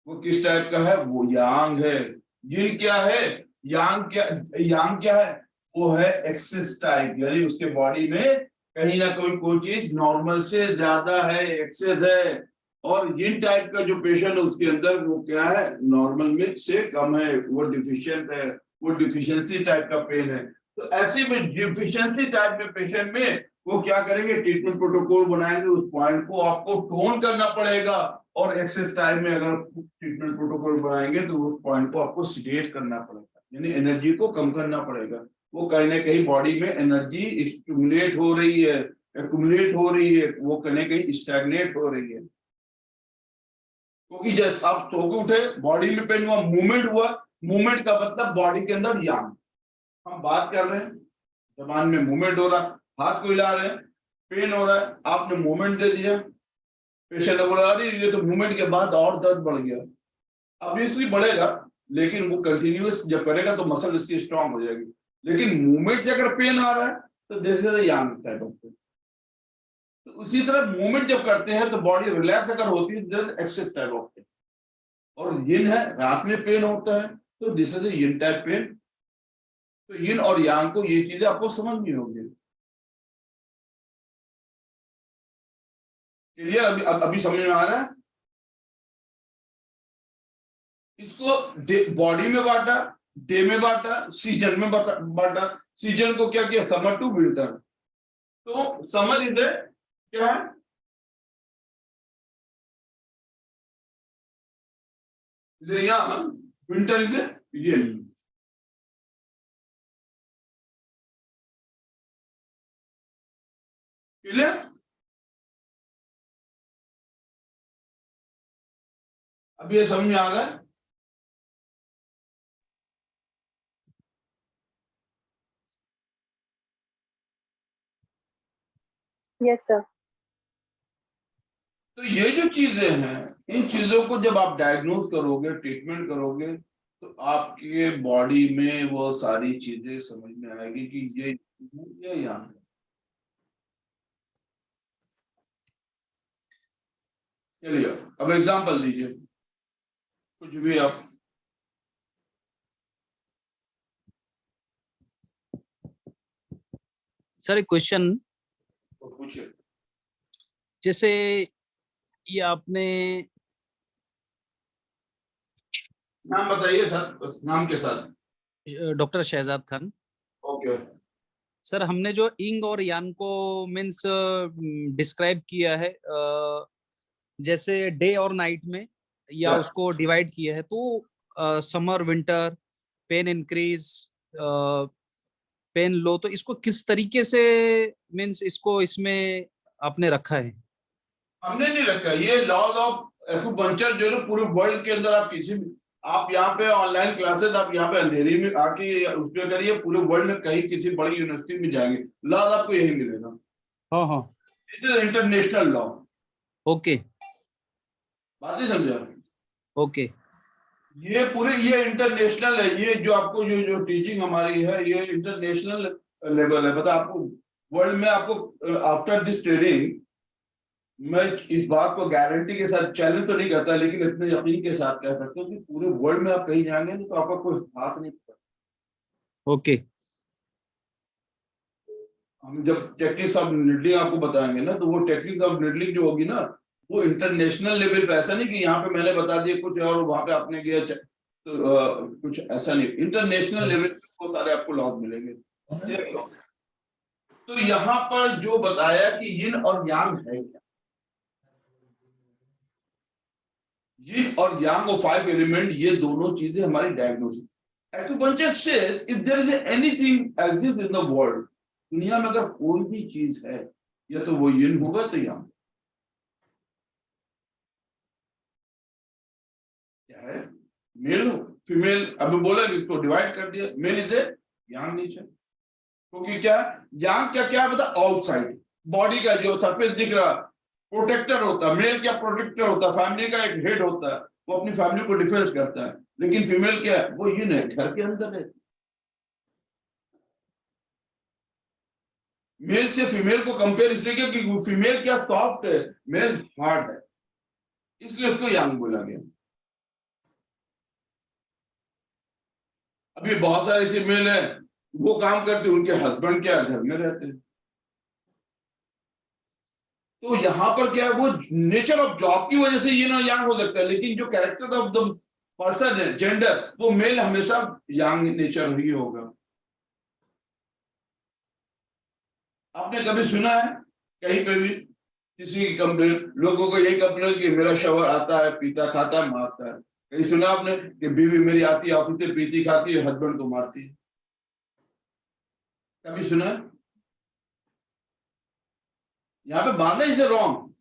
वो किस टाइप का है? वो यांग है। जिन क्या है? यांग क्या है? वो है एक्सेस टाइप, यानी उसके बॉडी में कहीं ना कोई चीज नॉर्मल से ज्यादा है, एक्सेस है। और yin टाइप का जो पेशेंट है उसके अंदर वो क्या है? नॉर्मल में से कम है, वो डिफिशिएंट है, वो डिफिशियंसी टाइप का पेन है। तो ऐसे में डिफिशियंसी टाइप में पेशेंट में वो क्या करेंगे? ट्रीटमेंट प्रोटोकॉल बनाएंगे, उस पॉइंट को आपको टोन करना पड़ेगा, और एक्सेस टाइप में अगर ट्रीटमेंट प्रोटोकॉल बनाएंगे तो उस पॉइंट को आपको सिडेट करना पड़ेगा, यानी एनर्जी को कम करना पड़ेगा। वो कहीं ना कहीं बॉडी में एनर्जी स्टिमुलेट हो रही है, एक्युमुलेट हो रही है, वो कहीं ना कहीं स्टैग्नेट हो रही है। क्योंकि जैसे आप सो के उठे, बॉडी में पेन हुआ, मूवमेंट हुआ, मूवमेंट का मतलब बॉडी के अंदर यांग। हम बात कर रहे हैं, जबान में मूवमेंट हो रहा, हाथ को हिला रहे हैं, पेन हो रहा है, आपने मूवमेंट दे दिया, पेशेंट ने बोला अरे ये तो मूवमेंट के बाद और दर्द बढ़ गया। ऑब्वियसली बढ़ेगा, लेकिन वो कंटिन्यूअस जब करेगा तो मसल इसकी स्ट्रांग हो जाएगी। लेकिन मूवमेंट से अगर पेन आ रहा है तो this is a yang type of pain. तो उसी तरह मूवमेंट जब करते हैं तो बॉडी रिलैक्स अगर होती है तो एक्सेस टाइप ऑफ पेन। और यिन है, रात में पेन होता है तो this is a yin type pain. तो यिन और यांग को ये चीजें आपको समझनी होगी। क्लियर? अभी समझ में आ रहा है? इसको बॉडी में बांटा, डे में बांटा, सीजन में बांटा। सीजन को क्या किया? Summer to winter. तो समर इज क्या है? विंटर इज ये। क्लियर? अभी ये समझ में आ गया? Yes, sir. तो ये जो चीजें हैं, इन चीजों को जब आप डायग्नोज करोगे, ट्रीटमेंट करोगे, तो आपके बॉडी में वो सारी चीजें समझ में आएगी कि ये यहाँ है। चलिए अब एग्जांपल दीजिए कुछ भी आप। सर एक क्वेश्चन, पूछिए। जैसे ये आपने नाम बताइए सर, बस नाम के साथ। Doctor Shahzad Khan. Okay. Sir हमने जो इंग और यान को मीन्स डिस्क्राइब किया है, जैसे डे और नाइट में, या Yeah. उसको डिवाइड किया है, तो summer winter, pain increase, pain low, तो इसको किस तरीके से मीन्स इसको इसमें आपने रखा है? हमने नहीं रखा ये लॉज ऑफ एक्यूपंक्चर जो है ना, पूरे वर्ल्ड के अंदर आप किसी भी, आप यहाँ पे ऑनलाइन क्लासेस आप यहाँ पे अंधेरी में आके उस पे करिए, पूरे वर्ल्ड में कहीं किसी बड़ी यूनिवर्सिटी में जाएंगे, लॉज आपको यही मिलेगा। हाँ हाँ, this is international law. Okay बात ही समझा? ओके, ये पूरे ये इंटरनेशनल है, ये जो आपको जो टीचिंग हमारी है ये इंटरनेशनल लेवल है। बता आपको वर्ल्ड में आपको आफ्टर दिस ट्रेनिंग मैं इस बात को गारंटी के साथ चैलेंज तो नहीं करता, लेकिन इतने यकीन के साथ कह सकता हूँ कि पूरे वर्ल्ड में आप कहीं जाएंगे ना तो आपका कोई हाथ नहीं पकड़ेगा। ओके। हम जब टेक्निक्स ऑफ नीडलिंग आपको बताएंगे ना, तो वो टेक्निक्स ऑफ नीडलिंग जो होगी ना, वो इंटरनेशनल लेवल पे, ऐसा नहीं कि यहाँ पे मैंने बता दिया कुछ और वहां पे आपने किया तो कुछ ऐसा नहीं, इंटरनेशनल लेवल पे वो सारे आपको लॉज मिलेंगे। तो यहाँ पर जो बताया कि यिन और यांग है क्या, यिन और यांग और 5 एलिमेंट, ये दोनों चीजें हमारी diagnosis. Acupuncture says if there is anything exist in the world, दुनिया में अगर कोई भी चीज है, या तो वो यिन होगा तो यांग। क्या है? मेल हो फीमेल, अभी बोला कि इसको डिवाइड कर दिया, मेल इज यांग नेचर। क्योंकि क्या यांग क्या बता, आउटसाइड बॉडी का जो सरफेस दिख रहा, प्रोटेक्टर होता है। मेल क्या प्रोटेक्टर होता है, फैमिली का एक हेड होता है, वो अपनी फैमिली को डिफेंस करता है। लेकिन फीमेल क्या है, वो यिन है, घर के अंदर है। मेल से फीमेल को कंपेयर इसलिए किया कि फीमेल क्या सॉफ्ट है, मेल हार्ड है, इसलिए उसको यांग बोला गया। अभी बहुत सारे ऐसे मेल है, वो काम करते, उनके हस्बैंड क्या घर में रहते हैं। तो यहाँ पर क्या है, वो नेचर ऑफ जॉब की वजह से ये ना यांग हो सकता है, लेकिन जो कैरेक्टर ऑफ द पर्सन है, जेंडर, वो मेल हमेशा यांग नेचर ही होगा। आपने कभी सुना है कहीं पे भी किसी कंप्लेन, लोगों को यही कंप्लेन कि मेरा शौहर आता है, पीता खाता है, मारता है? कहीं सुना आपने कि बीवी मेरी आती है ऑफिस से, पीती खाती है, हस्बैंड को मारती है? कभी सुना है? यहाँ पे मारना इज रॉन्ग।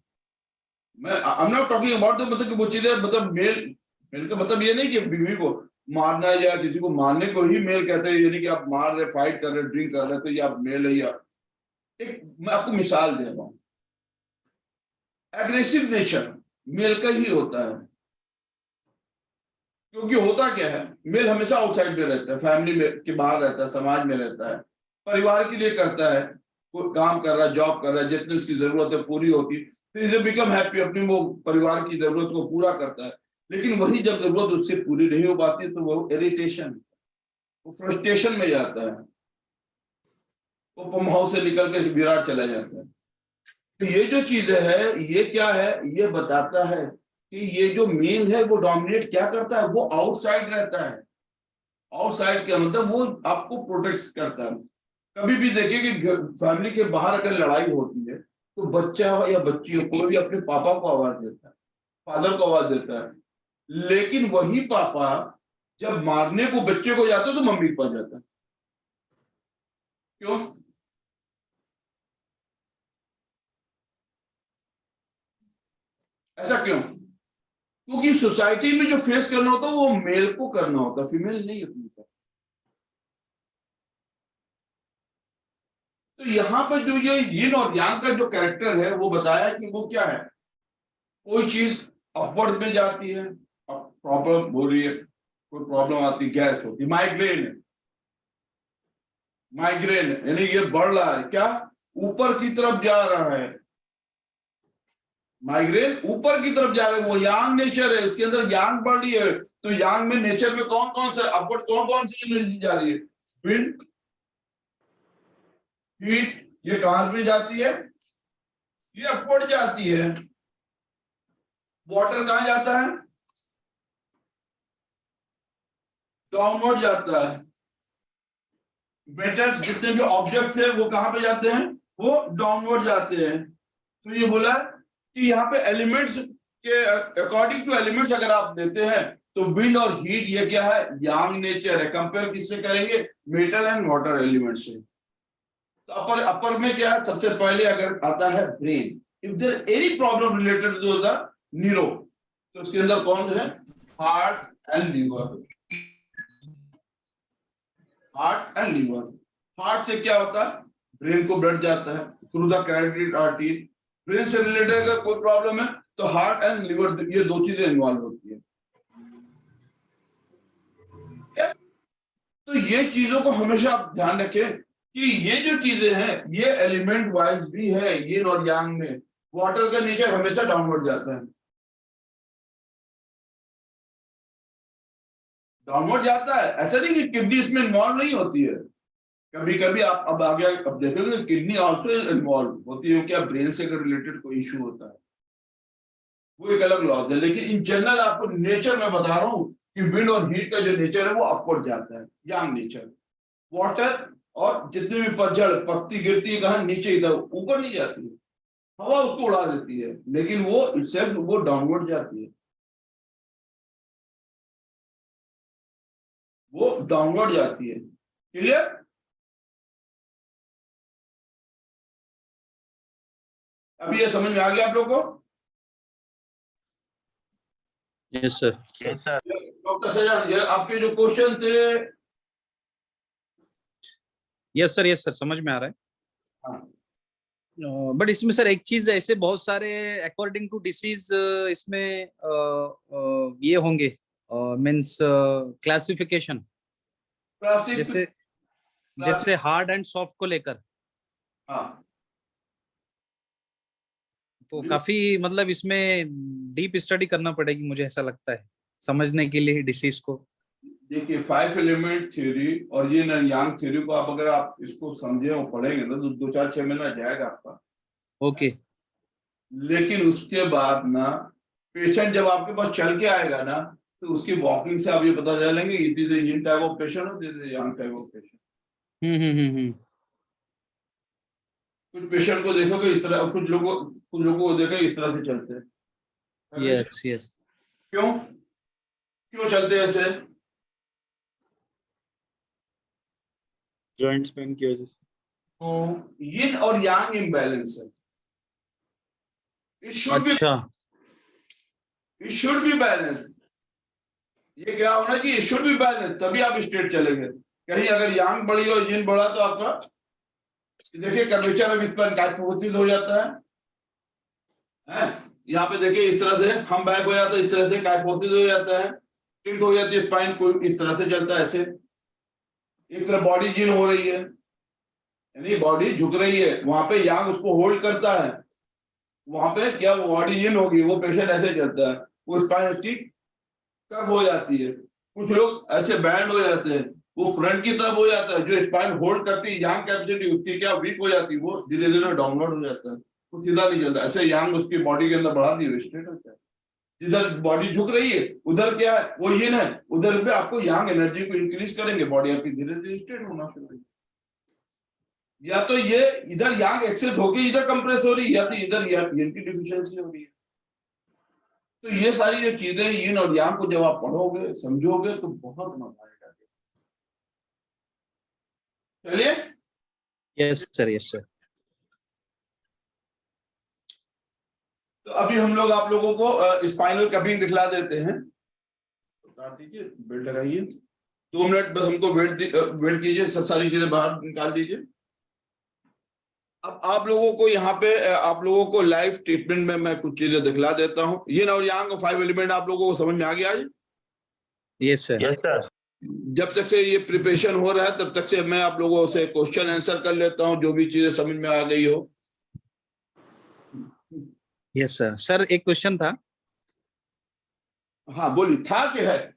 मैं I am not talking about मतलब कि वो चीजें, मतलब मेल का मतलब ये नहीं कि बीवी को मारना है या किसी को मारने को ही मेल कहते हैं, यानी कि आप मार रहे, फाइट कर रहे, ड्रिंक कर रहे, तो ये आप मेल है। या एक मैं आपको मिसाल दे रहा हूं, एग्रेसिव नेचर मेल का ही होता है। क्योंकि होता क्या है, मेल हमेशा आउटसाइड में रहता है, फैमिली में के बाहर रहता है, समाज में रहता है, परिवार के लिए करता है, कोई काम कर रहा है, जॉब कर रहा है, जितनी उसकी जरूरत है पूरी होती, तो इसे बिकम हैप्पी, अपनी वो परिवार की जरूरत को पूरा करता है। लेकिन वही जब जरूरत उससे पूरी नहीं हो पाती तो वो इरिटेशन, वो फ्रस्ट्रेशन में जाता है, वो पम्प हाउस से निकल के विराट चला जाता है। तो ये जो चीजें है, ये क्या है, ये बताता है कि ये जो मेल है वो डोमिनेट क्या करता है, वो आउटसाइड रहता है। आउटसाइड क्या मतलब, वो आपको प्रोटेक्ट करता है। कभी भी देखिए कि फैमिली के बाहर अगर लड़ाई होती है तो बच्चा हो या बच्ची हो, कोई भी अपने पापा को आवाज देता है, फादर को आवाज देता है। लेकिन वही पापा जब मारने को बच्चे को जाता है तो मम्मी के पास जाता है। क्यों? ऐसा क्यों? क्योंकि सोसाइटी में जो फेस करना होता है वो मेल को करना होता है, फीमेल नहीं होती है। तो यहाँ पर जो ये यिन और यांग का जो कैरेक्टर है वो बताया कि वो क्या है, कोई चीज अपवर्ड में जाती है, अब प्रॉब्लम हो रही है, कोई प्रॉब्लम आती, गैस होती, माइग्रेन यानी ये बढ़ रहा है, क्या ऊपर की तरफ जा रहा है, माइग्रेन ऊपर की तरफ जा रहा है, वो यांग नेचर है, इसके अंदर यांग बढ़ रही है। तो यांग में नेचर में कौन कौन सा अपवर्ड, कौन कौन सी एनर्जी जा रही है, विंड, हीट, ये कहां में जाती है, ये अपवर्ड जाती है। वाटर कहां जाता है, डाउनवर्ड जाता है। मेटल्स जितने भी ऑब्जेक्ट है वो कहां पे जाते हैं, वो डाउनवर्ड जाते हैं। तो ये बोला कि यहाँ पे एलिमेंट्स के अकॉर्डिंग टू एलिमेंट्स अगर आप लेते हैं तो विंड और हीट ये क्या है, यांग नेचर है। कंपेयर किससे करेंगे, मेटल एंड वाटर एलिमेंट से। तो अपर में क्या है, सबसे पहले अगर आता है brain, if there any problem related to the neuro, तो उसके अंदर कौन है, heart and liver. Heart and liver, heart से क्या होता है, ब्रेन को ब्लड जाता है through the carotid artery. Brain से रिलेटेड अगर कोई प्रॉब्लम है तो हार्ट एंड लिवर, ये दो चीजें इन्वॉल्व होती है। तो ये चीजों को हमेशा आप ध्यान रखें कि ये जो चीजें हैं ये एलिमेंट वाइज भी है। यिन और यांग में वाटर का नेचर हमेशा डाउनवर्ड जाता है, डाउनवर्ड जाता है। ऐसा नहीं कि किडनी इसमें इन्वॉल्व नहीं होती है, कभी कभी आप अब आगे अब देखोगे किडनी ऑल्सो इन्वॉल्व होती है, क्या ब्रेन से अगर रिलेटेड कोई इश्यू होता है वो एक अलग लॉज है। लेकिन इन जनरल आपको नेचर में बता रहा हूं कि विंड और हीट का जो नेचर है वो अपवर्ड जाता है, यांग नेचर। वाटर और जितने भी पतझड़, पत्ती गिरती है कहां, नीचे, इधर ऊपर नहीं जाती है, हवा उसको उड़ा देती है, लेकिन वो इटसेल्फ वो डाउनवर्ड जाती है, वो डाउनवर्ड जाती है। क्लियर? अभी ये समझ में आ गया आप लोगों को? Yes sir. डॉक्टर सजान, ये आपके जो क्वेश्चन थे। यस सर समझ में आ रहा है। हाँ। बट इसमें सर एक चीज, ऐसे बहुत सारे अकॉर्डिंग टू डिसीज इसमें ये होंगे, मींस क्लासिफिकेशन, जैसे हार्ड एंड सॉफ्ट को लेकर। हाँ, तो काफी मतलब इसमें डीप स्टडी करना पड़ेगी मुझे ऐसा लगता है समझने के लिए डिसीज को। देखिए 5 एलिमेंट थ्योरी और ये ना यांग थ्योरी को आप अगर आप इसको समझे और पढ़ेंगे ना तो 2-4-6 महीना जाएगा आपका। ओके। लेकिन उसके बाद ना पेशेंट जब आपके पास चल के आएगा ना तो उसकी वॉकिंग से आप ये पता चलेंगे it is in type of patient और this is yang type of patient. कुछ पेशेंट को देखोगे इस तरह, कुछ लोगों को देखो इस तरह से चलते हैं। यस। क्यों चलते हैं ऐसे? जॉइंट्स पेन की वजह से। तो यिन और यांग इम्बैलेंस है। It should be balance. ये क्या होना चाहिए, इट शुड बी बैलेंस, तभी आप स्ट्रेट चलेंगे। कहीं अगर यांग बढ़ी और यिन बढ़ा तो आपका देखिए कर्वेचर ऑफ स्पाइन काइफोसिस हो जाता है। यहाँ पे देखिए इस तरह से हम बैक हो जाता है, इस तरह से काइफोसिस हो जाता है, टिल्ट हो जाती है स्पाइन, कोई इस तरह से चलता है ऐसे। एक तरफ बॉडी जिन हो रही है यानी बॉडी झुक रही है, वहां पे यांग उसको होल्ड करता है, वहां पे क्या बॉडी जिन होगी, वो पेशेंट ऐसे चलता है, वो स्पाइन उसकी कब हो जाती है। कुछ लोग ऐसे बैंड हो जाते हैं, वो फ्रंट की तरफ हो जाता है, जो स्पाइन होल्ड करती है यांग कैपेसिटी उसकी क्या वीक हो जाती है, वो धीरे धीरे डाउनवर्ड हो जाता है, वो सीधा नहीं चलता। ऐसे यांग उसकी बॉडी के अंदर बढ़ा दी स्ट्रेट होता है। जिधर बॉडी झुक रही है उधर क्या है, वो यिन है, उधर पे आपको यांग एनर्जी को इंक्रीज करेंगे, बॉडी आपकी धीरे धीरे स्ट्रेट होना शुरू होगी। या तो ये इधर यांग एक्सेस होगी, इधर कंप्रेस हो रही है, या तो इधर यिन की डिफिशियंसी हो रही है। तो ये सारी जो चीजें यिन और यांग को जब आप पढ़ोगे समझोगे तो बहुत मजा आएगा। चलिए। Yes sir. तो अभी हम लोग आप लोगों को स्पाइनल कपिंग दिखला देते हैं। उतार दीजिए, बेल्ट लगाइए, 2 मिनट बस हमको वेट कीजिए, सब सारी चीजें बाहर निकाल दीजिए। अब आप लोगों को यहाँ पे आप लोगों को लाइव ट्रीटमेंट में मैं कुछ चीजें दिखला देता हूँ। ये और यांग 5 एलिमेंट आप लोगों को समझ में आ गया आज? Yes sir. Yes, sir. जब तक से ये प्रिपरेशन हो रहा है तब तक से मैं आप लोगों से क्वेश्चन आंसर कर लेता हूँ, जो भी चीजें समझ में आ गई हो। Yes sir. सर एक क्वेश्चन था। हाँ बोलिए, था कि है?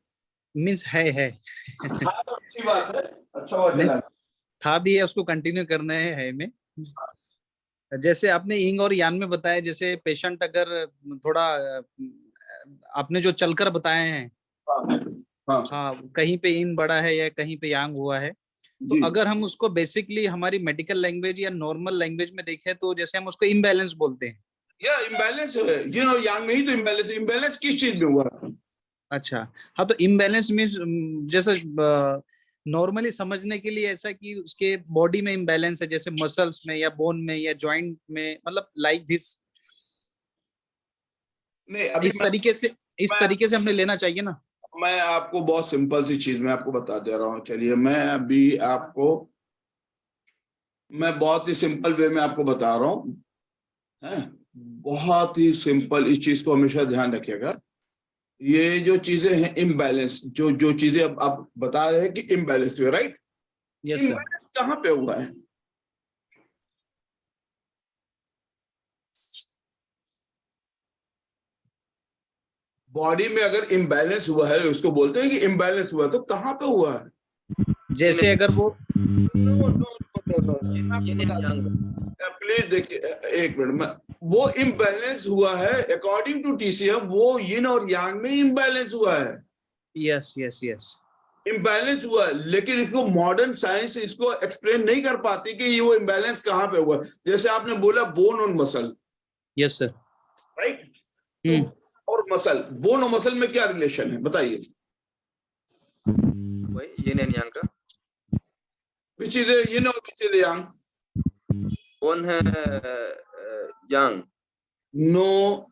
मीन्स है। था तो अच्छी बात है, अच्छा हुआ चला। था भी है, उसको कंटिन्यू करना है में। जैसे आपने यिंग और यांग में बताया, जैसे पेशेंट अगर थोड़ा आपने जो चलकर बताए हैं, हाँ हाँ, कहीं पे इन बड़ा है या कहीं पे यांग हुआ है, तो जी। अगर हम उसको बेसिकली हमारी मेडिकल लैंग्वेज या नॉर्मल लैंग्वेज में देखें तो जैसे हम उसको इम्बैलेंस बोलते हैं। या इम्बैलेंस है, ये और यांग में ही तो इम्बैलेंस। इम्बैलेंस किस चीज में हुआ? अच्छा, हाँ, तो इम्बैलेंस मीन्स जैसे नॉर्मली समझने के लिए ऐसा कि उसके बॉडी में इम्बैलेंस है, जैसे मसल्स में या बोन में या जॉइंट में, मतलब लाइक दिस। नहीं, अभी इस तरीके से हमने लेना चाहिए ना। मैं आपको बहुत सिंपल सी चीज मैं आपको बता दे रहा हूँ। चलिए मैं बहुत ही सिंपल वे में आपको बता रहा हूँ, है बहुत ही सिंपल। इस चीज को हमेशा ध्यान रखिएगा। ये जो चीजें हैं इम्बैलेंस, जो चीजें अब आप बता रहे हैं कि इम्बैलेंस हुए, राइट? Yes sir. इम्बैलेंस कहाँ पे हुआ है? बॉडी में अगर इम्बैलेंस हुआ है, उसको बोलते हैं कि इम्बैलेंस हुआ, तो कहाँ पे हुआ है? जैसे अगर वो प्लीज देखिए, एक मिनट में, वो इम्बैलेंस हुआ है अकॉर्डिंग टू TCM, वो यिन और यांग में इम्बैलेंस हुआ है। यस यस यस, इम्बैलेंस हुआ है, लेकिन इसको मॉडर्न साइंस इसको एक्सप्लेन नहीं कर पाती कि ये वो इम्बैलेंस कहाँ पे हुआ है। जैसे आपने बोला बोन और मसल, यस सर, राइट? तो और मसल, बोन और मसल में क्या रिलेशन है बताइए? वही यिन एंड यांग का। विच इज यिन और विच इज यांग? बोन है यांग। नो,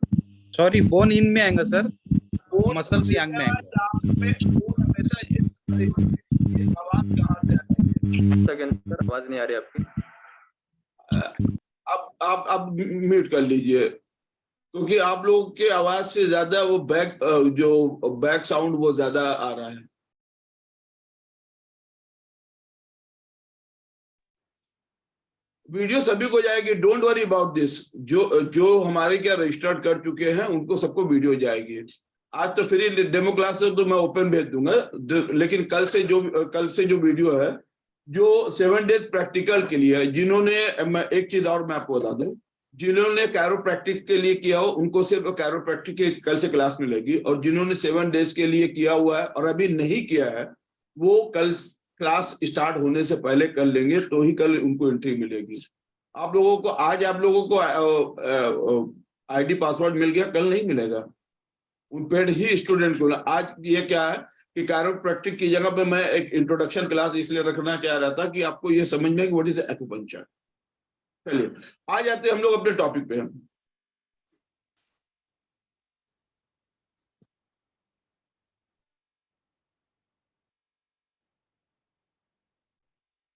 सॉरी, बोन इन में आएगा सर, बोन मसल्स यांग में आएंगे। बोन हमेशा ये आवाज कहाँ से आ रही है? सेकंड सर, आवाज नहीं आ रही आपकी। आप म्यूट कर लीजिए, क्योंकि आप लोगों के आवाज से ज्यादा वो बैक साउंड वो ज्यादा आ रहा है। वीडियो सभी को जाएगी, डोंट वरी अबाउट दिस। जो हमारे क्या रजिस्टर्ड कर चुके हैं उनको सबको वीडियो जाएगी। आज तो फ्री डेमो क्लास तो मैं ओपन भेज दूंगा, लेकिन कल से जो वीडियो है, जो 7 डेज प्रैक्टिकल के लिए है, जिन्होंने, एक चीज और मैं आपको बता दूं, जिन्होंने कैरोप्रैक्टिक के लिए किया हो उनको सिर्फ कैरोप्रैक्टिक की कल से क्लास मिलेगी, और जिन्होंने 7 डेज के लिए किया हुआ है और अभी नहीं किया है, वो कल क्लास स्टार्ट होने से पहले कर लेंगे, तो ही कल उनको एंट्री मिलेगी। आप लोगों को आज आईडी पासवर्ड मिल गया, कल नहीं मिलेगा उनपेड ही स्टूडेंट को। आज ये क्या है कि कैरोप्रैक्टिक की जगह पे मैं एक इंट्रोडक्शन क्लास इसलिए रखना चाह रहा था कि आपको ये समझ में कि व्हाट इज एक्यूपंक्चर। चलिए आ जाते हम लोग अपने टॉपिक पे।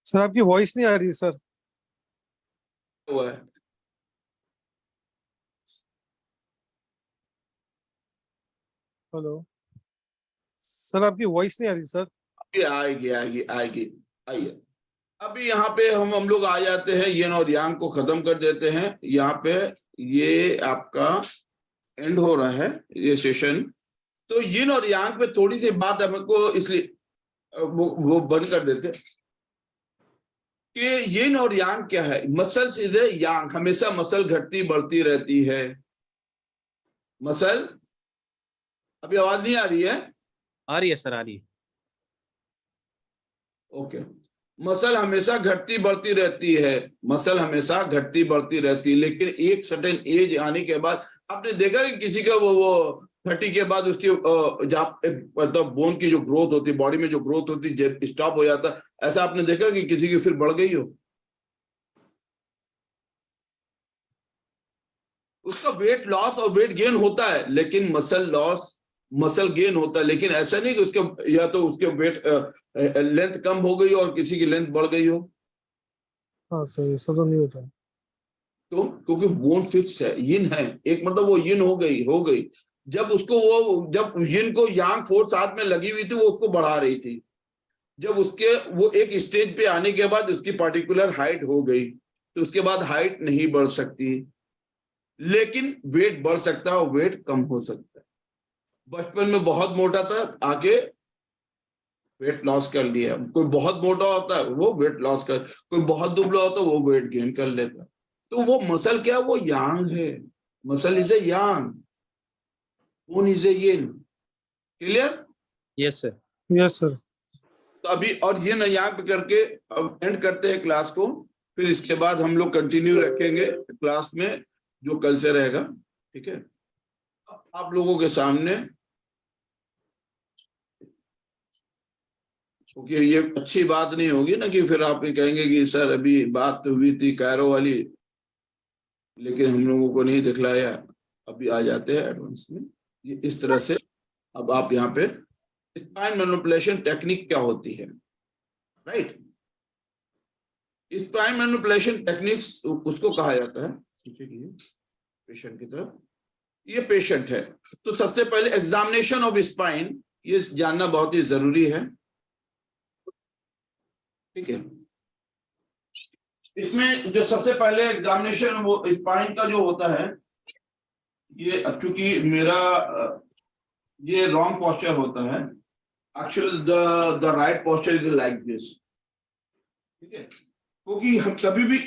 सर आपकी वॉइस नहीं आ रही सर। हुआ है हेलो सर, आपकी वॉइस नहीं आ रही सर। आएगी आएगी आएगी, आइए। अभी यहाँ पे हम लोग आ जाते हैं, यिन और यांग को खत्म कर देते हैं। यहाँ पे ये आपका एंड हो रहा है ये सेशन। तो यिन और यांग पे थोड़ी सी बात हमको इसलिए वो बंद कर देते कि यिन और यांग क्या है। मसल्स इज ए यांग, हमेशा मसल घटती बढ़ती रहती है। मसल, अभी आवाज नहीं आ रही है? आ रही है सर, आ रही है। ओके, मसल हमेशा घटती बढ़ती रहती है, मसल हमेशा घटती बढ़ती रहती है, लेकिन एक सर्टेन एज आने के बाद आपने देखा कि किसी का वो 30 के बाद उसकी मतलब बोन की जो ग्रोथ होती है, बॉडी में जो ग्रोथ होती है, स्टॉप हो जाता। ऐसा आपने देखा कि किसी की फिर बढ़ गई हो? उसका वेट लॉस और वेट गेन होता है, लेकिन मसल लॉस मसल गेन होता है, लेकिन ऐसा नहीं कि उसके या तो उसके वेट लेंथ कम हो गई और किसी की लेंथ बढ़ गई हो। हाँ सही, सब तो नहीं होता है। तो क्योंकि बोन फिक्स है, यिन है, एक मतलब वो यिन हो गई। जब उसको जब यिन को यांग फोर्स साथ में लगी हुई थी, वो उसको बढ़ा रही थी। जब उसके वो एक स्टेज पे आने के बाद उसकी पर्टिकुलर हाइट हो गई, तो उसके बाद हाइट नहीं बढ़ सकती, लेकिन वेट बढ़ सकता है और वेट कम हो सकता है। बचपन में बहुत मोटा था, आगे वेट लॉस कर लिया। कोई बहुत मोटा होता है वो वेट लॉस कर, कोई बहुत दुबला होता है वो वेट गेन कर लेता है। तो वो मसल क्या, वो यांग है। Muscle is a Yang, bone is a yin. Clear? Yes sir. Yes sir. तो अभी और ये ना यहाँ पे करके अब एंड करते हैं क्लास को, फिर इसके बाद हम लोग कंटिन्यू रखेंगे क्लास में जो कल से रहेगा। ठीक है, आप लोगों के सामने, क्योंकि ये अच्छी बात नहीं होगी ना कि फिर आप ये कहेंगे कि सर अभी बात तो हुई थी कैरो वाली, लेकिन हम लोगों को नहीं दिखलाया। अभी आ जाते हैं एडवांस में। ये इस तरह से अब आप यहाँ पे स्पाइन मैनिपुलेशन टेक्निक क्या होती है, राइट? स्पाइन मैनिपुलेशन टेक्निक्स उसको कहा जाता है। पेशेंट की तरफ, ये पेशेंट है, तो सबसे पहले एग्जामिनेशन ऑफ स्पाइन ये जानना बहुत ही जरूरी है। ठीक है, इसमें जो सबसे पहले एग्जामिनेशन वो स्पाइन का जो होता है, ये अब चूंकि मेरा ये रॉन्ग पोस्चर होता है, actually the right posture is like this. ठीक है, क्योंकि हम कभी भी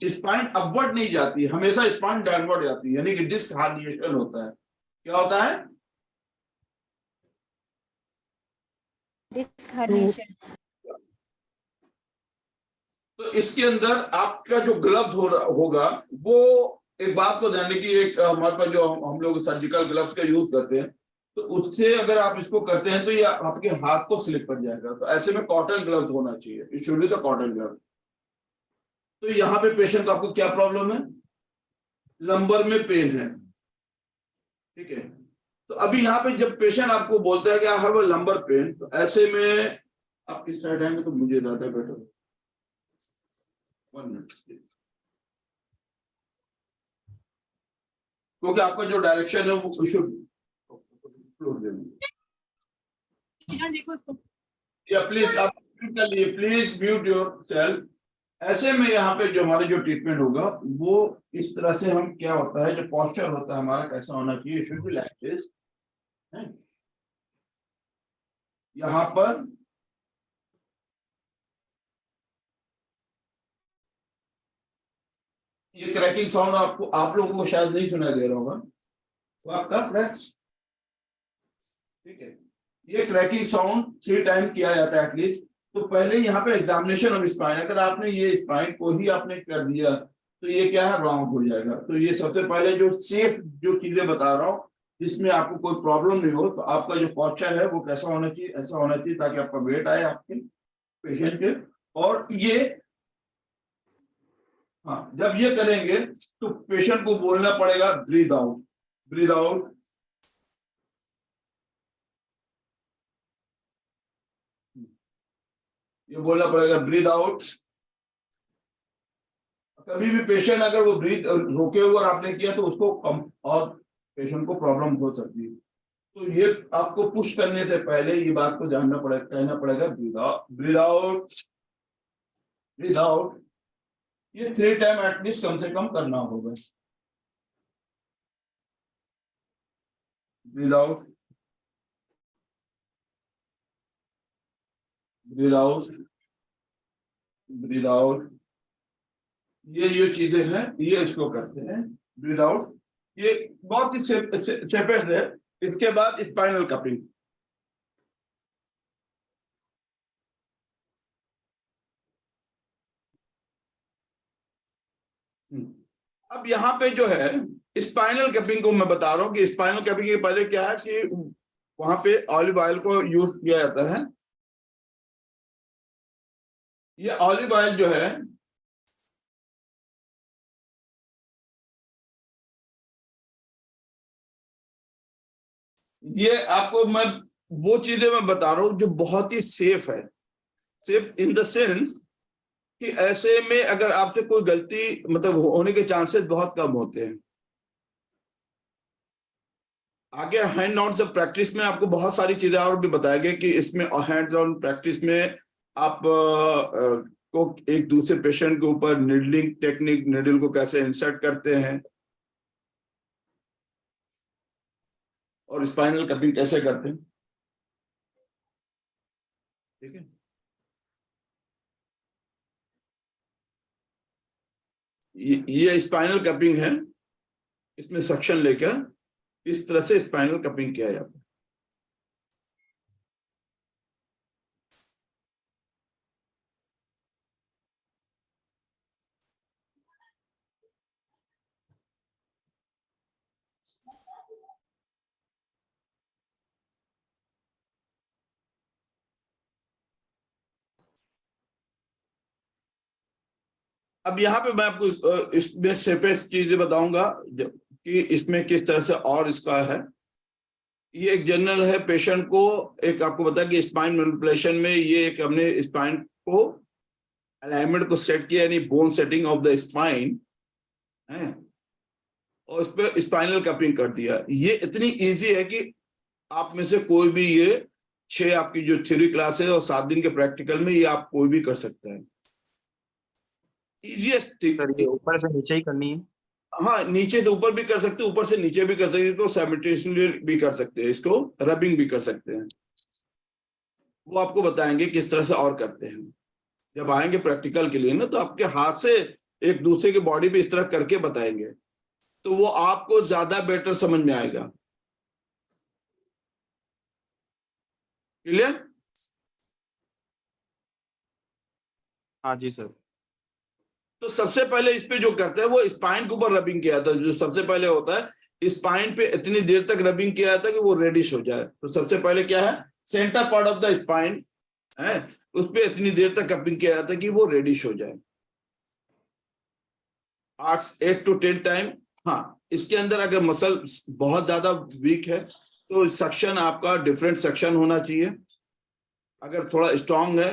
स्पाइन अपवर्ड नहीं जाती, हमेशा स्पाइन डाउनवर्ड जाती है, यानी कि डिस्क हार्निएशन होता है। क्या होता है? Disc herniation. तो इसके अंदर आपका जो ग्लव्स होगा, वो एक बात को ध्यान की, एक हमारे पास जो हम लोग सर्जिकल ग्लव्स का यूज करते हैं, तो उससे अगर आप इसको करते हैं तो ये आपके हाथ को स्लिप कर जाएगा। तो ऐसे में कॉटन ग्लव्स होना चाहिए, it should be the cotton gloves. तो यहाँ पे पेशेंट को आपको क्या प्रॉब्लम है? लंबर में पेन है। ठीक है, तो अभी यहाँ पे जब पेशेंट आपको बोलता है कि I have a lumbar pain, तो ऐसे में आप किस साइड आएंगे तो मुझे ज्यादा बेटर। 1 मिनट, क्योंकि आपका जो डायरेक्शन है वो शुड या प्लीज आप म्यूट कर लिए, प्लीज म्यूट योरसेल्फ। ऐसे में यहाँ पे जो हमारे जो ट्रीटमेंट होगा वो इस तरह से, हम क्या होता है जो पोस्चर होता है हमारा कैसा होना चाहिए, शुड बी लाइक दिस। यहाँ पर ये क्रैकिंग साउंड आपको, आप लोगों को शायद नहीं सुनाई दे रहा होगा, तो आपका क्रैक्स। ठीक है, ये क्रैकिंग साउंड 3 टाइम किया जाता है एटलीस्ट। तो पहले यहाँ पे एग्जामिनेशन ऑफ स्पाइन, अगर आपने ये स्पाइन को ही आपने कर दिया तो ये क्या है, रॉन्ग हो जाएगा। तो ये सबसे पहले जो सेफ जो चीजें बता रहा हूँ, जिसमें आपको कोई प्रॉब्लम नहीं हो, तो आपका जो पोस्चर है वो कैसा होना चाहिए, ऐसा होना चाहिए ताकि आपका वेट आए आपके पेशेंट के। और ये हाँ, जब ये करेंगे तो पेशेंट को बोलना पड़ेगा ब्रीथ आउट, ब्रीथ आउट। ये बोलना पड़ेगा ब्रीथ आउट। कभी भी पेशेंट अगर वो ब्रीथ रोके हुए और आपने किया तो उसको कम और पेशेंट को प्रॉब्लम हो सकती है। तो ये आपको पुश करने से पहले ये बात को जानना पड़ेगा, कहना पड़ेगा breathe out, breathe out, breathe out. ये 3 टाइम एटलीस्ट कम से कम करना होगा। Breathe out, breathe out, breathe out. ये चीजें हैं, ये इसको करते हैं ब्रीथ आउट। ये बहुत ही सेफेस्ट है। इसके बाद स्पाइनल कपिंग। अब यहाँ पे जो है स्पाइनल कपिंग को मैं बता रहा हूँ कि स्पाइनल कपिंग के पहले क्या है कि वहां पे ऑलिव ऑयल को यूज किया जाता है। ये ऑलिव ऑयल जो है ये आपको मैं वो चीजें मैं बता रहा हूं जो बहुत ही सेफ है, सेफ इन द सेंस कि ऐसे में अगर आपसे कोई गलती मतलब होने के चांसेस बहुत कम होते हैं। आगे हैंड ऑन से प्रैक्टिस में आपको बहुत सारी चीजें और भी बताएंगे कि इसमें हैंड्स ऑन प्रैक्टिस में आप को एक दूसरे पेशेंट के ऊपर निडलिंग टेक्निक, निडल को कैसे इंसर्ट करते हैं और स्पाइनल कपिंग कैसे करते हैं। ठीक है, ये स्पाइनल कपिंग है, इसमें सक्शन लेकर इस तरह से स्पाइनल कपिंग किया जाता है। अब यहाँ पे मैं आपको इसमें सेफेस्ट चीजें बताऊंगा कि इसमें किस तरह से और इसका है। ये एक जनरल है, पेशेंट को एक आपको बताया कि स्पाइन मैनिपुलेशन में ये एक हमने स्पाइन को अलाइनमेंट को सेट किया, यानी bone setting of the spine है, और इस पे स्पाइनल कपिंग कर दिया। ये इतनी इजी है कि आप में से कोई भी ये 6 आपकी जो थ्योरी क्लास है और 7 दिन के प्रैक्टिकल में ये आप कोई भी कर सकते हैं। इजीएस्ट ऊपर से नीचे ही करनी है। हाँ, नीचे से ऊपर भी कर सकते हैं, ऊपर से नीचे भी कर सकते हैं, तो साइमल्टेनियसली भी कर सकते हैं, इसको रबिंग भी कर सकते हैं। वो आपको बताएंगे किस तरह से और करते हैं जब आएंगे प्रैक्टिकल के लिए ना, तो आपके हाथ से एक दूसरे की बॉडी पे इस तरह करके बताएंगे, तो वो आपको ज्यादा बेटर समझ में आएगा। क्लियर? हाँ जी सर। तो सबसे पहले इस पे जो करते हैं वो स्पाइन के ऊपर रबिंग किया था। जो सबसे पहले होता है स्पाइन पे इतनी देर तक रबिंग किया जाता है कि वो रेडिश हो जाए। तो सबसे पहले क्या है, centre part of the spine है, उस पे इतनी देर तक कपिंग किया जाता है कि वो रेडिश हो जाए। 8 to 10 टाइम। हाँ, इसके अंदर अगर मसल बहुत ज्यादा वीक है तो सक्शन आपका डिफरेंट सक्शन होना चाहिए। अगर थोड़ा स्ट्रांग है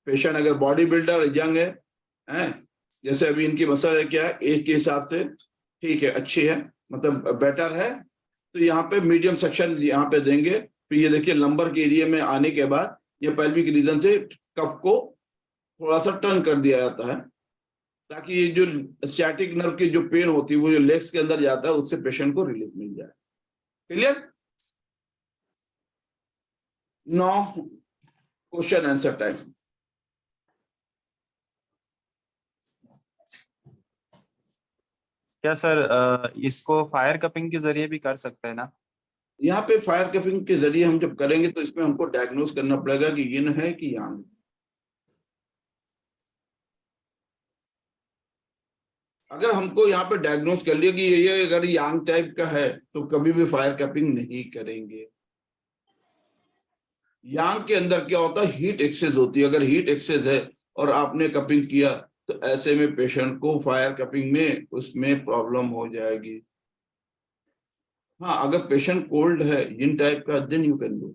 पेशेंट, अगर बॉडी बिल्डर यंग है, जैसे अभी इनकी मसल है क्या है, एज के हिसाब से ठीक है, अच्छी है, मतलब बेटर है, तो यहाँ पे मीडियम सेक्शन यहाँ पे देंगे। फिर ये देखिए लंबर के एरिया में आने के बाद ये पेल्विक रीजन से कफ को थोड़ा सा टर्न कर दिया जाता है, ताकि ये जो स्टैटिक नर्व की जो पेन होती है वो जो लेग्स के अंदर जाता है उससे पेशेंट को रिलीफ मिल जाए। Clear? Now question answer time. क्या सर इसको फायर कपिंग के जरिए भी कर सकते हैं ना? यहाँ पे फायर कपिंग के जरिए हम जब करेंगे तो इसमें हमको डायग्नोस करना पड़ेगा कि यिन है कि यांग। अगर हमको यहाँ पे डायग्नोस कर लिया कि ये अगर यांग टाइप का है तो कभी भी फायर कपिंग नहीं करेंगे। यांग के अंदर क्या होता है, हीट एक्सेस होती है। अगर हीट एक्सेस है और आपने कपिंग किया तो ऐसे में पेशेंट को फायर कपिंग में उसमें प्रॉब्लम हो जाएगी। हाँ, अगर पेशेंट कोल्ड है इन टाइप का, then you can do.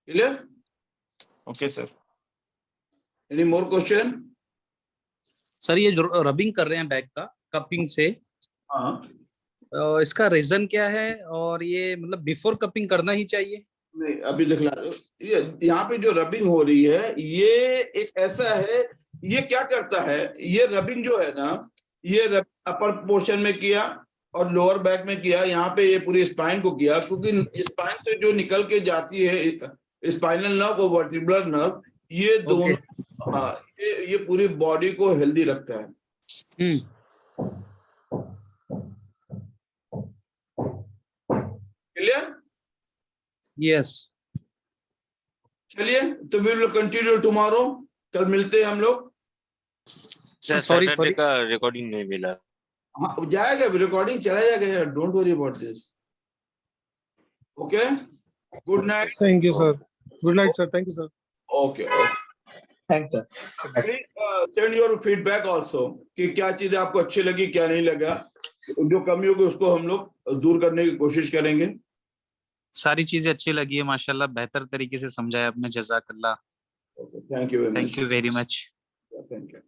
Clear? Okay sir. Any more question? Sir ये जो रबिंग कर रहे हैं बैक का कपिंग से, हाँ, इसका रीजन क्या है, और ये मतलब बिफोर कपिंग करना ही चाहिए? नहीं, अभी दिखला ये यहाँ पे जो रबिंग हो रही है ये एक ऐसा है, ये क्या करता है, ये रबिंग जो है ना, ये अपर पोर्शन में किया और लोअर बैक में किया, यहाँ पे ये पूरी स्पाइन को किया, क्योंकि स्पाइन से जो निकल के जाती है स्पाइनल नर्व और वर्टिब्रल नर्व, ये दोनों हाँ, ये पूरी बॉडी को हेल्दी रखता है। क्लियर? यस। चलिए, तो वी विल कंटिन्यू टुमारो। कल मिलते हैं हम लोग। सॉरी का रिकॉर्डिंग नहीं मिला। हाँ, जाएगा, रिकॉर्डिंग चला जाएगा, don't worry about this. Okay, good night. Thank you, sir. Good night, sir. Thank you, sir. Okay. Thanks, sir. Send your feedback also कि क्या चीजें आपको अच्छी लगी क्या नहीं लगा, जो कमी होगी उसको हम लोग दूर करने की कोशिश करेंगे। सारी चीजें अच्छी लगी है माशाल्लाह, बेहतर तरीके से समझाया आपने, जज़ाकल्लाह। Thank you very much. Thank you very much. Thank you.